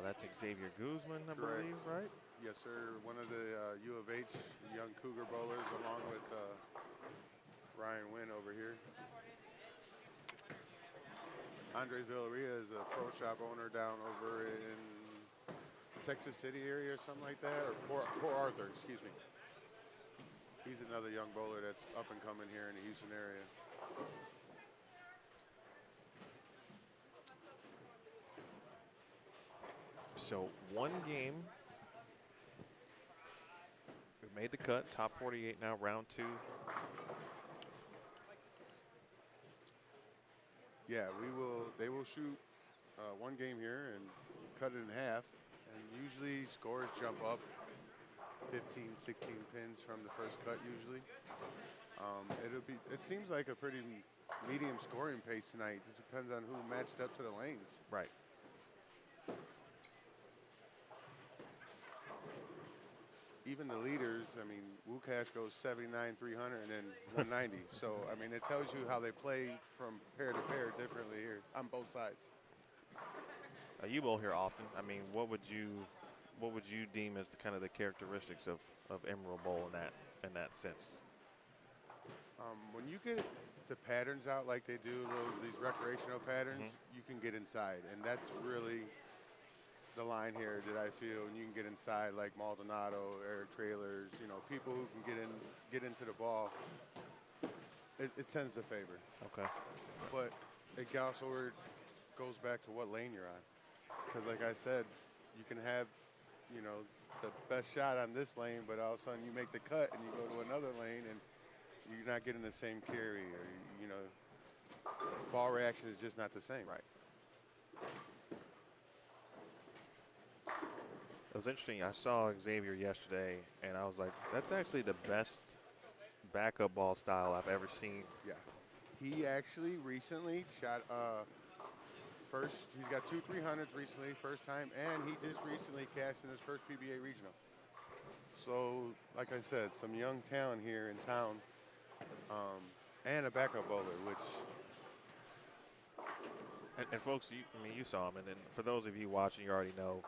That's Xavier Guzman, I Correct. believe, right? Yes, sir. One of the U of H young Cougar bowlers, along with Ryan Wynn over here. Andres Villarreal is a pro shop owner down over in Texas City area or something like that, or Port Arthur, excuse me. He's another young bowler that's up and coming here in the Houston area. So one game. We made the cut, top 48 now, round 2. Yeah, they will shoot one game here and cut it in half. And usually scores jump up 15, 16 pins from the first cut usually. It seems like a pretty medium scoring pace tonight. It just depends on who matched up to the lanes. Right. Even the leaders, I mean, Wukash goes 79, 300, and then 190. So, I mean, it tells you how they play from pair to pair differently here on both sides. You bowl here often. I mean, what would you deem as kind of the characteristics of Emerald Bowl in that sense? When you get the patterns out like they do, these recreational patterns, you can get inside, and that's really the line here that I feel. And you can get inside like Maldonado, Eric Trailers, you know, people who can get into the ball. It tends to favor. Okay. But it also goes back to what lane you're on. Because like I said, you can have, you know, the best shot on this lane, but all of a sudden you make the cut and you go to another lane and you're not getting the same carry, or, you know, ball reaction is just not the same. Right. It was interesting. I saw Xavier yesterday, and I was like, that's actually the best backup ball style I've ever seen. Yeah. He actually recently shot first. He's got 2 300s recently, first time, and he just recently cashed in his first PBA regional. So, like I said, some young talent here in town, and a backup bowler, which. And folks, you saw him, and then for those of you watching, you already know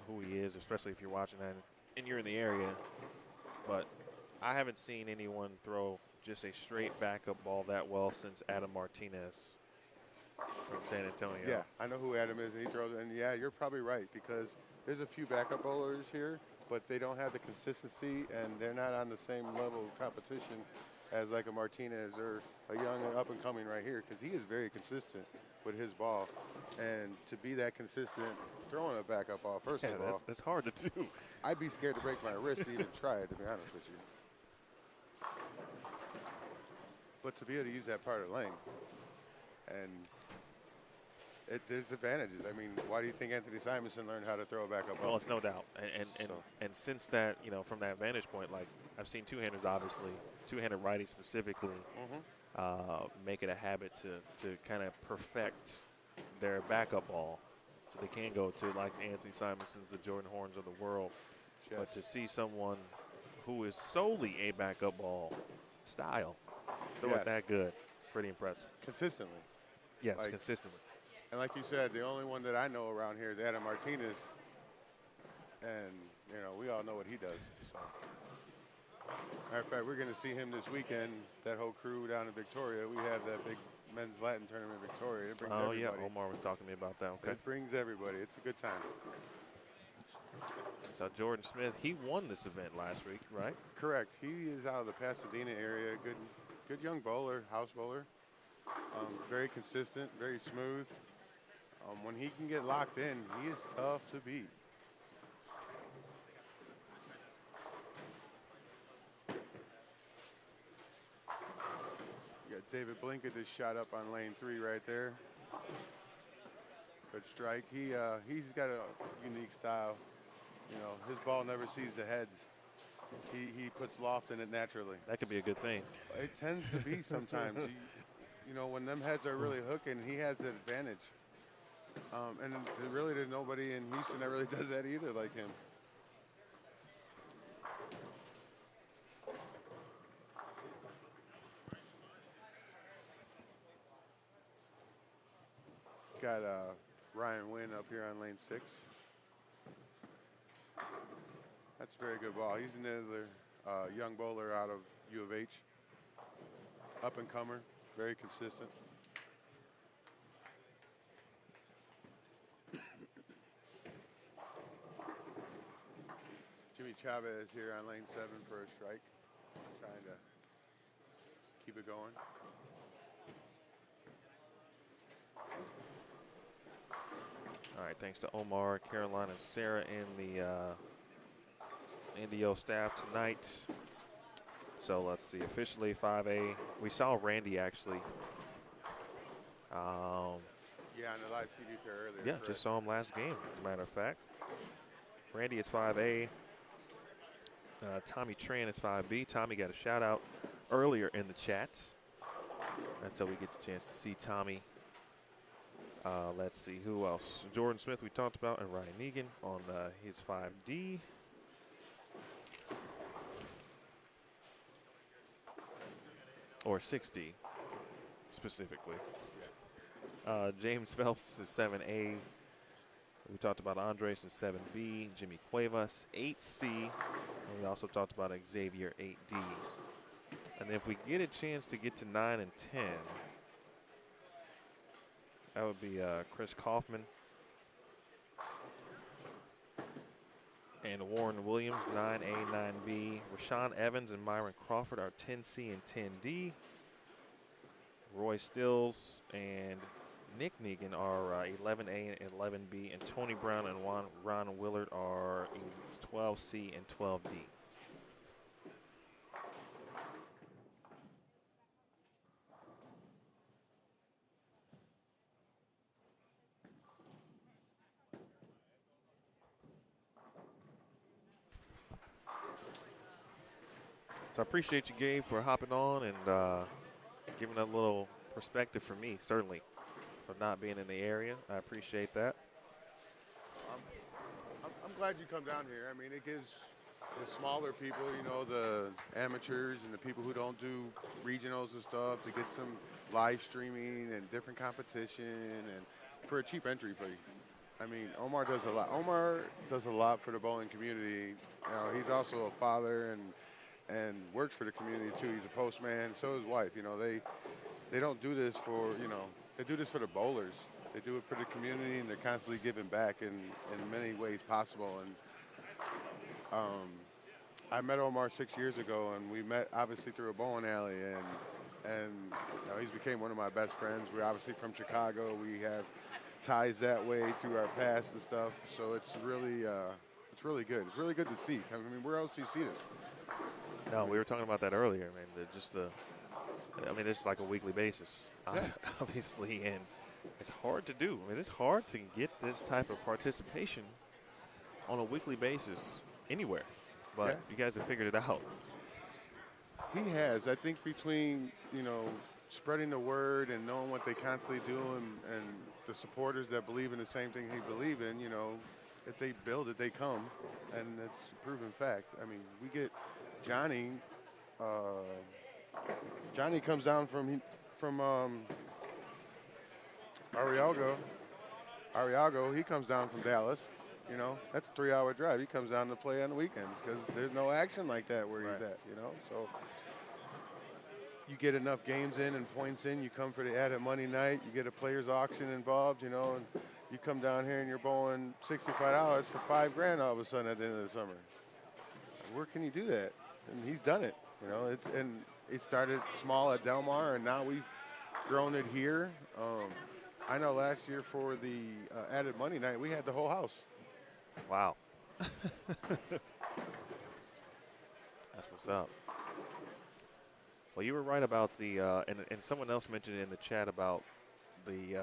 who he is, especially if you're watching that and you're in the area. But I haven't seen anyone throw just a straight backup ball that well since Adam Martinez from San Antonio. Yeah, I know who Adam is, and he throws. And yeah, you're probably right, because there's a few backup bowlers here, but they don't have the consistency, and they're not on the same level of competition as like a Martinez or a young and up and coming right here, because he is very consistent with his ball. And to be that consistent throwing a backup ball, first of all, that's hard to do. I'd be scared to break my wrist to even try it, to be honest with you. But to be able to use that part of the lane, and there's advantages. I mean, why do you think Anthony Simonson learned how to throw a backup ball? Well, it's no doubt. And since that, you know, from that vantage point, like I've seen two-handers, obviously, two-handed righties specifically, make it a habit to kind of perfect their backup ball, so they can go to like Anthony Simonson's, the Jordan Horns of the world. Yes. But to see someone who is solely a backup ball style throw it that good, pretty impressive. Consistently. Yes, Like, consistently. And like you said, the only one that I know around here is Adam Martinez. And, you know, we all know what he does. So, matter of fact, we're going to see him this weekend, that whole crew down in Victoria. We have that big men's Latin tournament in Victoria. It brings everybody. Yeah, Omar was talking to me about that. Okay. It brings everybody. It's a good time. So Jordan Smith, he won this event last week, right? Correct. He is out of the Pasadena area. Good young bowler, house bowler. Very consistent, very smooth. When he can get locked in, he is tough to beat. David Blinken just shot up on lane 3 right there. Good strike. He's got a unique style. You know, his ball never sees the heads. He puts loft in it naturally. That could be a good thing. It tends to be sometimes. You know, when them heads are really hooking, he has the advantage. And really, there's nobody in Houston that really does that either like him. Got Ryan Wynn up here on lane 6. That's a very good ball. He's another young bowler out of U of H. Up and comer, very consistent. Jimmy Chavez here on lane 7 for a strike. Trying to keep it going. All right, thanks to Omar, Caroline, and Sarah in the NDO staff tonight. So let's see, officially 5A. We saw Randy actually. Yeah, on the live TV pair earlier. Yeah, correct. just saw him last game, as a matter of fact. Randy is 5A. Tommy Tran is 5B. Tommy got a shout out earlier in the chat. And so we get the chance to see Tommy. Let's see who else. Jordan Smith we talked about, and Ryan Negan on his 5D. Or 6D specifically. James Phelps is 7A. We talked about Andres is 7B. Jimmy Cuevas 8C. And we also talked about Xavier 8D. And if we get a chance to get to 9 and 10, that would be Chris Kaufman and Warren Williams, 9A, 9B. Rashawn Evans and Myron Crawford are 10C and 10D. Roy Stills and Nick Negan are 11A and 11B. And Tony Brown and Ron Willard are 12C and 12D. So I appreciate you, Gabe, for hopping on and giving a little perspective for me, certainly, for not being in the area. I appreciate that. I'm glad you come down here. I mean, it gives the smaller people, you know, the amateurs and the people who don't do regionals and stuff, to get some live streaming and different competition and for a cheap entry fee. I mean, Omar does a lot. Omar does a lot for the bowling community. You know, he's also a father and works for the community too. He's a postman. So his wife. You know, they don't do this for, you know, they do this for the bowlers. They do it for the community, and they're constantly giving back in many ways possible. And I met Omar 6 years ago, and we met obviously through a bowling alley, and you know, he's became one of my best friends. We're obviously from Chicago. We have ties that way through our past and stuff. So it's really good. It's really good to see. I mean, where else do you see this? No, we were talking about that earlier, man. I mean, this is like a weekly basis, obviously, and it's hard to do. I mean, it's hard to get this type of participation on a weekly basis anywhere, but you guys have figured it out. He has. I think between, you know, spreading the word and knowing what they constantly do and the supporters that believe in the same thing he believes in, you know, if they build it, they come, and it's a proven fact. I mean, we get Johnny. Johnny comes down from Arriago. He comes down from Dallas. You know, that's a 3-hour drive. He comes down to play on the weekends because there's no action like that where he's at. You know, so you get enough games in and points in. You come for the added money night. You get a players auction involved. You know, and you come down here and you're bowling $65 for $5,000 all of a sudden at the end of the summer. Where can you do that? And he's done it. You know, it started small at Del Mar, and now we've grown it here. I know last year for the added money night, we had the whole house. Wow. That's what's up. Well, you were right about the, and someone else mentioned it in the chat about the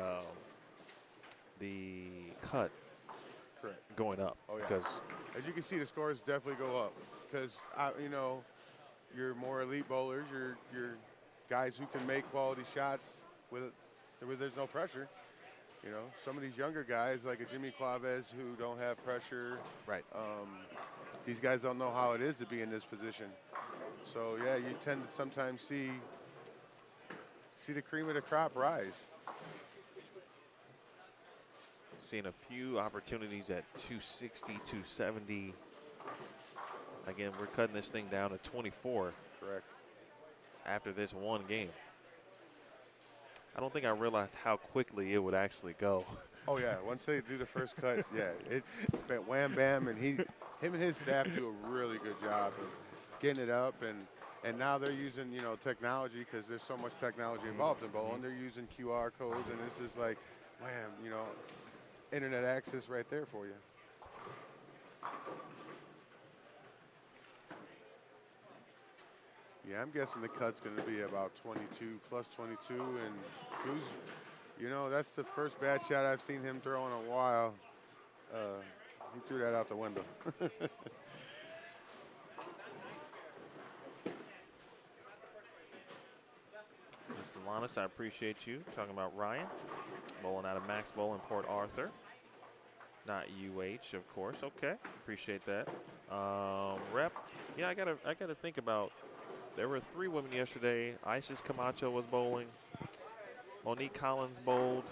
cut Correct. going up. Oh, yeah. Because As you can see, the scores definitely go up because, you know, your more elite bowlers, your guys who can make quality shots where there's no pressure. You know, some of these younger guys like a Jimmy Claves who don't have pressure. right. These guys don't know how it is to be in this position. So yeah, you tend to sometimes see the cream of the crop rise. Seeing a few opportunities at 260, 270. Again, we're cutting this thing down to 24. Correct. After this one game. I don't think I realized how quickly it would actually go. Oh yeah, once they do the first cut, yeah, it wham bam, and him and his staff do a really good job of getting it up, and now they're using, you know, technology because there's so much technology involved in bowling. They're using QR codes, and it's just like, wham, you know, internet access right there for you. Yeah, I'm guessing the cut's going to be about 22 plus 22, and who's, you know, that's the first bad shot I've seen him throw in a while. He threw that out the window. Mr. Lannis, I appreciate you talking about Ryan. Bowling out of Max Bowl in Port Arthur. Not UH, of course. Okay, appreciate that. Rep, yeah, I gotta think about. There were 3 women yesterday. Isis Camacho was bowling. Monique Collins bowled.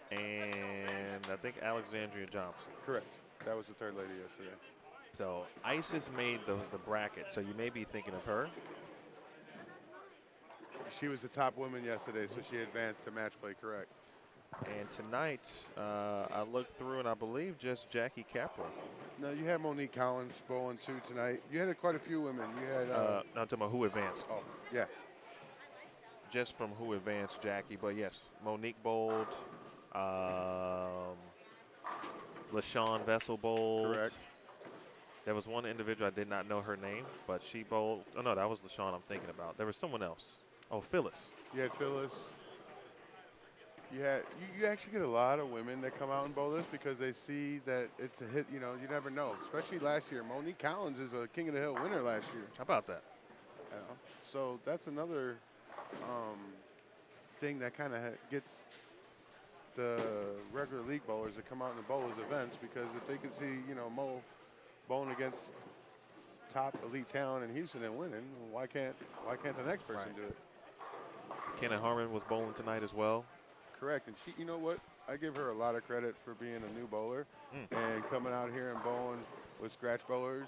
And I think Alexandria Johnson. Correct. That was the third lady yesterday. So Isis made the bracket, so you may be thinking of her. She was the top woman yesterday, so she advanced to match play, correct. And tonight, I looked through, and I believe just Jackie Capra. No, you had Monique Collins bowling too tonight. You had quite a few women. You had. No, I'm talking about who advanced. Oh, yeah. Just from who advanced, Jackie. But yes, Monique bowled. LaShawn Vessel bowled. Correct. There was one individual, I did not know her name, but she bowled. Oh, no, that was LaShawn I'm thinking about. There was someone else. Oh, Phyllis. You had Phyllis. You actually get a lot of women that come out and bowl this because they see that it's a hit. You know, you never know. Especially last year, Monique Collins is a King of the Hill winner last year. How about that? You know? So that's another thing that kind of gets the regular league bowlers that come out and bowl those events, because if they can see, you know, Mo bowling against top elite talent in Houston and winning, why can't the next person do it? Kenna Harmon was bowling tonight as well. Correct, and she, you know what? I give her a lot of credit for being a new bowler and coming out here and bowling with scratch bowlers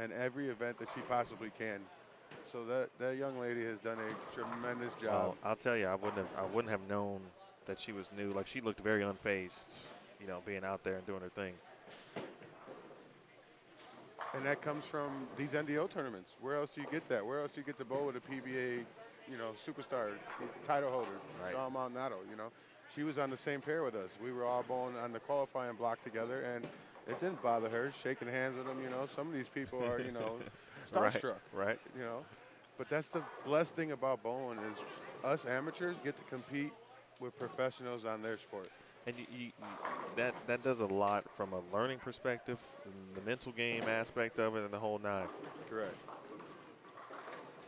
and every event that she possibly can. So that young lady has done a tremendous job. Well, I'll tell you, I wouldn't have known that she was new. Like, she looked very unfazed, you know, being out there and doing her thing. And that comes from these NDO tournaments. Where else do you get that? Where else do you get to bowl with a PBA, you know, superstar, title holder, Right. Sean Maldonado, you know? She was on the same pair with us. We were all bowling on the qualifying block together, and it didn't bother her, shaking hands with them, you know. Some of these people are, you know, starstruck, right. you know. But that's the blessed thing about bowling is us amateurs get to compete with professionals on their sport. And that does a lot from a learning perspective, the mental game aspect of it, and the whole nine. Correct.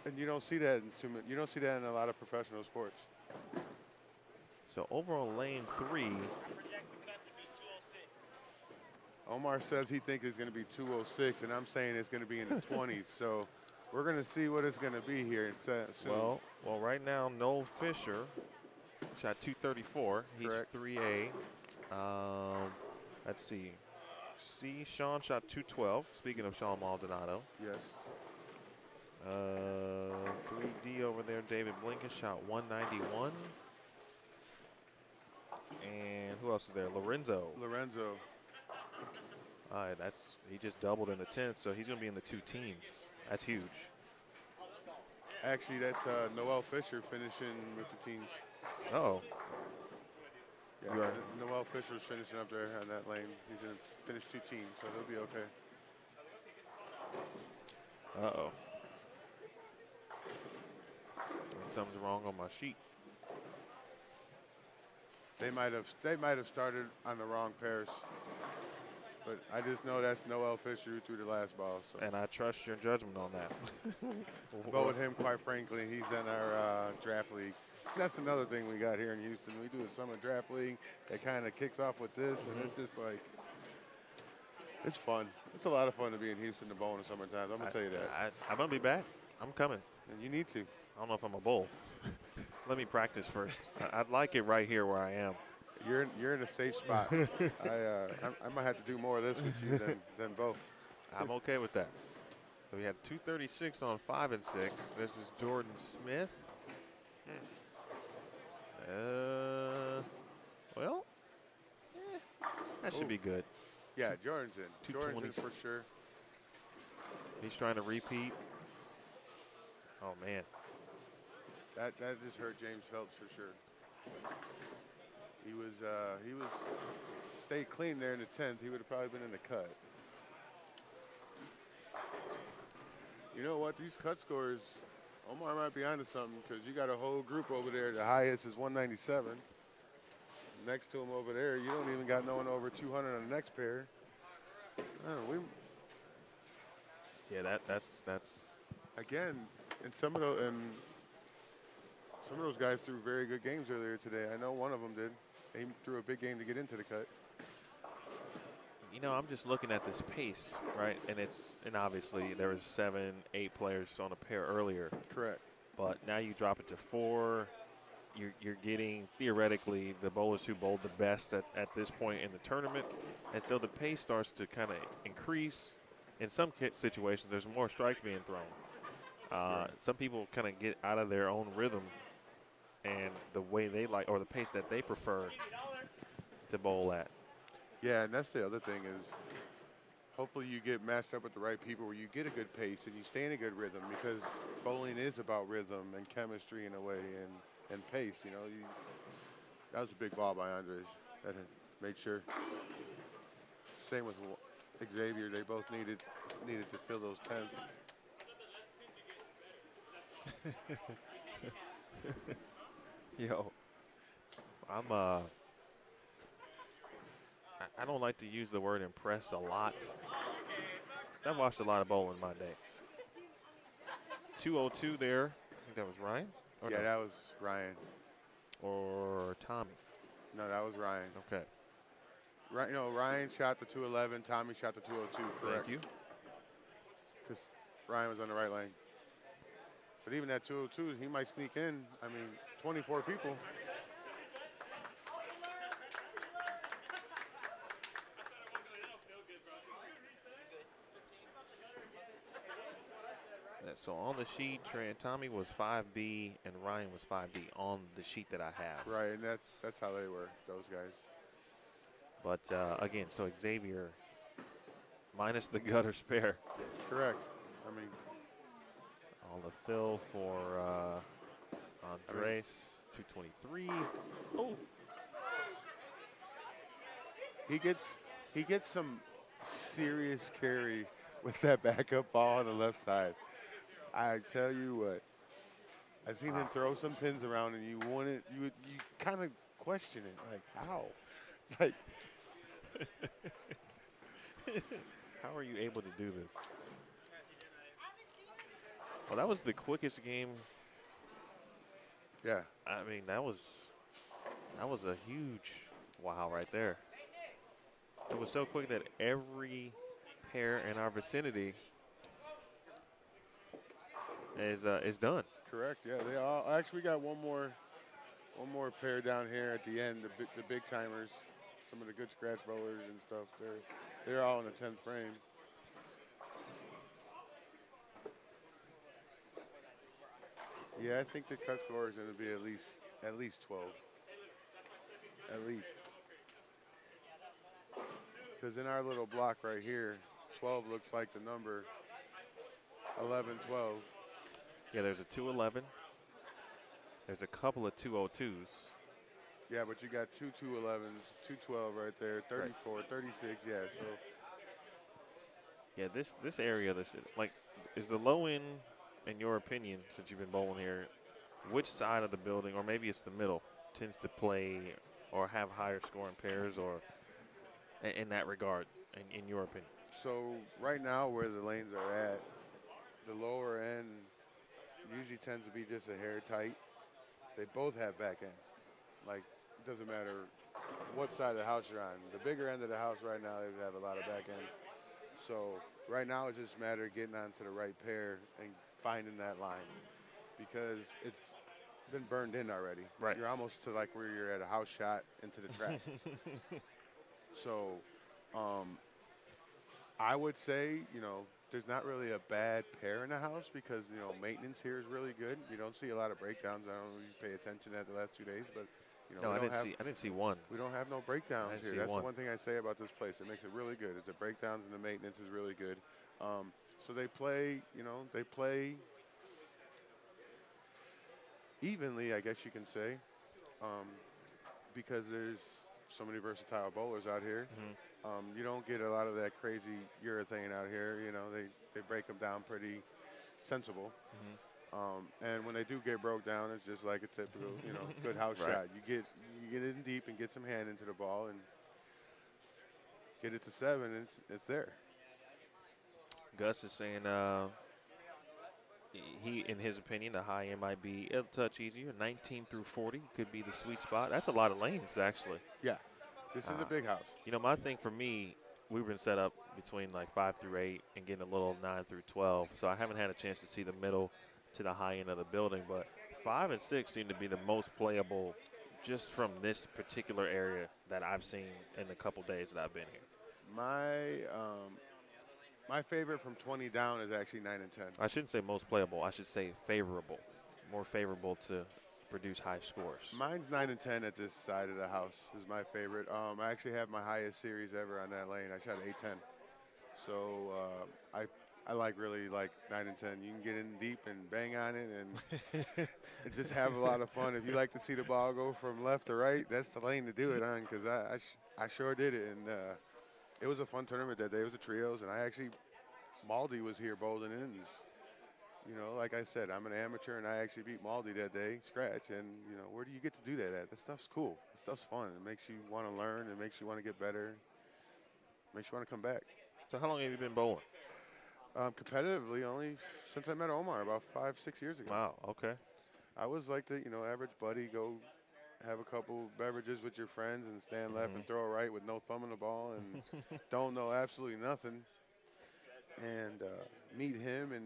And you don't see that you don't see that in a lot of professional sports. So over on lane 3, Omar says he thinks it's going to be 206, and I'm saying it's going to be in the 20s. So we're going to see what it's going to be here soon. well, right now, Noel Fisher shot 234. He's Correct. 3A. Let's see. Sean shot 212. Speaking of Sean Maldonado. Yes. 3D over there, David Blinken shot 191. And who else is there? Lorenzo. All right, he just doubled in the 10th, so he's going to be in the 2 teens. That's huge. Actually, that's Noel Fisher finishing with the teams. Uh-oh. Yeah, You are- Noel Fisher's finishing up there on that lane. He's going to finish 2 teams, so he'll be okay. Uh-oh. something's wrong on my sheet. They might have started on the wrong pairs. But I just know that's Noel Fisher who threw the last ball. So. And I trust your judgment on that. But with him, quite frankly, he's in our draft league. That's another thing we got here in Houston. We do a summer draft league that kind of kicks off with this, and it's just like, it's fun. It's a lot of fun to be in Houston to bowl in the summertime. I'm going to tell you that. I'm going to be back. I'm coming. And you need to. I don't know if I'm a bowl. Let me practice first. I'd like it right here where I am. You're in a safe spot. I might have to do more of this with you than both. I'm okay with that. So we had 236 on 5 and 6. This is Jordan Smith. Well, that should be good. Yeah, Jordan's in. Jordan's in for sure. He's trying to repeat. Oh man, that just hurt James Phelps for sure. He was stayed clean there in the 10th. He would have probably been in the cut. You know what? These cut scores, Omar might be onto something because you got a whole group over there. The highest is 197. Next to him over there, you don't even got no one over 200 on the next pair. That's again. And some of those guys threw very good games earlier today. I know one of them did. He threw a big game to get into the cut. You know, I'm just looking at this pace, right? And obviously there was 7, 8 players on a pair earlier. Correct. But now you drop it to 4. You're getting, theoretically, the bowlers who bowled the best at this point in the tournament. And so the pace starts to kind of increase. In some situations, there's more strikes being thrown. Some people kind of get out of their own rhythm and the way they like, or the pace that they prefer to bowl at. Yeah, and that's the other thing is hopefully you get matched up with the right people where you get a good pace and you stay in a good rhythm, because bowling is about rhythm and chemistry in a way and pace. You know, that was a big ball by Andres that had made sure. Same with Xavier. They both needed to fill those 10th. Yo, I don't like to use the word impressed a lot. I've watched a lot of bowling in my day. 202 there. I think that was Ryan? Yeah, no? That was Ryan. Or Tommy? No, that was Ryan. Okay. Right, Ryan shot the 211. Tommy shot the 202. Correct. Thank you. Because Ryan was on the right lane. But even that 202, he might sneak in. I mean, 24 people. So on the sheet, Trey and Tommy was 5B and Ryan was 5D on the sheet that I have. Right, and that's how they were, those guys. But again, so Xavier minus the gutter spare. Correct. I mean, all the fill for Andres, 223. Oh. He gets some serious carry with that backup ball on the left side. I tell you what, I've seen him throw some pins around, and you kind of question it, like how, like. How are you able to do this? Well, that was the quickest game. Yeah. I mean, that was a huge wow right there. It was so quick that every pair in our vicinity is done. Correct. Yeah, they all. Actually, we got one more pair down here at the end. The big timers, some of the good scratch bowlers and stuff. They're all in the 10th frame. Yeah, I think the cut score is going to be at least 12. At least. Because in our little block right here, 12 looks like the number. 11, 12. Yeah, there's a 211. There's a couple of 202s. Yeah, but you got two 211s, 212 right there, 34, right. 36, yeah, so. Yeah, this area, is the low end, in your opinion, since you've been bowling here, which side of the building, or maybe it's the middle, tends to play or have higher scoring pairs, or in that regard, in your opinion? So right now, where the lanes are at, the lower end usually tends to be just a hair tight. They both have back end. Like, it doesn't matter what side of the house you're on. The bigger end of the house right now, they have a lot of back end. So right now, it's just a matter of getting onto the right pair and finding that line, because it's been burned in already. Right. You're almost to like where you're at a house shot into the track. So I would say, there's not really a bad pair in the house, because, maintenance here is really good. You don't see a lot of breakdowns. I don't know if you pay attention at the last 2 days, but, No, I didn't see one. we don't have no breakdowns didn't here. see That's one. the one thing I say about this place. It makes it really good. Is the breakdowns and the maintenance is really good. So they play, they play evenly, I guess you can say, because there's so many versatile bowlers out here. You don't get a lot of that crazy urethane out here. They break them down pretty sensible. And when they do get broke down, it's just like a typical, good house Right. shot. You get in deep and get some hand into the ball and get it to 7, and it's there. Gus is saying he, in his opinion, the high end might be a touch easier. 19 through 40 could be the sweet spot. That's a lot of lanes, actually. Yeah, this is a big house. My thing for me, we've been set up between like 5 through 8 and getting a little 9 through 12. So I haven't had a chance to see the middle to the high end of the building. But 5 and 6 seem to be the most playable just from this particular area that I've seen in the couple days that I've been here. My favorite from 20 down is actually 9 and 10. I shouldn't say most playable. I should say favorable, more favorable to produce high scores. Mine's 9 and 10 at this side of the house is my favorite. I actually have my highest series ever on that lane. I shot 8-10. So I really like 9 and 10. You can get in deep and bang on it and just have a lot of fun. If you like to see the ball go from left to right, that's the lane to do it on, because I sure did it. And it was a fun tournament that day. It was the trios, and Maldy was here bowling in. And, like I said, I'm an amateur, and I actually beat Maldy that day, scratch. And, where do you get to do that at? That stuff's cool. That stuff's fun. It makes you want to learn. It makes you want to get better. It makes you want to come back. So how long have you been bowling? Competitively, only since I met Omar about 5-6 years ago. Wow, okay. I was like the, average buddy, go have a couple beverages with your friends and stand left and throw right with no thumb in the ball and don't know absolutely nothing. And meet him and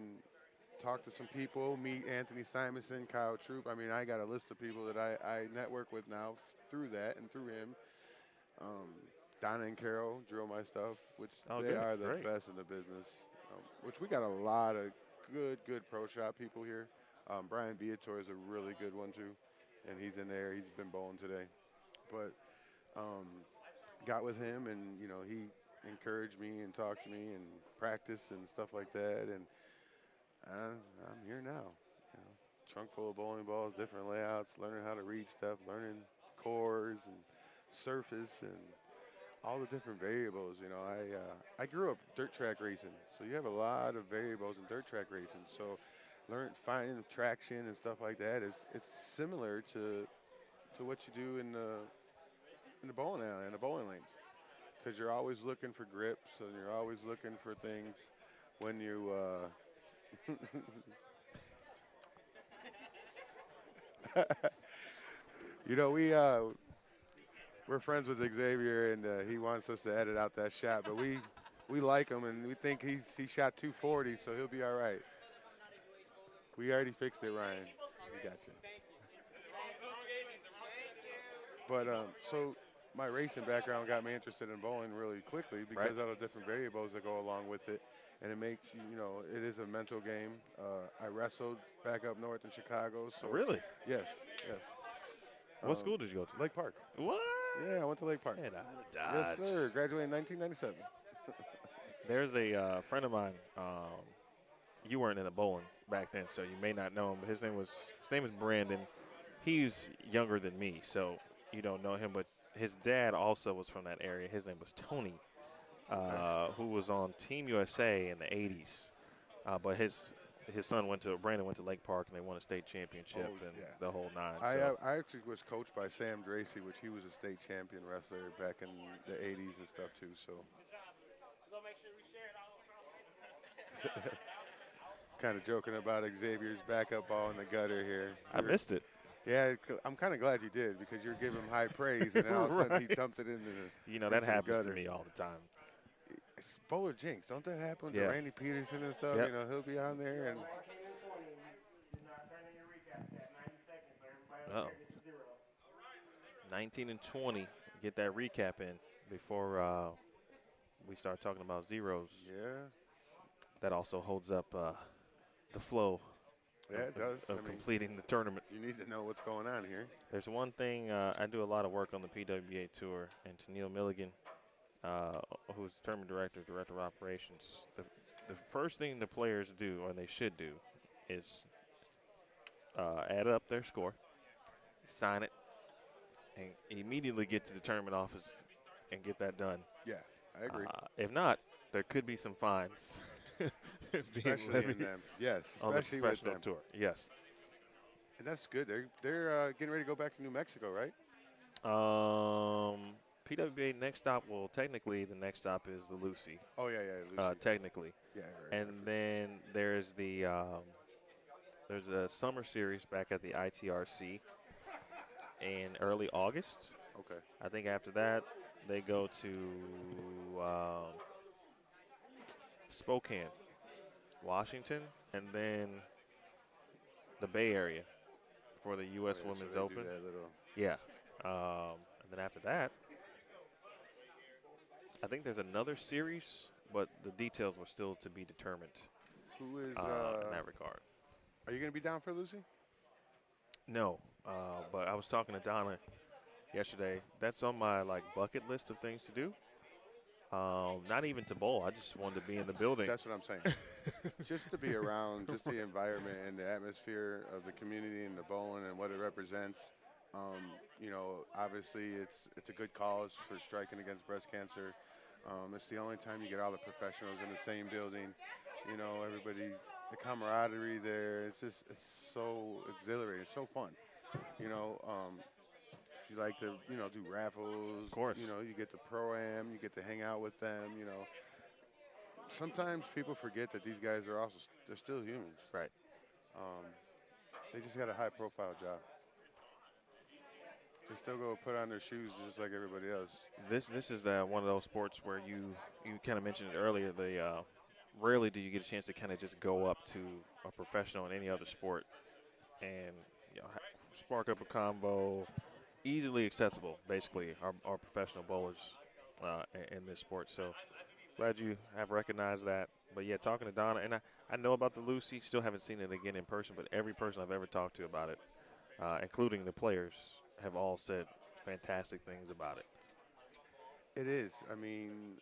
talk to some people, meet Anthony Simonson, Kyle Troop. I mean, I got a list of people that I network with now through that and through him. Donna and Carol drill my stuff, which they are the best in the business. Which we got a lot of good pro shop people here. Brian Viator is a really good one too, and he's in there. He's been bowling today, but got with him, and he encouraged me and talked to me and practice and stuff like that, and I'm here now. Trunk full of bowling balls, different layouts, learning how to read stuff, learning cores and surface and all the different variables. I grew up dirt track racing, so you have a lot of variables in dirt track racing. So finding traction and stuff like that it's similar to what you do in the bowling alley and the bowling lanes, because you're always looking for grips and you're always looking for things when you we're friends with Xavier, and he wants us to edit out that shot, but we like him, and we think he shot 240, so he'll be all right. We already fixed it, Ryan. We got you. But so my racing background got me interested in bowling really quickly because of the different variables that go along with it, and it makes it is a mental game. I wrestled back up north in Chicago. So really? Yes. What school did you go to? Lake Park. What? Yeah, I went to Lake Park. Man, out of Dodge. Yes, sir. Graduated in 1997. There's a friend of mine. You weren't in the bowling back then, so you may not know him. But his name is Brandon. He's younger than me, so you don't know him. But his dad also was from that area. His name was Tony, who was on Team USA in the '80s. But his his son Brandon went to Lake Park, and they won a state championship and the whole nine. So. I actually was coached by Sam Dracy, which he was a state champion wrestler back in the 80s and stuff too. So kind of joking about Xavier's backup ball in the gutter here. I missed it. Yeah, I'm kind of glad you did because you're giving him high praise, and then all of a sudden he dumped it into the. You know, that happens to gutter. me all the time. It's bowler jinx, don't that happen to Yeah. Randy Peterson and stuff? Yep. You know, he'll be on there and. Uh-oh. 19 and 20. Get that recap in before we start talking about zeros. Yeah. That also holds up the flow. Yeah, it does. Of completing the tournament. You need to know what's going on here. There's one thing, I do a lot of work on the PWA tour, and to Neil Milligan, who's the tournament director of operations, the first thing the players do, or they should do, is add up their score, sign it, and immediately get to the tournament office and get that done. Yeah, I agree. If not, there could be some fines. Especially in them. Yes, on the especially with professional them. tour. Yes. And that's good. They're getting ready to go back to New Mexico, right? PWA next stop, well, technically the next stop is the Lucy. Oh, yeah, Lucy. Technically. Yeah, right. And then there's there's a summer series back at the ITRC in early August. Okay. I think after that they go to Spokane, Washington, and then the Bay Area for the U.S. Oh, yeah, Women's so they Open. do that little. Yeah. And then after that, I think there's another series, but the details were still to be determined Who is in that regard. Are you going to be down for Lucy? No, but I was talking to Donna yesterday. That's on my bucket list of things to do. Not even to bowl. I just wanted to be in the building. That's what I'm saying. Just to be around, just the environment and the atmosphere of the community and the bowling and what it represents. You know, obviously it's a good cause for striking against breast cancer. It's the only time you get all the professionals in the same building. You know, everybody, the camaraderie there. It's so exhilarating. It's so fun. You know, if you like to, do raffles. Of course. You know, you get the pro-am. You get to hang out with them. You know, sometimes people forget that these guys are they're still humans. Right. They just got a high-profile job. They still go put on their shoes just like everybody else. This is one of those sports where you kind of mentioned it earlier. Rarely do you get a chance to kind of just go up to a professional in any other sport and spark up a combo. Easily accessible, basically, our professional bowlers in this sport. So glad you have recognized that. But yeah, talking to Donna, and I know about the Lucy. Still haven't seen it again in person, but every person I've ever talked to about it, including the players, have all said fantastic things about it. It is. I mean,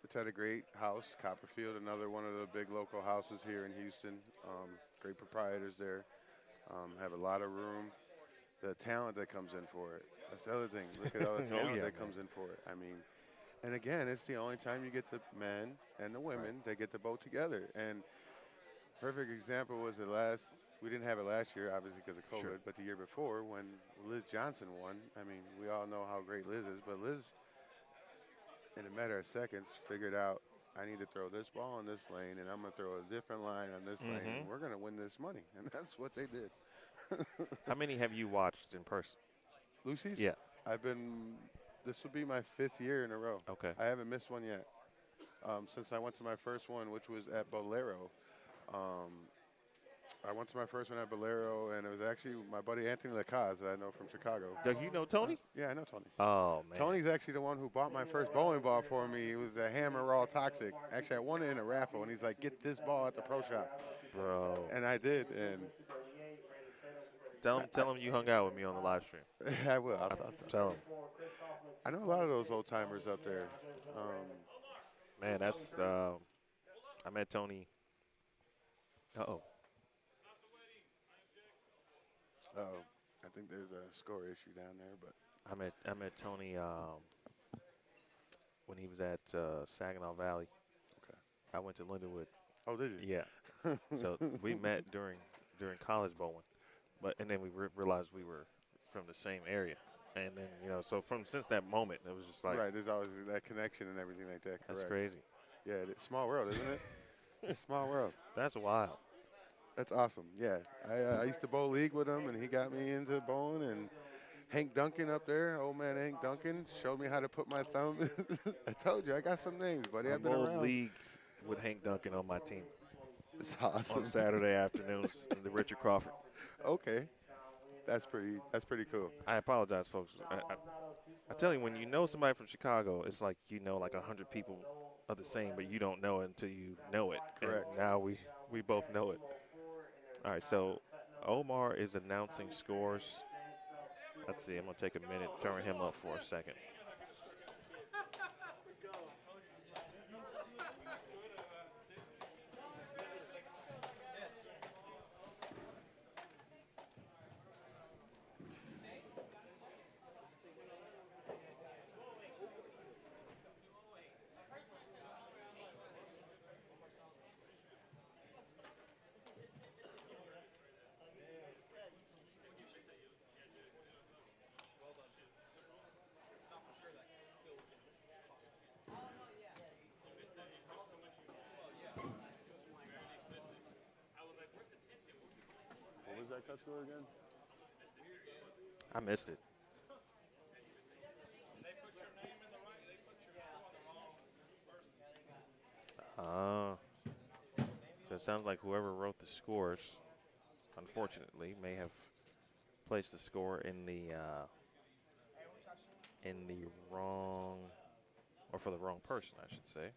it's at a great house, Copperfield, another one of the big local houses here in Houston. Great proprietors there. Have a lot of room. The talent that comes in for it. That's the other thing. Look at all the talent that comes in for it. I mean, and again, it's the only time you get the men and the women that get to bow together. And perfect example was we didn't have it last year, obviously because of COVID, but the year before when Liz Johnson won. I mean, we all know how great Liz is, but Liz, in a matter of seconds, figured out, I need to throw this ball in this lane, and I'm going to throw a different line on this lane, and we're going to win this money. And that's what they did. How many have you watched in person? Lucy's? Yeah. This will be my 5th year in a row. Okay. I haven't missed one yet. Since I went to my first one, which was at Bolero. I went to my first one at Bolero, and it was actually my buddy Anthony Lacaze that I know from Chicago. Do you know Tony? Yeah, I know Tony. Oh, man. Tony's actually the one who bought my first bowling ball for me. It was a Hammer Raw Toxic. Actually, I won it in a raffle, and he's like, get this ball at the pro shop. Bro. And I did, and Tell him you hung out with me on the live stream. I will. I'll Tell him. I know a lot of those old timers up there. Man, that's I met Tony. Uh-oh. I think there's a score issue down there, but I met Tony when he was at Saginaw Valley. Okay. I went to Lindenwood Oh, did you? Yeah. So we met during college bowling, and then we realized we were from the same area, and then so since that moment it was just like Right. There's always that connection and everything like that. that's Correct. crazy. Yeah. It's small world, isn't it? It's a small world. That's wild. That's awesome. Yeah. I used to bowl league with him, and he got me into bowling. And Hank Duncan up there, old man Hank Duncan, showed me how to put my thumb. I told you, I got some names, buddy. I I've been bowled around. league with Hank Duncan on my team It's on awesome. Saturday afternoons. The Richard Crawford. Okay. That's pretty cool. I apologize, folks. I tell you, when you know somebody from Chicago, it's like like 100 people are the same, but you don't know it until you know it. Correct. And now we both know it. All right, so Omar is announcing scores. Let's see. I'm gonna take a minute, turn him up for a second. What was that cut score again? I missed it. So it sounds like whoever wrote the scores, unfortunately, may have placed the score in the wrong, or for the wrong person, I should say.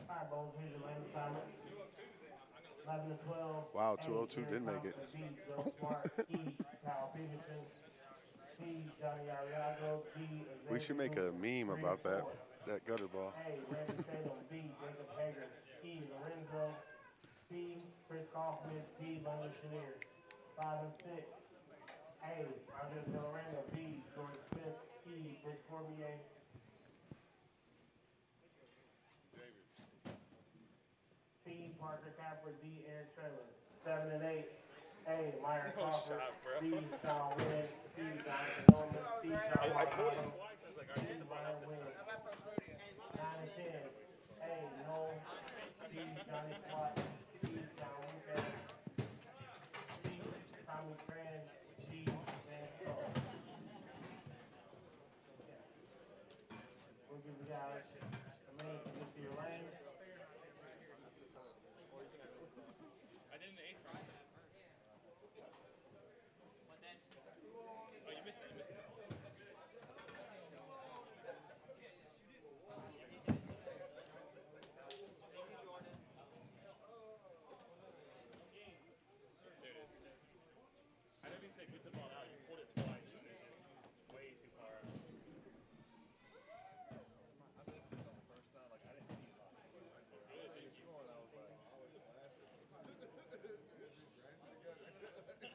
All right, Bowls, here's your lane assignment. 11 to 12. Wow, A, 202 Gary didn't make Thompson. it. B, Joe Smart. E, Kyle Peterson. C, Johnny Ariago. D, We should make a meme about that gutter ball. A, Randy Salem. B, Jacob Hager. E, Lorenzo. C, Chris Kaufman. D, London Chenier. 5 and 6. A, Andres Villaranga. B, George Smith. E, Rich Cormier. C, Parker Capper. D, Eric Trailer. 7 and 8. A, Myron Crawford. B, Sean Wynn. C, Jonathan Norman. C, Sean Maldonado. D, Ryan Wynn. 9 and 10. A, Noel. C, Johnny Swat. D, John Lucas. C, Tommy Tran. D, Vance Cole. We'll give you guys a minute to get to your lane. I did in the 8th try. Oh, you missed it. I know you said get the ball out. You pulled it twice, and it just way too far out.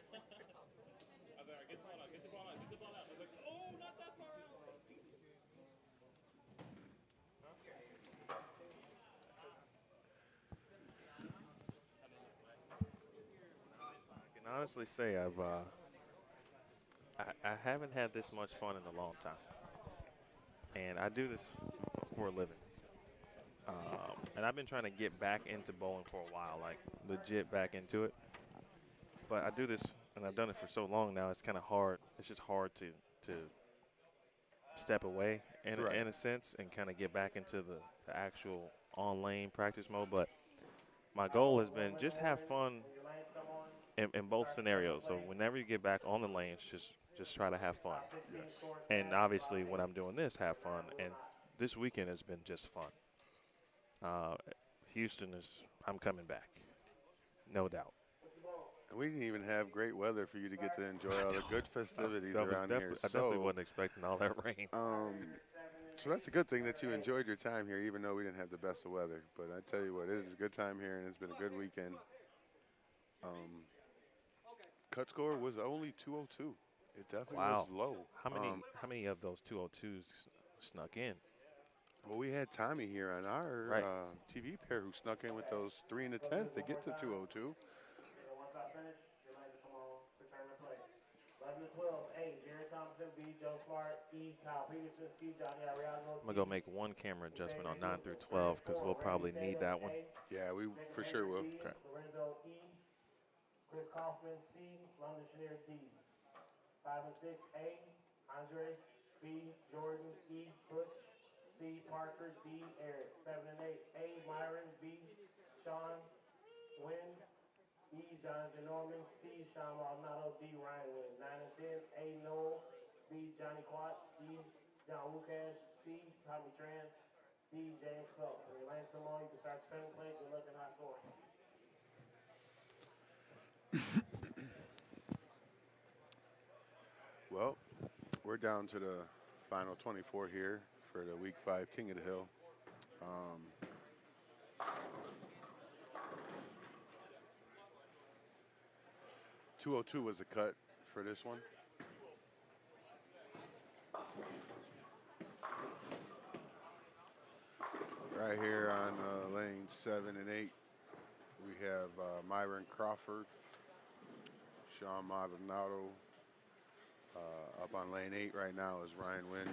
I was like, get the ball out, get the ball out, get the ball out. I was like, oh, not that far out. I can honestly say I haven't had this much fun in a long time, and I do this for a living. And I've been trying to get back into bowling for a while, like legit back into it. But I do this, and I've done it for so long now. It's kind of hard. It's just hard to step away Right. in a sense and kind of get back into the actual on lane practice mode. But my goal has been just have fun in both scenarios. So whenever you get back on the lanes, just try to have fun. Yes. And obviously, when I'm doing this, have fun. And this weekend has been just fun. Houston I'm coming back, no doubt. And we didn't even have great weather for you to get to enjoy all the good festivities around here. I definitely wasn't expecting all that rain. So that's a good thing that you enjoyed your time here, even though we didn't have the best of weather. But I tell you what, it is a good time here, and it's been a good weekend. Cut score was only 202 It definitely Wow. was low. How many of those 202s snuck in? Well, we had Tommy here on our Right. TV pair who snuck in with those 3 in the 10th to get to 202. Once I finish, you're like to come on, return to play. 11 to 12, A, Jerry Thompson, B, Joe Smart, E, Kyle Peterson, C, Johnny Arriago, I'm going to go make one camera adjustment on 9 through 12 because we'll probably need that one. Yeah, we for sure will. B, Okay. Lorenzo, E, Chris Kaufman, C, London Chenier, D. 5 and 6, A, Andres, B, Jordan, E, Butch, C, Parker, D, Eric. 7 and 8, A, Myron, B, Sean, Wynn, E, Jonathan Norman, C, Sean Maldonado, D, Ryan Wynn. 9 and 10, A, Noel, B, Johnny Quatch, E, John Lucas, C, Tommy Tran, D, James Phelps. When your lanes come on, you can start the second play. Good luck and high score. Well, we're down to the final 24 here for the Week 5 King of the Hill. 202 was the cut for this one. Right here on lanes 7 and 8, we have Myron Crawford, Sean Maldonado. Up on lane 8 right now is Ryan Wynn.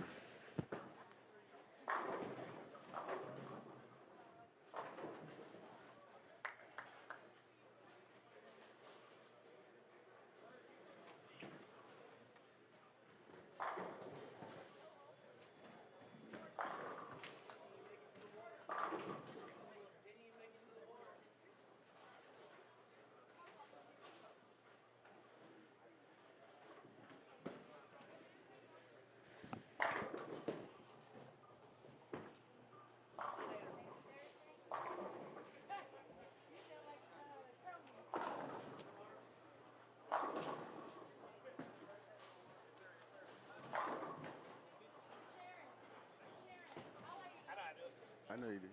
I know you do.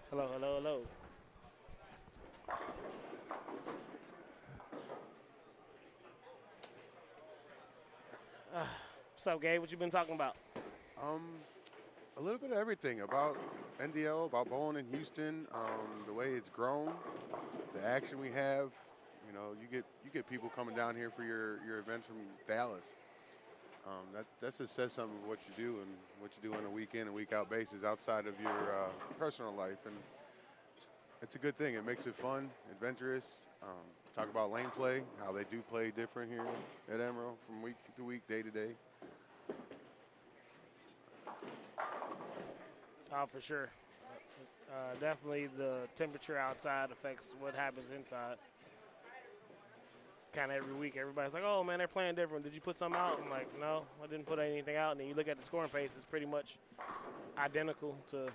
Hello, hello, hello. What's up, Gabe? What you been talking about? A little bit of everything about NDO, about bowling in Houston, the way it's grown, the action we have. You know, you get people coming down here for your events from Dallas. That just says something of what you do and what you do on a week in and week out basis outside of your personal life, and it's a good thing. It makes it fun, adventurous. Talk about lane play, how they do play different here at Emerald from week to week, day to day. Oh, for sure. Definitely the temperature outside affects what happens inside. Kind of every week, everybody's like, oh, man, they're playing different. Did you put something out? I'm like, no, I didn't put anything out. And then you look at the scoring pace, it's pretty much identical to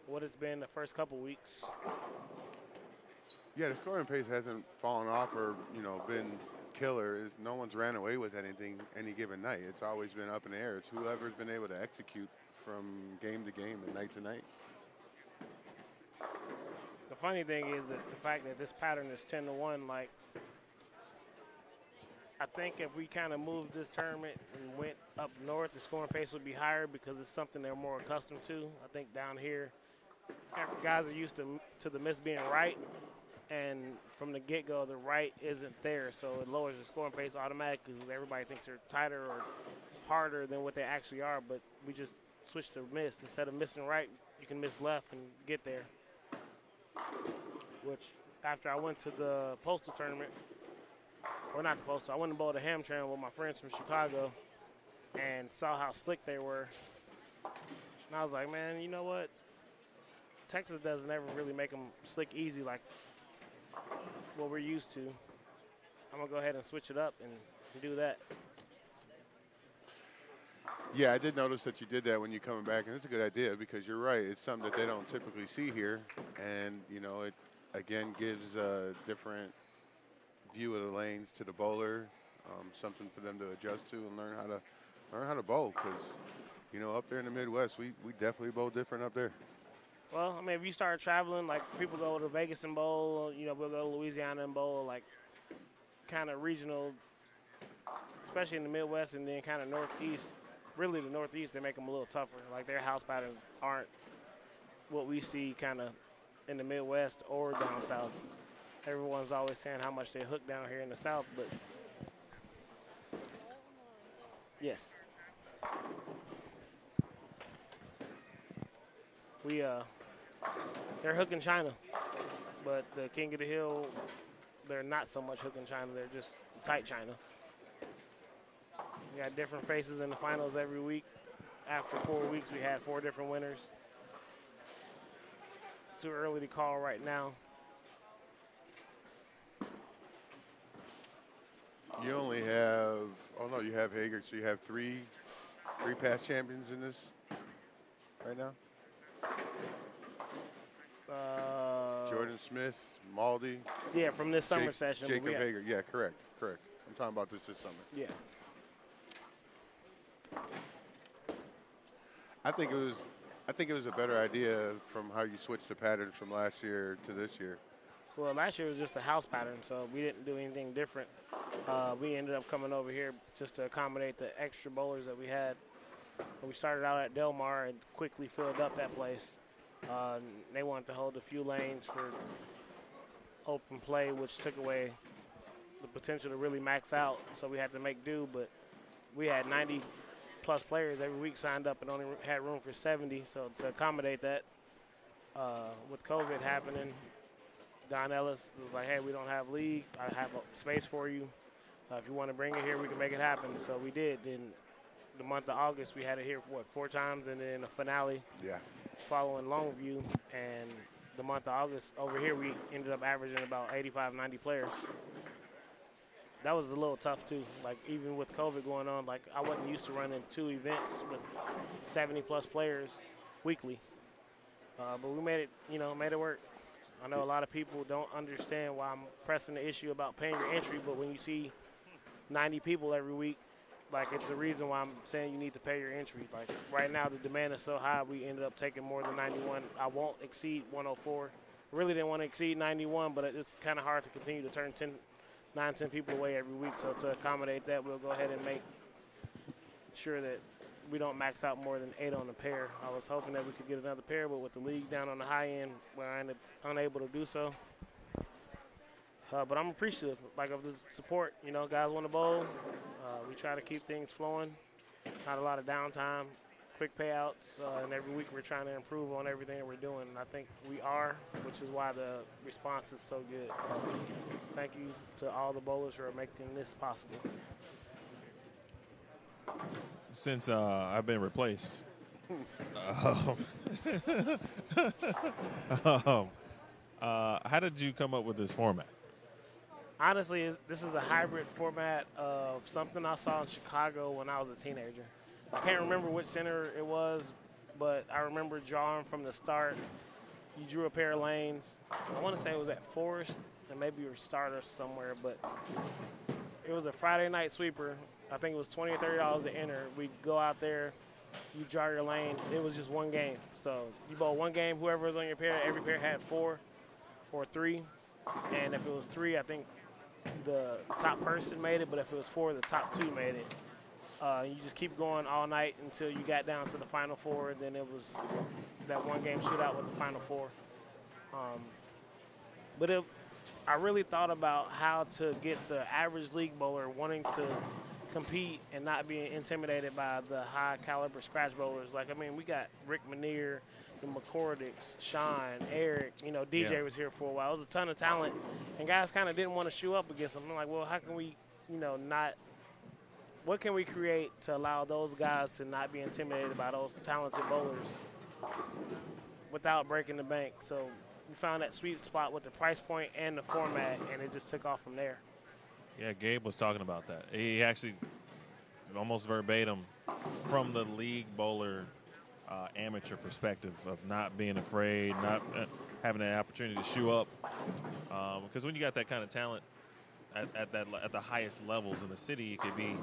what it's been the first couple weeks. Yeah, the scoring pace hasn't fallen off or, been killer. No one's ran away with anything any given night. It's always been up in the air. It's whoever's been able to execute from game to game and night to night. The funny thing is that the fact that this pattern is 10-1, like, I think if we kind of moved this tournament and went up north, the scoring pace would be higher because it's something they're more accustomed to. I think down here, guys are used to the miss being right, and from the get-go, the right isn't there, so it lowers the scoring pace automatically because everybody thinks they're tighter or harder than what they actually are, but we just switched to miss. Instead of missing right, you can miss left and get there, which after I went to the Postal tournament, or not the Postal, I went and bowled a Hamtramck with my friends from Chicago and saw how slick they were. And I was like, man, you know what? Texas doesn't ever really make them slick easy like what we're used to. I'm going to go ahead and switch it up and do that. Yeah, I did notice that you did that when you're coming back, and it's a good idea because you're right. It's something that they don't typically see here, and, it, again, gives a different view of the lanes to the bowler, something for them to adjust to and learn how to bowl because, up there in the Midwest, we definitely bowl different up there. Well, I mean, if you start traveling, like people go to Vegas and bowl, you know, we'll go to Louisiana and bowl, like kind of regional, especially in the Midwest and then kind of Northeast. Really, the Northeast, they make them a little tougher. Like their house patterns aren't what we see kind of in the Midwest or down south. Everyone's always saying how much they hook down here in the South, but yes. They're hooking China, but the King of the Hill, they're not so much hooking China. They're just tight China. We got different faces in the finals every week. After 4 weeks, we had 4 different winners. Too early to call right now. You only have, oh no, you have Hager, so you have three past champions in this right now? Jordan Smith, Maldy. Yeah, from this summer session. Jacob Hager, yeah, correct. I'm talking about this summer. Yeah. I think it was a better idea from how you switched the patterns from last year to this year. Well, last year was just a house pattern, so we didn't do anything different. We ended up coming over here just to accommodate the extra bowlers that we had. We started out at Del Mar and quickly filled up that place. They wanted to hold a few lanes for open play, which took away the potential to really max out, so we had to make do. But we had 90-plus players every week signed up and only had room for 70, so to accommodate that, with COVID happening, Don Ellis was like, hey, we don't have league. I have a space for you. If you want to bring it here, we can make it happen. So we did. In the month of August, we had it here, 4 times, and then a finale following Longview. And the month of August, over here, we ended up averaging about 85, 90 players. That was a little tough, too. Like, even with COVID going on, like, I wasn't used to running 2 events with 70-plus players weekly. But we made it work. I know a lot of people don't understand why I'm pressing the issue about paying your entry, but when you see 90 people every week, like, it's the reason why I'm saying you need to pay your entry. Like, right now, the demand is so high, we ended up taking more than 91. I won't exceed 104. Really didn't want to exceed 91, but it's kind of hard to continue to turn 9, 10 people away every week. So to accommodate that, we'll go ahead and make sure that we don't max out more than 8 on the pair. I was hoping that we could get another pair, but with the league down on the high end, we're unable to do so. But I'm appreciative, like, of the support. You know, guys want to bowl. We try to keep things flowing. Not a lot of downtime, quick payouts, and every week we're trying to improve on everything that we're doing. And I think we are, which is why the response is so good. So thank you to all the bowlers who are making this possible. Since I've been replaced, how did you come up with this format? Honestly, this is a hybrid format of something I saw in Chicago when I was a teenager. I can't remember which center it was, but I remember drawing from the start. You drew a pair of lanes. I want to say it was at Forest, and maybe you were starter somewhere, but it was a Friday night sweeper. I think it was $20 or $30 to enter. We'd go out there, you draw your lane. It was just one game. So you bowl one game, whoever was on your pair, every pair had 4 or 3. And if it was 3, I think the top person made it, but if it was 4, the top 2 made it. You just keep going all night until you got down to the final 4. Then it was that one game shootout with the final 4. I really thought about how to get the average league bowler wanting to compete and not being intimidated by the high caliber scratch bowlers. Like, I mean, we got Rick Manier, the McCordics, Sean, Eric, DJ was here for a while. It was a ton of talent, and guys kind of didn't want to shoe up against them. I'm like, well, how can we, what can we create to allow those guys to not be intimidated by those talented bowlers without breaking the bank? So we found that sweet spot with the price point and the format, and it just took off from there. Yeah, Gabe was talking about that. He actually almost verbatim from the league bowler amateur perspective of not being afraid, not having the opportunity to shoe up. Because when you got that kind of talent at the highest levels in the city, it could be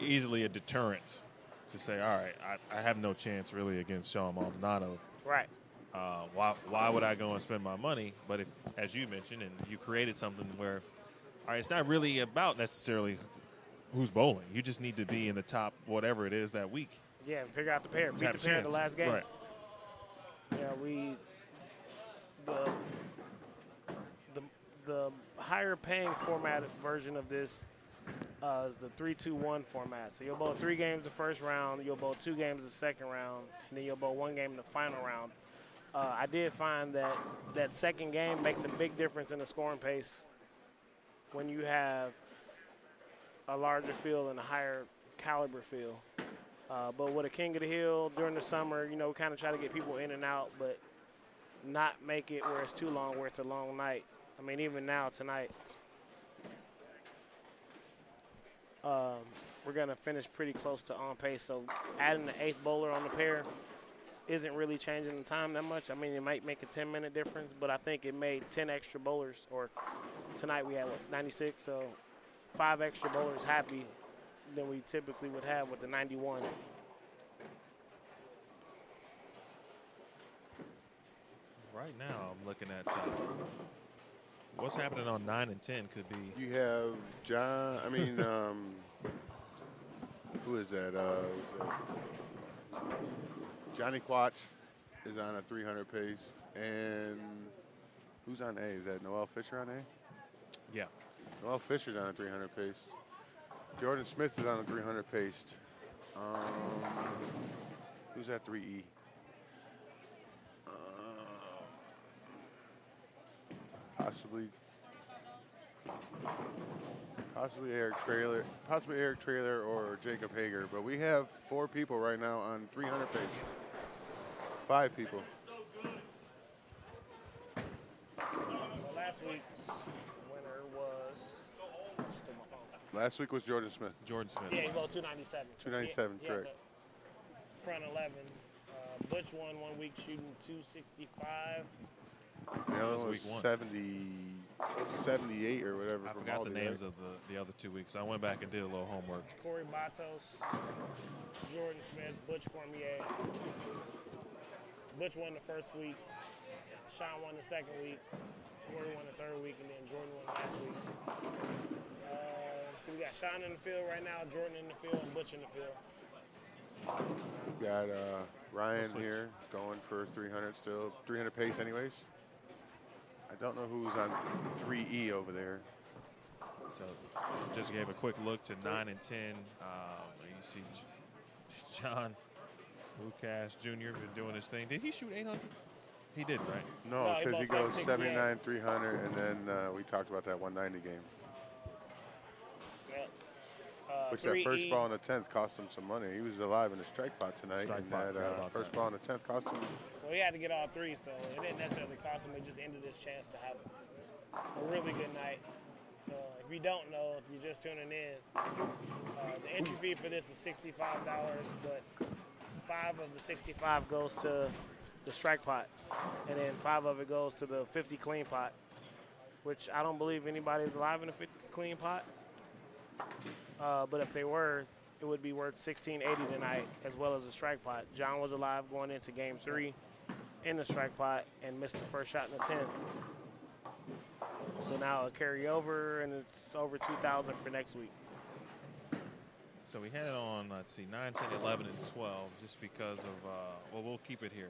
easily a deterrent to say, all right, I have no chance really against Sean Maldonado. Right. Why would I go and spend my money? But if, as you mentioned, and you created something where, all right, it's not really about necessarily who's bowling. You just need to be in the top whatever it is that week. Yeah, figure out the pair. Beat Have the a pair in the chance. last game. Right. Yeah, the higher paying format version of this is the 3-2-1 format. So you'll bowl 3 games the first round, you'll bowl 2 games the second round, and then you'll bowl 1 game in the final round. I did find that second game makes a big difference in the scoring pace when you have a larger field and a higher caliber field. But with a King of the Hill during the summer, we kind of try to get people in and out, but not make it where it's too long, where it's a long night. I mean, even now, tonight, we're going to finish pretty close to on pace. So adding the 8th bowler on the pair isn't really changing the time that much. I mean, it might make a 10-minute difference, but I think it made 10 extra bowlers. Or tonight we had, 96? So 5 extra bowlers happy than we typically would have with the 91. Right now, I'm looking at what's happening on 9 and 10 could be. You have John. I mean, who is that? Johnny Quatch is on a 300 pace, and who's on A? Is that Noel Fisher on A? Yeah. Noel Fisher's on a 300 pace. Jordan Smith is on a 300 pace. Who's at 3E? Possibly Eric Trailer or Jacob Hager. But we have 4 people right now on 300 pace. 5 people. Well, last week's winner was. Last week was Jordan Smith. Jordan Smith. Yeah, he bowled 297. 297, Yeah, correct. Front 11. Butch won 1 week shooting 265. The other one was week 1. 78 or whatever. I from forgot the Aldi, names right? of the other 2 weeks. I went back and did a little homework. Corey Batos, Jordan Smith, Butch Cormier. Butch won the first week. Sean won the second week. Corey won the third week, and then Jordan won last week. So we got Sean in the field right now, Jordan in the field, and Butch in the field. Got Ryan here going for 300 still. 300 pace anyways. I don't know who's on 3E over there. So just gave a quick look to 9 and 10. You see John Lucas Jr. been doing his thing. Did he shoot 800? He did, right? No, he because he bowled goes 768. 79, 300, and then we talked about that 190 game. Yeah. Which that 3E. first ball in the 10th cost him some money. He was alive in the strike pot tonight, Strike and pot, that forgot about first that. ball in the 10th cost him. Well, he had to get all 3, so it didn't necessarily cost him. It just ended his chance to have a really good night. So if you don't know, if you're just tuning in, the entry fee for this is $65, but 5 of the 65 goes to the strike pot, and then 5 of it goes to the 50 clean pot, which I don't believe anybody's alive in a 50 clean pot. But if they were, it would be worth $16.80 tonight, as well as the strike pot. John was alive going into game 3 in the strike pot and missed the first shot in the 10th. So now it'll carry over, and it's over $2,000 for next week. So we had it on, let's see, 9, 10, 11, and 12 just because of, well, we'll keep it here.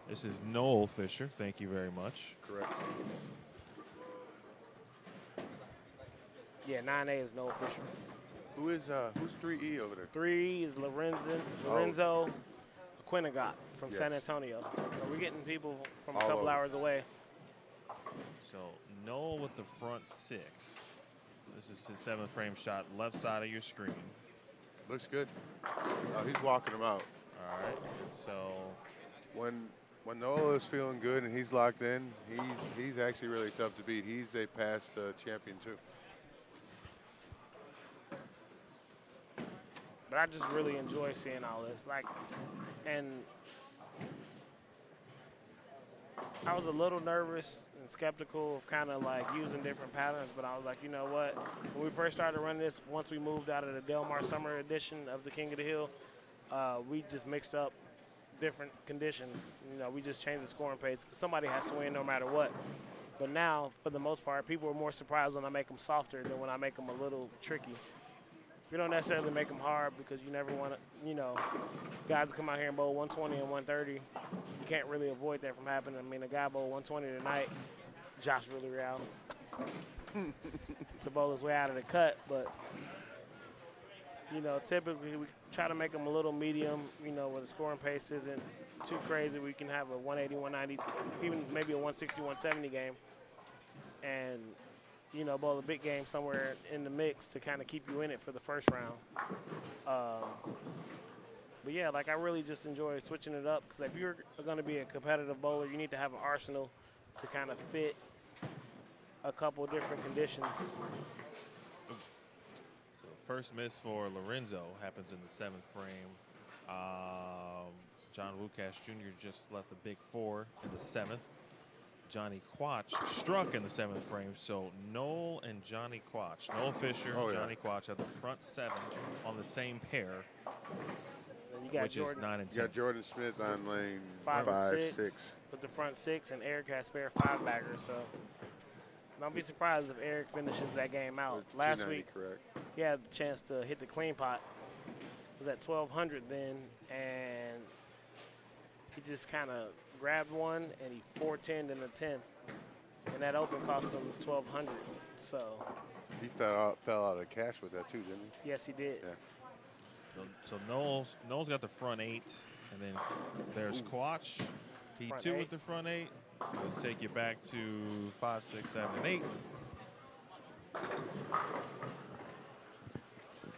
This is Noel Fisher. Thank you very much. Correct. Yeah, 9A is Noel Fisher. Who's 3E over there? 3 is Lorenzo Quinnigot from San Antonio. So we're getting people from a All couple over. hours away. So Noel with the front 6. This is his 7th frame shot, left side of your screen. Looks good. Oh, he's walking him out. All right. So When Noah is feeling good and he's locked in, he's actually really tough to beat. He's a past champion too. But I just really enjoy seeing all this. And I was a little nervous and skeptical of kind of using different patterns, but I was like, you know what? When we first started running this, once we moved out of the Del Mar Summer edition of the King of the Hill, we just mixed up different conditions. We just changed the scoring page. Somebody has to win no matter what. But now, for the most part, people are more surprised when I make them softer than when I make them a little tricky. You don't necessarily make them hard because you never want to, guys come out here and bowl 120 and 130. You can't really avoid that from happening. I mean, a guy bowled 120 tonight, Josh really real. It's a bowler's way out of the cut, but, typically we try to make them a little medium, where the scoring pace isn't too crazy. We can have a 180, 190, even maybe a 160, 170 game. And, bowl a big game somewhere in the mix to kind of keep you in it for the first round. But, yeah, I really just enjoy switching it up because if you're going to be a competitive bowler, you need to have an arsenal to kind of fit a couple different conditions. So first miss for Lorenzo happens in the 7th frame. John Wukash Jr. just left the big 4 in the 7th. Johnny Quach struck in the 7th frame, so Noel and Johnny Quach, Noel Fisher and Johnny Quach at the front 7 on the same pair, which is 9 and 10. You got Jordan Smith on lane 5 and 6 6. with the front 6, and Eric has spare 5-bagger, so don't be surprised if Eric finishes that game out. Last week, correct. he had a chance to hit the clean pot. It was at 1,200 then, and he just kind of grabbed one, and he 410'd in the 10th. And that open cost him 1,200. So He fell out of cash with that too, didn't he? yes, he did. Yeah. So Noel's got the front 8, and then there's Quach, Front P2 eight. with the front 8. Let's take you back to 5, 6, 7, and 8.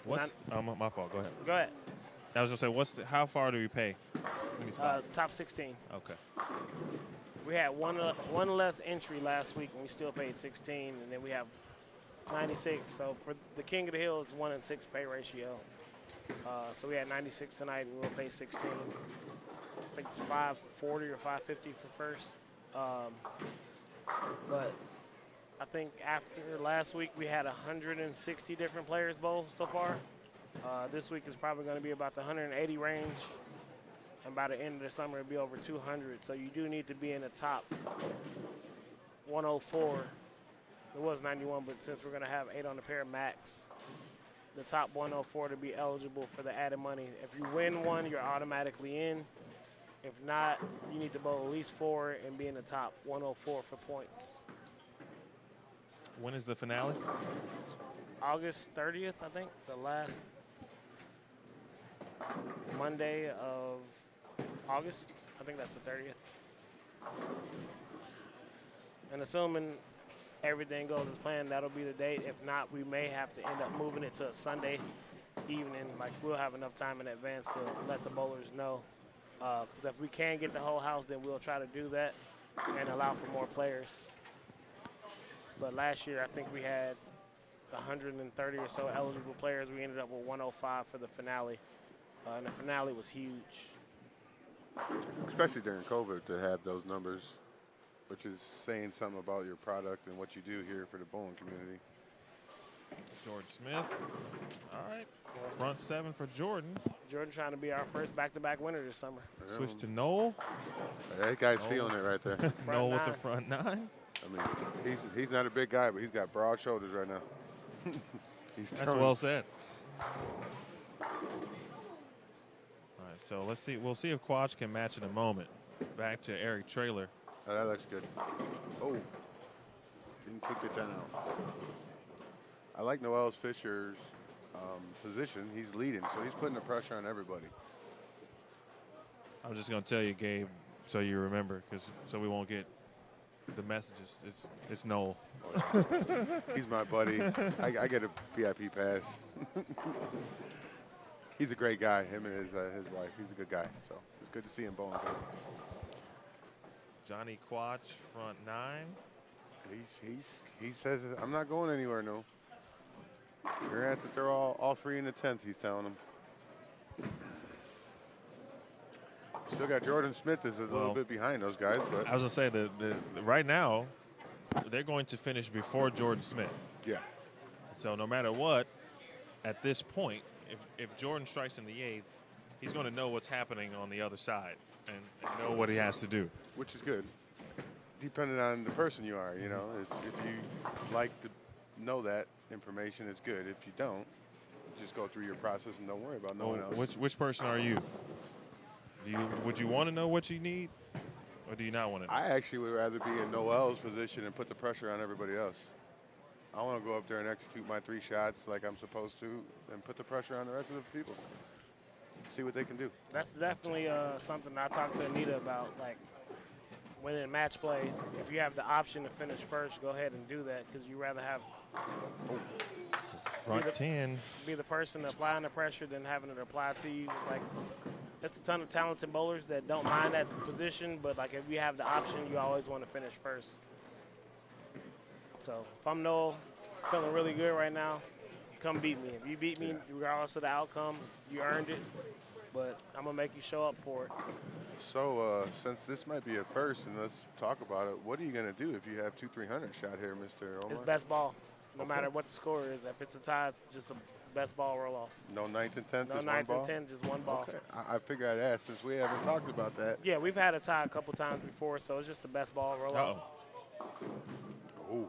What's my fault? Go ahead. Go ahead. I was gonna say, how far do we pay? How many spots? Top 16. Okay. We had one less entry last week, and we still paid 16, and then we have 96. So for the King of the Hill, it's 1 in 6 pay ratio. So we had 96 tonight, and we'll pay 16. I think it's 540 or 550 for first. But I think after last week, we had 160 different players bowl so far. This week is probably going to be about the 180 range. And by the end of the summer, it'll be over 200. So you do need to be in the top 104. It was 91, but since we're going to have 8 on the pair max, the top 104 to be eligible for the added money. If you win one, you're automatically in. If not, you need to bowl at least 4 and be in the top 104 for points. When is the finale? August 30th, I think, the last Monday of August. I think that's the 30th. And assuming everything goes as planned, that'll be the date. If not, we may have to end up moving it to a Sunday evening. We'll have enough time in advance to let the bowlers know. Because if we can get the whole house, then we'll try to do that and allow for more players. But last year, I think we had 130 or so eligible players. We ended up with 105 for the finale. And the finale was huge. Especially during COVID to have those numbers, which is saying something about your product and what you do here for the bowling community. George Smith. All right. Front 7 for Jordan. Jordan trying to be our first back-to-back winner this summer. Switch to Noel. That guy's feeling it right there. Noel with 9. the front 9. I mean, he's not a big guy, but he's got broad shoulders right now. That's well said. All right, so let's see. We'll see if Quach can match in a moment. Back to Eric Traylor. Oh, that looks good. Oh, didn't kick the 10 out. I like Noel Fisher's position. He's leading, so he's putting the pressure on everybody. I'm just going to tell you, Gabe, so you remember, so we won't get the messages. It's Noel. Oh, yeah. He's my buddy. I get a VIP pass. He's a great guy, him and his wife. He's a good guy, so it's good to see him bowling. Johnny Quach, front 9. He says, I'm not going anywhere, no. You're going to have to throw all 3 in the 10th, he's telling him. Still got Jordan Smith is a little bit behind those guys. But I was going to say, the right now, they're going to finish before Jordan Smith. Yeah. So no matter what, at this point, if Jordan strikes in the 8th, he's going to know what's happening on the other side and know what he has to do. Which is good. Depending on the person you are, you know, if you like to know that information, it's good. If you don't, just go through your process and don't worry about no one else. Which person are you? Would you want to know what you need, or do you not want to know? I actually would rather be in Noel's position and put the pressure on everybody else. I want to go up there and execute my 3 shots like I'm supposed to and put the pressure on the rest of the people. See what they can do. That's definitely something I talked to Anita about. Like, when in match play, if you have the option to finish first, go ahead and do that because you rather have Front 10. be the person applying the pressure than having it apply to you. Like, there's a ton of talented bowlers that don't mind that position, but like if you have the option, you always want to finish first. So if I'm Noel, feeling really good right now, come beat me. If you beat me, regardless of the outcome, you earned it. But I'm gonna make you show up for it. So since this might be a first, and let's talk about it, what are you going to do if you have 2-300 shot here, Mr. Omar? It's best ball, no matter what the score is. If it's a tie, it's just a best ball roll off. No 9th and 10th, No just 9th one ball? and 10th, just one ball. Okay, I figured I'd ask since we haven't talked about that. Yeah, we've had a tie a couple times before, so it's just the best ball roll off. Ooh.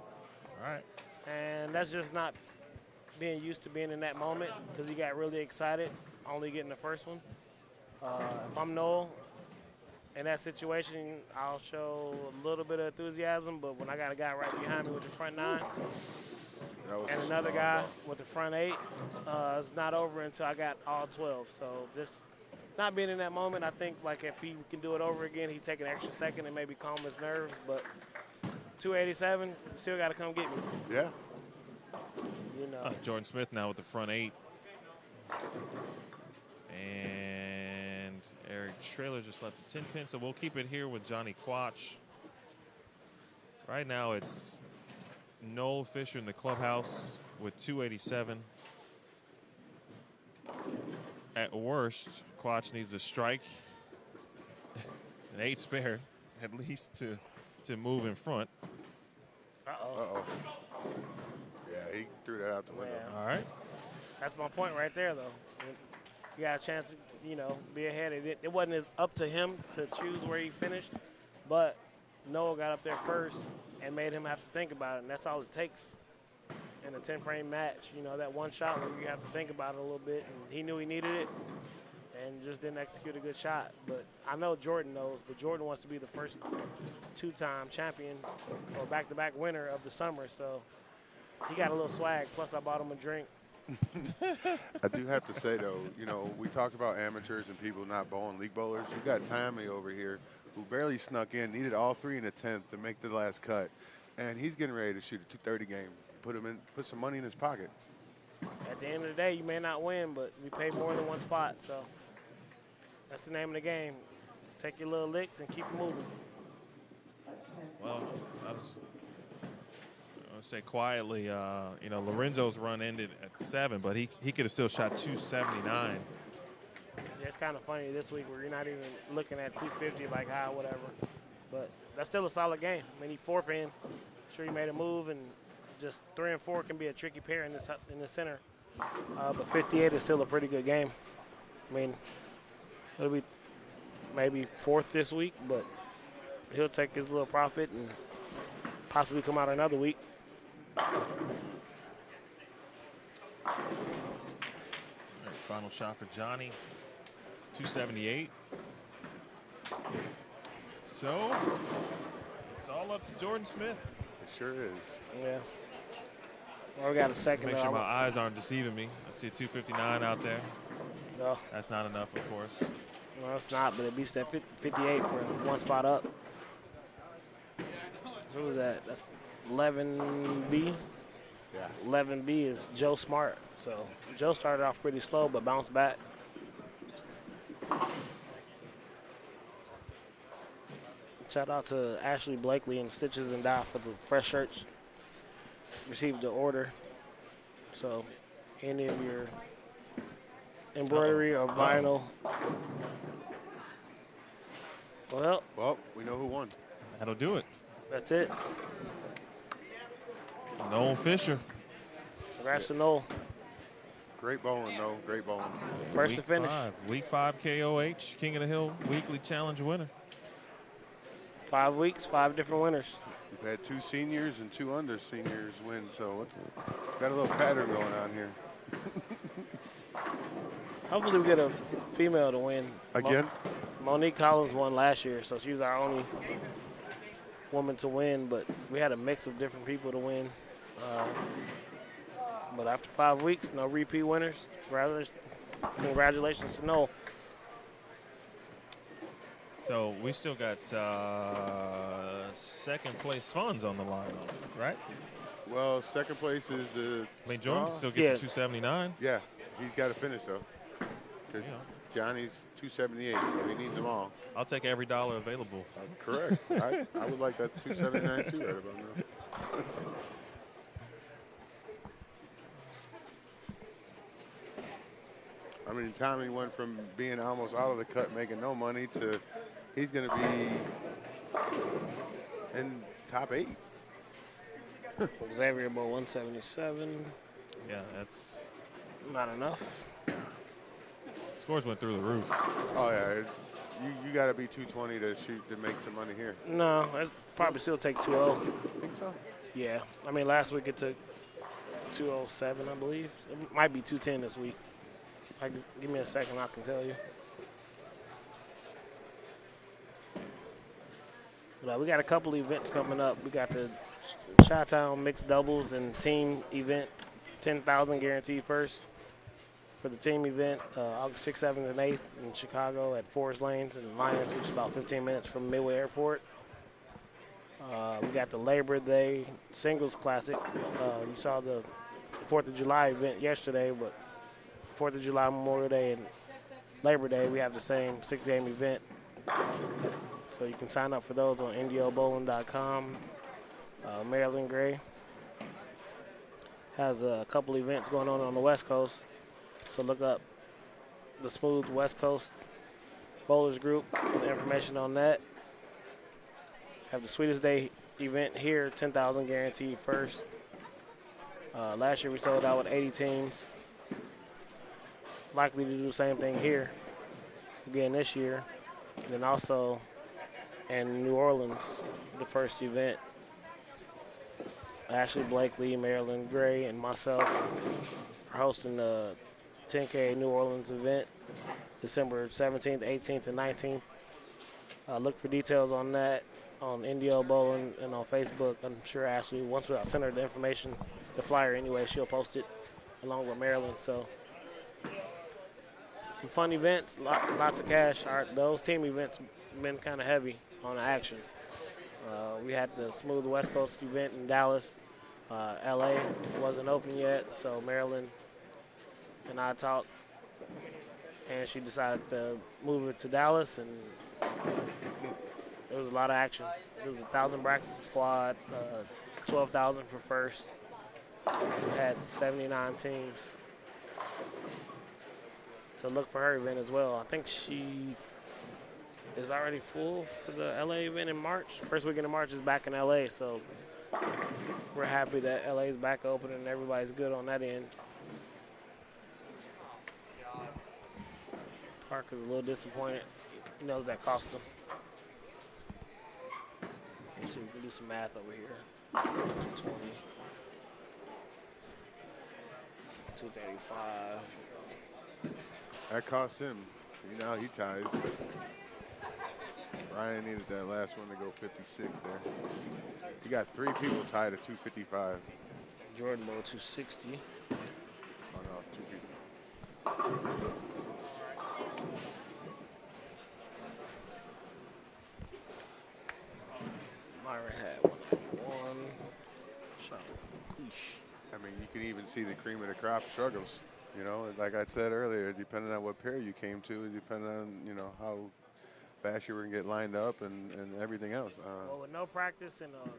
All right. And that's just not being used to being in that moment because he got really excited, only getting the first one. If I'm Noel, in that situation, I'll show a little bit of enthusiasm, but when I got a guy right behind me with the front 9 and another guy with the front 8, it's not over until I got all 12. So just not being in that moment, I think like if he can do it over again, he'd take an extra second and maybe calm his nerves. But 287, you still got to come get me. Yeah. You know. Jordan Smith now with the front 8. And Eric Traylor just left the 10 pin, so we'll keep it here with Johnny Quach. Right now it's Noel Fisher in the clubhouse with 287. At worst, Quach needs a strike, an 8 spare at least to move in front. Uh-oh. Yeah, he threw that out the window. Yeah. All right. That's my point right there, though. You got a chance to, be ahead. It wasn't as up to him to choose where he finished, but Noah got up there first and made him have to think about it, and that's all it takes in a 10-frame match. That one shot where you have to think about it a little bit, and he knew he needed it and just didn't execute a good shot. But I know Jordan knows, but Jordan wants to be the first 2-time champion or back-to-back winner of the summer, so he got a little swag, plus I bought him a drink. I do have to say, though, we talk about amateurs and people not bowling league bowlers. You got Tommy over here who barely snuck in, needed all 3 in the 10th to make the last cut, and he's getting ready to shoot a 230 game. Put some money in his pocket. At the end of the day, you may not win, but we pay more than one spot, so that's the name of the game. Take your little licks and keep moving. Well, I was going to say quietly, Lorenzo's run ended at 7, but he could have still shot 279. Yeah, it's kind of funny this week where you're not even looking at 250 like whatever. But that's still a solid game. I mean, he 4-pin. Sure, he made a move, and just 3 and 4 can be a tricky pair in the center. But 58 is still a pretty good game. I mean, it'll be maybe 4th this week, but he'll take his little profit and possibly come out another week. All right, final shot for Johnny, 278. So it's all up to Jordan Smith. It sure is. Yeah. Well, we got a second. Make sure my eyes aren't deceiving me. I see a 259 out there. No. That's not enough, of course. No, it's not, but it beats that 58 for one spot up. So who was that? That's 11B. Yeah. 11B is Joe Smart. So Joe started off pretty slow, but bounced back. Shout out to Ashley Blakely and Stitches and Dye for the fresh shirts. Received the order. So any of your embroidery or vinyl. Well, we know who won. That'll do it. That's it. Noel Fisher. Congrats to Noel. Great bowling, though. Great bowling. First to finish. Week 5 KOH, King of the Hill Weekly Challenge winner. 5 weeks, 5 different winners. We've had 2 seniors and 2 under seniors win, so got a little pattern going on here. Hopefully we get a female to win. Again? Monique Collins won last year, so she was our only woman to win, but we had a mix of different people to win. But after 5 weeks, no repeat winners. Congratulations to Noel. So we still got second place funds on the line, right? Well, second place is the. I mean, Jordan still gets Yeah. to 279. Yeah, he's got to finish, though. Because Johnny's 278, so he needs them all. I'll take every dollar available. Correct. I would like that 279 too, right about now. I mean, Tommy went from being almost out of the cut, making no money, to he's going to be in top 8. Xavier Bowl 177. Yeah, that's Not enough. scores went through the roof. Oh yeah, you got to be 220 to shoot to make some money here. No, it'd probably still take 2-0. Think so? Yeah. I mean, last week it took 207, I believe. It might be 210 this week. Give me a second, I can tell you. But, we got a couple events coming up. We got the Chi-Town mixed doubles and team event, 10,000 guaranteed first for the team event, August 6th, 7th, and 8th in Chicago at Forest Lanes and Lions, which is about 15 minutes from Midway Airport. We got the Labor Day Singles Classic. You saw the 4th of July event yesterday, but 4th of July, Memorial Day, and Labor Day, we have the same 6-game event. So you can sign up for those on NDOBowling.com. Maryland Gray has a couple events going on the West Coast. So look up the Smooth West Coast Bowlers Group for the information on that. Have the Sweetest Day event here, 10,000 guaranteed first. Last year we sold out with 80 teams. Likely to do the same thing here again this year. And then also in New Orleans, the first event. Ashley Blakely, Marilyn Gray, and myself are hosting the 10K New Orleans event, December 17th, 18th, and 19th. Look for details on that on NDO Bowling and on Facebook. I'm sure Ashley, once I send her the information, the flyer anyway, she'll post it along with Marilyn. So some fun events, lots of cash. Those team events been kind of heavy on the action. We had the Smooth West Coast event in Dallas. LA wasn't open yet, so Marilyn and I talked, and she decided to move it to Dallas, and there was a lot of action. There was 1,000 brackets squad, 12,000 for first. We had 79 teams. So look for her event as well. I think she is already full for the LA event in March. First weekend of March is back in LA, so we're happy that LA is back open and everybody's good on that end. Parker's a little disappointed. He knows that cost him. Let's see if we can do some math over here. 220, 235. That cost him. Now he ties. Ryan needed that last one to go 56 there. He got 3 people tied at 255. Jordan Bowl 260. Oh no, 2 people. Myron had 101. I mean, you can even see the cream of the crop struggles. You know, like I said earlier, depending on what pair you came to, depending on, you know, how fast you were going to get lined up and everything else. Well, with no practice and a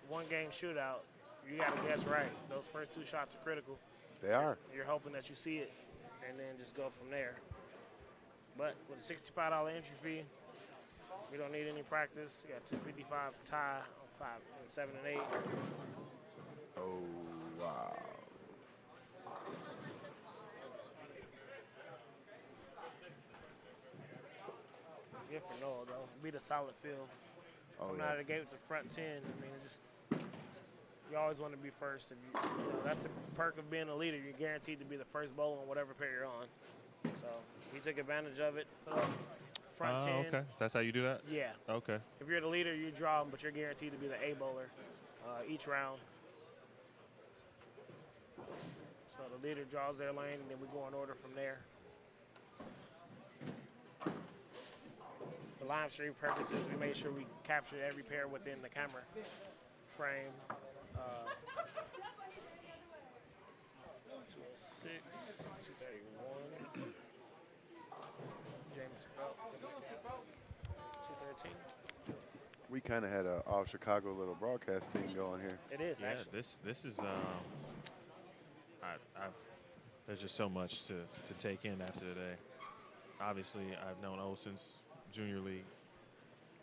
one-game shootout, you got to guess right. Those first 2 shots are critical. They are. You're hoping that you see it and then just go from there. But with a $65 entry fee, we don't need any practice. You got 255 tie on 5 and 7 and 8. Oh, wow. beat a solid field. Coming out of the gate with the front 10, I mean, you always want to be first. And that's the perk of being a leader. You're guaranteed to be the first bowler on whatever pair you're on. So he took advantage of it. Front 10. Okay. That's how you do that? Yeah. Okay. If you're the leader, you draw them, but you're guaranteed to be the A bowler each round. So the leader draws their lane, and then we go in order from there. For live stream purposes, we made sure we captured every pair within the camera frame. 206, 231. James Phelps, 213. We kind of had a all Chicago little broadcast thing going here. It is, Yeah, actually. this is there's just so much to take in after today. Obviously, I've known O since junior league.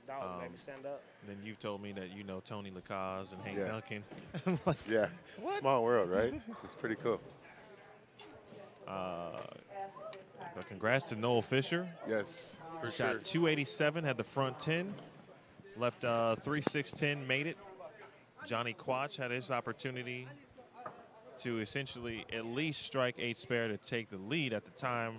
Dog, maybe stand up. Then you told me that you know Tony Lacaz and Hank Yeah. Duncan. I'm like, Yeah, small world, right? It's pretty cool. but congrats to Noel Fisher. Yes, for He sure. shot 287, had the front 10, left 3-6-10, made it. Johnny Quach had his opportunity to essentially at least strike 8 spare to take the lead at the time,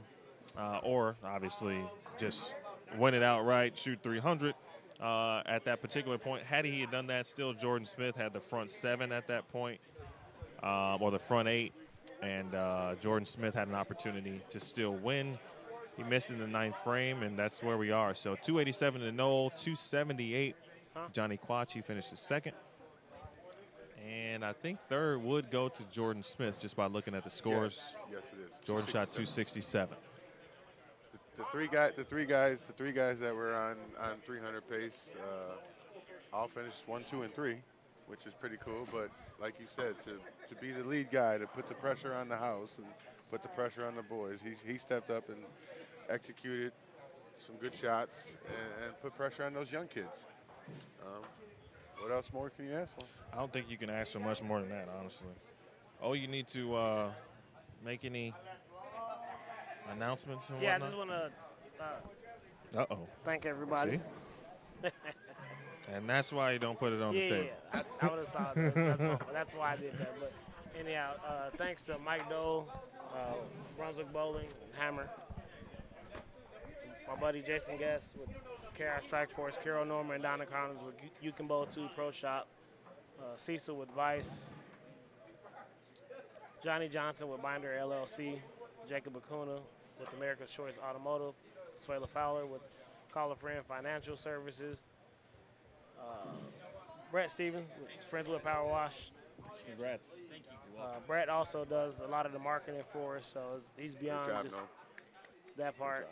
or obviously just win it outright, shoot 300 at that particular point. Had he had done that, still Jordan Smith had the front 7 at that point, or the front 8, and Jordan Smith had an opportunity to still win. He missed in the 9th frame, and that's where we are. So 287 to Noel, 278. Johnny Quach, he finished the 2nd. And I think 3rd would go to Jordan Smith just by looking at the scores. Yes, it is. Jordan shot 267. The three guys that were on 300 pace, all finished 1, 2, and 3, which is pretty cool. But like you said, to be the lead guy, to put the pressure on the house and put the pressure on the boys, he stepped up and executed some good shots and put pressure on those young kids. What else more can you ask for? I don't think you can ask for much more than that, honestly. Oh, you need to make any announcements and Yeah, I whatnot? just want to Uh-oh. thank everybody. See? And that's why you don't put it on the Yeah, tape. I would have saw it. That's why I did that. But anyhow, thanks to Mike Dole, Brunswick Bowling, Hammer, my buddy Jason Guest with KOH Strike Force, Carol Norman and Donna Collins with You Can Bowl 2 Pro Shop, Cecil with Vice, Johnny Johnson with Binder LLC, Jacob Acuna with America's Choice Automotive, Suela Fowler with Call a Friend Financial Services, Brett Stevens with Friends with Power Wash. Congrats. Brett also does a lot of the marketing for us, so he's beyond Good job, just Noel. that part.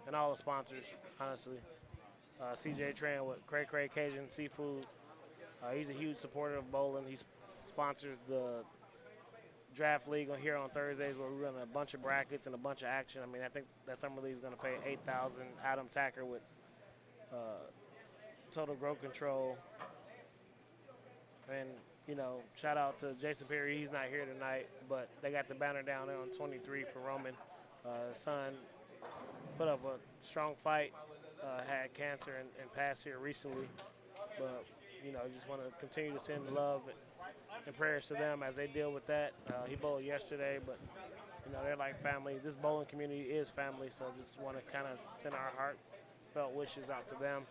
And all the sponsors, honestly. CJ Tran with Cray Cray Cajun Seafood. He's a huge supporter of bowling. He sponsors the draft league here on Thursdays where we run a bunch of brackets and a bunch of action. I mean, I think that summer league is going to pay $8,000. Adam Tacker with Total Growth Control. And, you know, shout out to Jason Perry. He's not here tonight, but they got the banner down there on 23 for Roman. His son put up a strong fight, had cancer and passed here recently. But, you know, just want to continue to send love and prayers to them as they deal with that. He bowled yesterday, but, you know, they're like family. This bowling community is family, so just want to kind of send our heartfelt wishes out to them.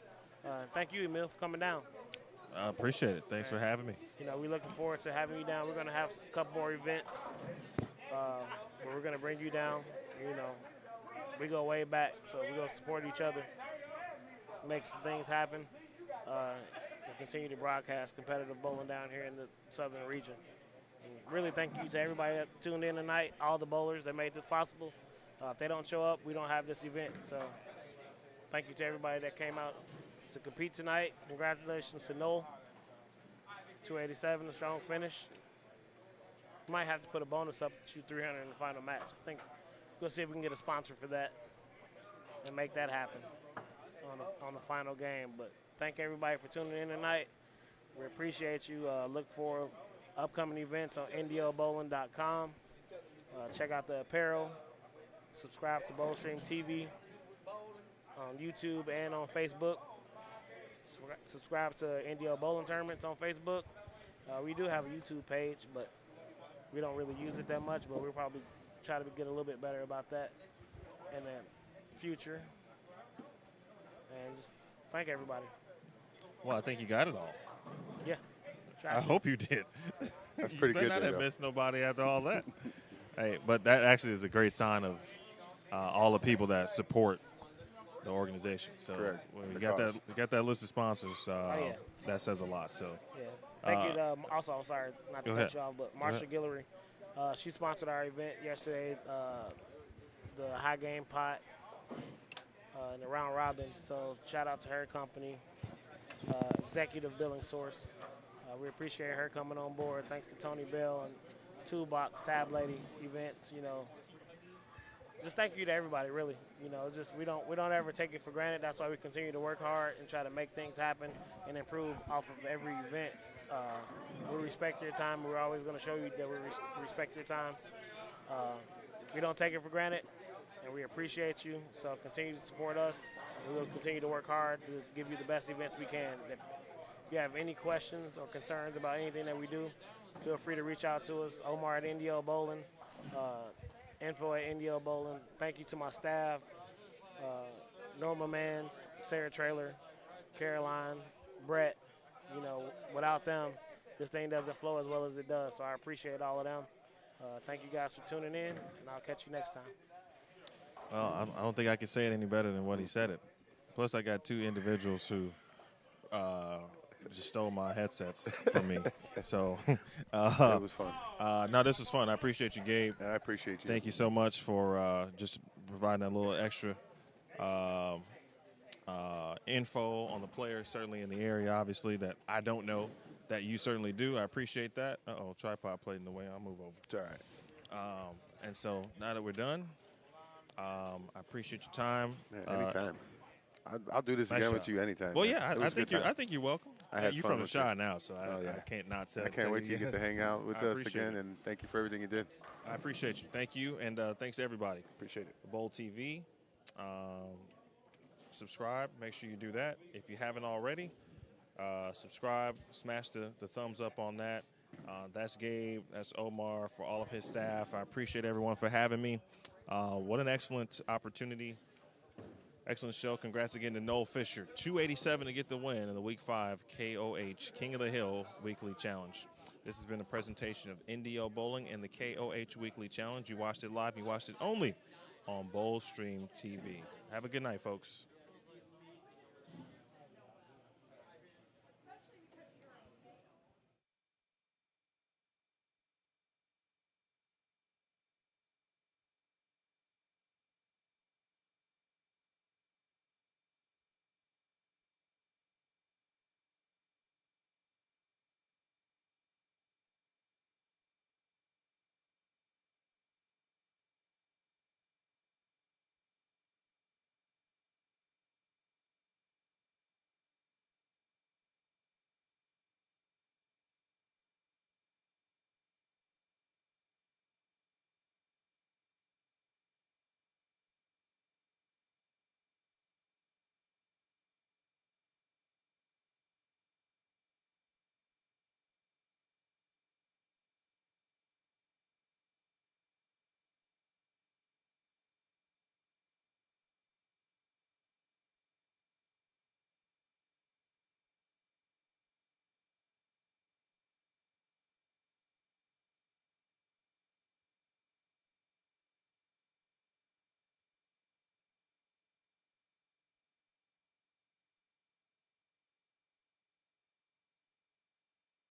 Thank you, Emil, for coming down. I appreciate it. Thanks for having me. You know, we're looking forward to having you down. We're going to have a couple more events where we're going to bring you down. You know, we go way back, so we're going to support each other, make some things happen, and continue to broadcast competitive bowling down here in the southern region. And really thank you to everybody that tuned in tonight, all the bowlers that made this possible. If they don't show up, we don't have this event. So thank you to everybody that came out to compete tonight. Congratulations to Noel. 287, a strong finish. Might have to put a bonus up to 300 in the final match. I think we'll see if we can get a sponsor for that and make that happen on the final game. But thank everybody for tuning in tonight. We appreciate you. Look for upcoming events on ndobowling.com. Check out the apparel. Subscribe to Bowlstream TV on YouTube and on Facebook. Subscribe to NDO Bowling Tournaments on Facebook. We do have a YouTube page, but we don't really use it that much, but we'll probably try to get a little bit better about that in the future. And just thank everybody. Well, I think you got it all. Yeah. I hope you did. That's pretty good. You better not have missed nobody after all that. Hey, but that actually is a great sign of all the people that support the organization. So Correct. when we got that list of sponsors, that says a lot. So yeah. Thank you. Also, I'm sorry not to cut you off, but Marsha Guillory, she sponsored our event yesterday, the High Game Pot and the Round Robin. So shout out to her company, Executive Billing Source. We appreciate her coming on board. Thanks to Tony Bell and Toolbox Tab Lady Events. You know, just thank you to everybody. Really, you know, just we don't ever take it for granted. That's why we continue to work hard and try to make things happen and improve off of every event. We respect your time. We're always going to show you that we respect your time. We don't take it for granted, and we appreciate you. So continue to support us. We will continue to work hard to give you the best events we can. If you have any questions or concerns about anything that we do, feel free to reach out to us. Omar at NDO Bowling, info at NDO Bowling. Thank you to my staff, Norma Mans, Sarah Traylor, Caroline, Brett. You know, without them, this thing doesn't flow as well as it does. So I appreciate all of them. Thank you guys for tuning in, and I'll catch you next time. Well, I don't think I can say it any better than what he said it. Plus, I got two individuals who just stole my headsets from me. So it was fun. No, this was fun. I appreciate you, Gabe. And I appreciate you. Thank you so much for just providing that little extra info on the players, certainly in the area, obviously, that I don't know that you certainly do. I appreciate that. Uh-oh, tripod played in the way. I'll move over. It's all right. And so now that we're done, I appreciate your time. Man, anytime. I'll do this again with you anytime. Well, man. yeah, I think you're welcome. You're from the with you. Shy now, so I can't not say. I can't wait till you get to hang out with us again, it. and thank you for everything you did. I appreciate you. Thank you, and thanks to everybody. Appreciate it. Bowl TV. Subscribe. Make sure you do that. If you haven't already, subscribe. Smash the thumbs up on that. That's Gabe. That's Omar, for all of his staff. I appreciate everyone for having me. What an excellent opportunity. Excellent show. Congrats again to Noel Fisher. 287 to get the win in the Week 5 KOH King of the Hill Weekly Challenge. This has been a presentation of NDO Bowling and the KOH Weekly Challenge. You watched it live. You watched it only on Bowl Stream TV. Have a good night, folks.